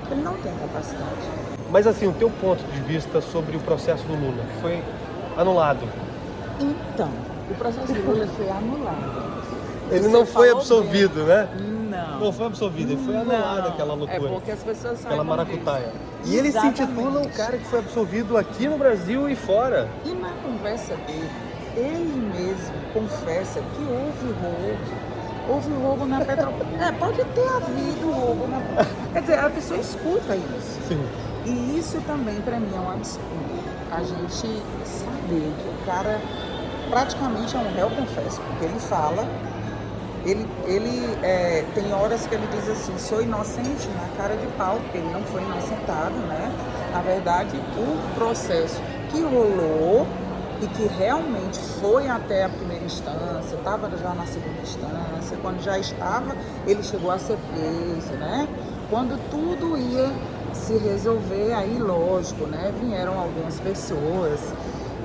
[SPEAKER 22] que ele não tem capacidade.
[SPEAKER 1] Mas assim, o teu ponto de vista sobre o processo do Lula, que foi anulado.
[SPEAKER 22] Então, o processo do Lula foi anulado.
[SPEAKER 1] Ele não foi absolvido, né?
[SPEAKER 22] Não.
[SPEAKER 1] Não foi absolvido, ele foi anulado aquela loucura.
[SPEAKER 22] É porque as pessoas sabem
[SPEAKER 1] aquela maracutaia. E ele se
[SPEAKER 22] Exatamente.
[SPEAKER 1] intitula um cara que foi absolvido aqui no Brasil e fora.
[SPEAKER 22] E na conversa dele, ele mesmo confessa que houve roubo. Houve roubo na Petrobras. Pode ter havido roubo na Petrobras. Quer dizer, a pessoa escuta isso.
[SPEAKER 1] Sim.
[SPEAKER 22] E isso também, para mim, é um absurdo. A gente saber que o cara praticamente é um réu, confesso, porque ele fala, ele tem horas que ele diz assim, sou inocente na cara de pau, porque ele não foi inocentado, né? Na verdade, o processo que rolou e que realmente foi até a primeira instância, estava já na segunda instância, quando já estava, ele chegou a ser preso, né? Quando tudo ia se resolver, aí lógico, né? Vieram algumas pessoas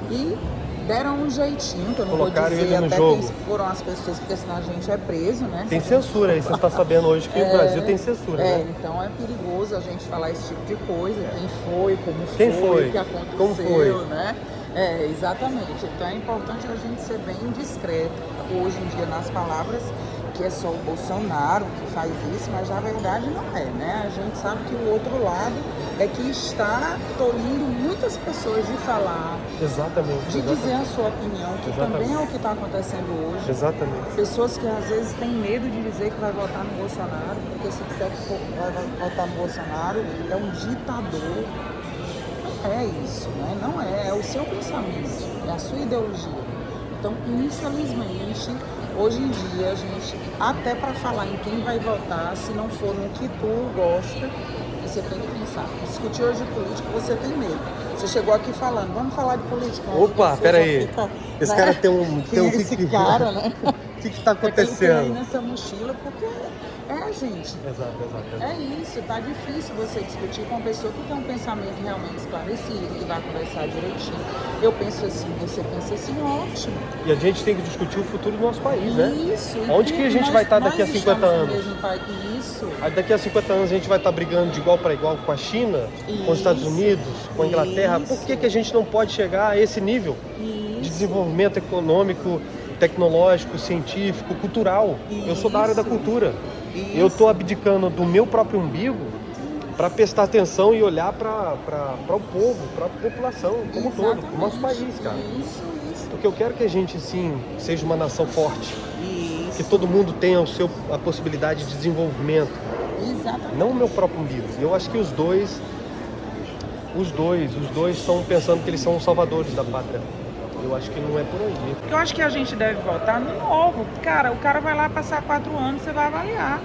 [SPEAKER 22] e deram um jeitinho, que eu não
[SPEAKER 1] Colocaram
[SPEAKER 22] vou dizer
[SPEAKER 1] ele no
[SPEAKER 22] até
[SPEAKER 1] jogo.
[SPEAKER 22] quem foram as pessoas, porque senão a gente é preso, né?
[SPEAKER 1] Tem censura aí, você está sabendo hoje que o Brasil tem censura, né?
[SPEAKER 22] Então é perigoso a gente falar esse tipo de coisa, quem foi,
[SPEAKER 1] Quem foi?
[SPEAKER 22] o que aconteceu,
[SPEAKER 1] Como foi?
[SPEAKER 22] né? Exatamente. Então é importante a gente ser bem discreto hoje em dia nas palavras, que é só o Bolsonaro que faz isso, mas na verdade não é, né? A gente sabe que o outro lado é que está tolindo muitas pessoas de falar,
[SPEAKER 1] Exatamente.
[SPEAKER 22] de dizer a sua opinião, que também é o que está acontecendo hoje.
[SPEAKER 1] Exatamente.
[SPEAKER 22] Pessoas que às vezes têm medo de dizer que vai votar no Bolsonaro, porque se disser que vai votar no Bolsonaro, é um ditador. Não é isso, né? Não é o seu pensamento, é a sua ideologia. Então, infelizmente, hoje em dia, a gente, até para falar em quem vai votar, se não for no que tu gosta, você tem que pensar. Discutir hoje política, você tem medo. Você chegou aqui falando, vamos falar de política.
[SPEAKER 1] Opa, peraí. Esse cara tem um...
[SPEAKER 22] Quem é esse cara, né?
[SPEAKER 1] O que está
[SPEAKER 22] Ele tem
[SPEAKER 1] acontecendo?
[SPEAKER 22] aí nessa mochila, porque gente.
[SPEAKER 1] Exato.
[SPEAKER 22] É isso, tá difícil você discutir com uma pessoa que tem um pensamento realmente esclarecido, que vai conversar direitinho. Eu penso assim, você pensa assim, ótimo.
[SPEAKER 1] E a gente tem que discutir o futuro do nosso país, né?
[SPEAKER 22] Isso.
[SPEAKER 1] Onde que a gente vai estar daqui a 50 anos?
[SPEAKER 22] Isso.
[SPEAKER 1] Daqui a 50 anos a gente vai estar brigando de igual para igual com a China, com os Estados Unidos, com a Inglaterra. Por que a gente não pode chegar a esse nível de desenvolvimento econômico, tecnológico, científico, cultural? Eu sou da área da cultura. Eu estou abdicando do meu próprio umbigo para prestar atenção e olhar para o povo, para a população como um todo, para o nosso país, cara. Porque eu quero que a gente, sim, seja uma nação forte. Que todo mundo tenha a possibilidade de desenvolvimento.
[SPEAKER 22] Exatamente.
[SPEAKER 1] Não o meu próprio umbigo. Eu acho que os dois estão pensando que eles são os salvadores da pátria. Eu acho que não é por aí.
[SPEAKER 22] Eu acho que a gente deve votar no novo. Cara, o cara vai lá passar 4 anos, você vai avaliar.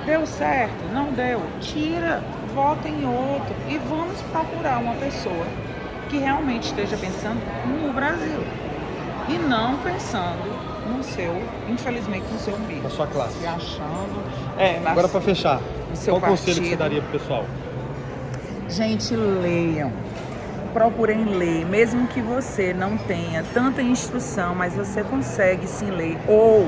[SPEAKER 22] Deu certo? Não deu? Tira, vota em outro. E vamos procurar uma pessoa que realmente esteja pensando no Brasil. E não pensando no seu, infelizmente, no seu umbigo.
[SPEAKER 1] Na sua classe.
[SPEAKER 22] Se achando...
[SPEAKER 1] Agora, para fechar, qual conselho que você daria pro pessoal?
[SPEAKER 22] Gente, leiam. Procurem ler, mesmo que você não tenha tanta instrução, mas você consegue sim ler. Ou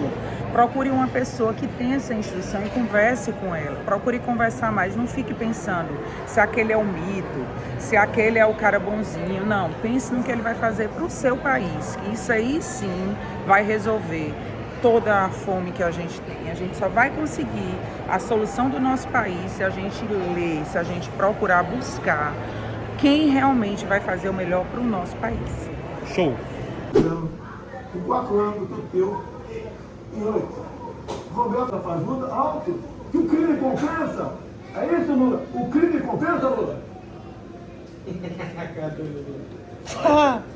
[SPEAKER 22] procure uma pessoa que tenha essa instrução e converse com ela. Procure conversar mais, não fique pensando se aquele é o mito, se aquele é o cara bonzinho. Não, pense no que ele vai fazer para o seu país. Isso aí sim vai resolver toda a fome que a gente tem. A gente só vai conseguir a solução do nosso país se a gente ler, se a gente procurar buscar quem realmente vai fazer o melhor para o nosso país.
[SPEAKER 1] Show!
[SPEAKER 16] Com 4 anos do tempo teu e 8. Vamos ver outra ajuda alto que o crime compensa. É isso, Lula? O crime compensa, Lula?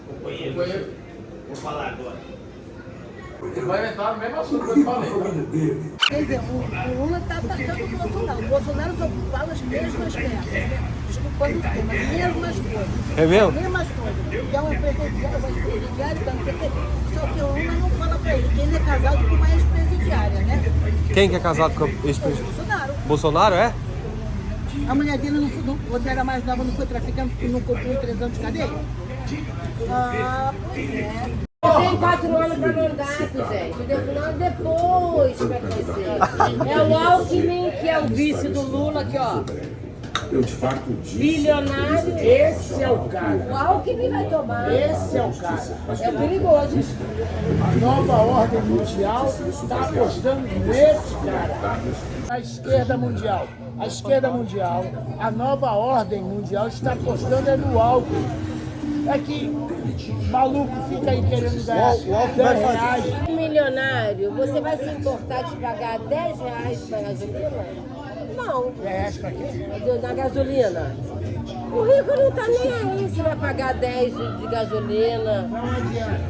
[SPEAKER 4] Companheiro, vou falar agora. Ele vai entrar no mesmo assunto que eu falei.
[SPEAKER 6] Quer dizer, o Lula está atacando o Bolsonaro. O Bolsonaro só fala as mesmas merdas. Desculpando o tema, as mesmas coisas.
[SPEAKER 1] É mesmo?
[SPEAKER 6] As mesmas coisas. Que é uma presidiária, não sei o quê. Só que o Lula não fala pra ele, que ele é casado com uma ex-presidiária, né?
[SPEAKER 1] Quem que é casado com o ex-presidente?
[SPEAKER 6] Bolsonaro.
[SPEAKER 1] Bolsonaro, é?
[SPEAKER 6] A mulher dele, quando era mais nova, não foi traficante e não cumpriu 3 anos de cadeia? Ah, pois é.
[SPEAKER 10] Tem 4 anos para mandato, gente. Depois vai crescer. É o Alckmin, que é o vice do Lula, aqui, ó.
[SPEAKER 23] Eu de fato disse.
[SPEAKER 10] Bilionário.
[SPEAKER 6] Esse é o cara.
[SPEAKER 10] O Alckmin vai tomar.
[SPEAKER 6] Esse é o cara.
[SPEAKER 10] É perigoso.
[SPEAKER 6] A nova ordem mundial está apostando nesse cara. A esquerda mundial. A esquerda mundial, a nova ordem mundial está apostando no Alckmin. É que maluco fica aí querendo ganhar 10 reais.
[SPEAKER 10] Milionário, você vai se importar de pagar 10 reais para gasolina? Não.
[SPEAKER 6] 10 reais para quê?
[SPEAKER 10] Na gasolina. O rico não está nem aí se vai pagar 10 de gasolina.
[SPEAKER 6] Não adianta.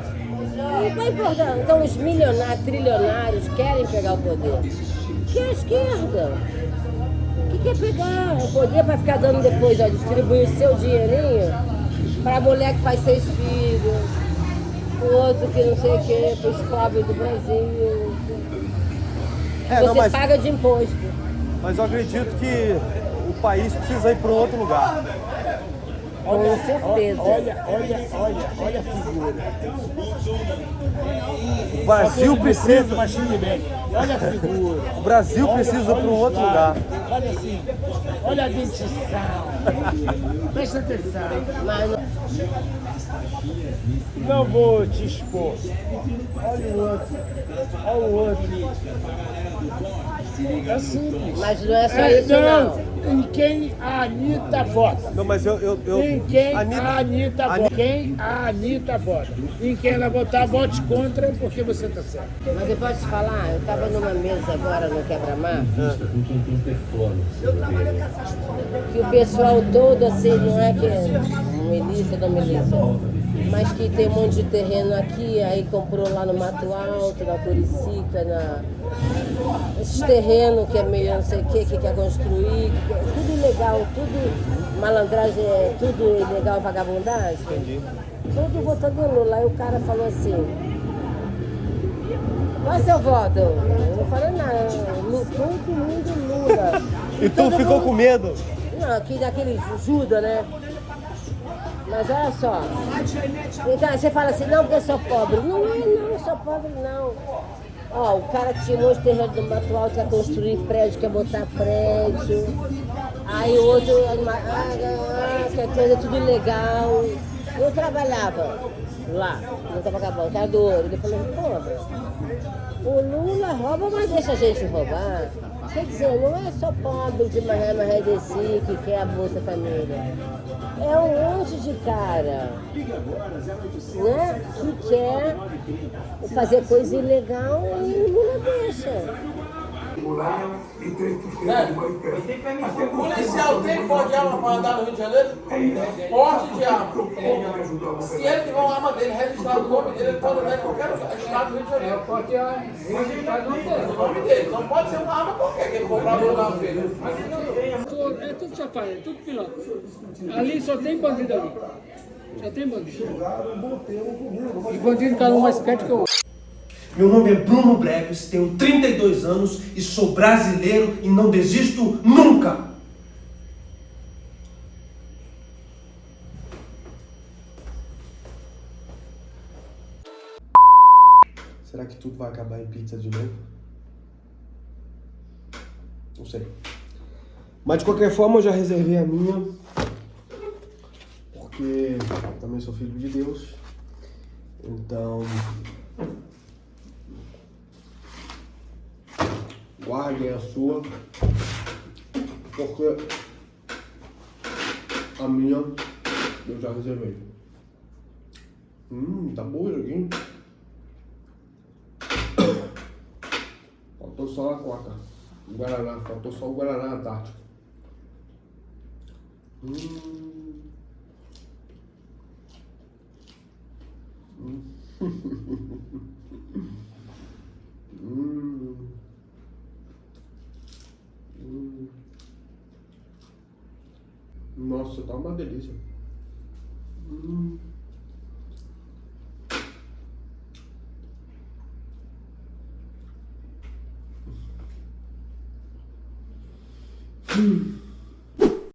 [SPEAKER 10] Não está importando. Então os milionários, trilionários querem pegar o poder. Que é a esquerda. O que quer pegar? O poder para ficar dando depois, ó, distribuir o seu dinheirinho para a mulher que faz 6 filhos, o outro que não sei o quê, para os pobres do Brasil. Você paga de imposto.
[SPEAKER 1] Mas eu acredito que o país precisa ir para um outro lugar.
[SPEAKER 10] Com certeza.
[SPEAKER 6] Olha a figura.
[SPEAKER 1] O Brasil precisa.
[SPEAKER 6] Olha a figura.
[SPEAKER 1] O Brasil precisa para um outro lugar.
[SPEAKER 6] Olha assim. Olha a dentição. Presta atenção. Não vou te expor. Olha o outro. Olha o outro. É simples.
[SPEAKER 10] Mas não é só isso, não.
[SPEAKER 6] Em quem a Anitta vota.
[SPEAKER 1] Não, mas
[SPEAKER 6] Em quem a Anitta vota. Quem a Anitta vota. Em quem ela votar, vote contra, porque você está certo.
[SPEAKER 10] Mas eu posso te falar, eu estava numa mesa agora no Quebra-Mar, que o pessoal todo, assim, não é que milícia da milícia, mas que tem um monte de terreno aqui, aí comprou lá no Mato Alto, na Curicica, esses terrenos que é meio não sei o que quer construir, tudo ilegal, tudo malandragem, tudo ilegal, vagabundagem.
[SPEAKER 1] Entendi.
[SPEAKER 10] Tudo votando no Lula. Aí o cara falou assim, qual é seu voto? Eu não falei nada, todo mundo Lula.
[SPEAKER 1] E tu ficou com medo?
[SPEAKER 10] Não, aqui daquele Judas, né? Mas olha só, então você fala assim, não, porque eu sou pobre. Não é, não, eu sou pobre, não. Ó, o cara que tinha um monte de terreno do Mato Alto, quer construir prédio, quer botar prédio. Aí o outro, quer coisa tudo ilegal. Eu trabalhava lá, no Tabacabal, ele falou, pô, o Lula rouba, mas deixa a gente roubar. Quer dizer, não é só pobre de Maré Desi que quer a Bolsa Família. É um monte de cara, né, que quer fazer coisa ilegal e o Lula deixa.
[SPEAKER 4] O policial tem pode de arma para andar no Rio de Janeiro? Porte de arma. Se ele tiver uma arma dele registrada no nome dele, ele pode andar em qualquer estado do Rio de Janeiro. Pode ter registrado no nome dele. Não pode ser uma arma qualquer que ele comprar no lugar feira.
[SPEAKER 19] É tudo chafado, é tudo piloto. Ali só tem bandido ali. Só tem bandido. E bandido cada um mais esperto que o outro.
[SPEAKER 1] Meu nome é Bruno Breves, tenho 32 anos e sou brasileiro e não desisto nunca! Será que tudo vai acabar em pizza de novo? Não sei. Mas de qualquer forma eu já reservei a minha, porque eu também sou filho de Deus. Então, guardem a sua, porque a minha eu já reservei. Tá boa isso aqui. Faltou só a Coca, o Guaraná, faltou só o Guaraná Antártico. Nossa, tá uma delícia.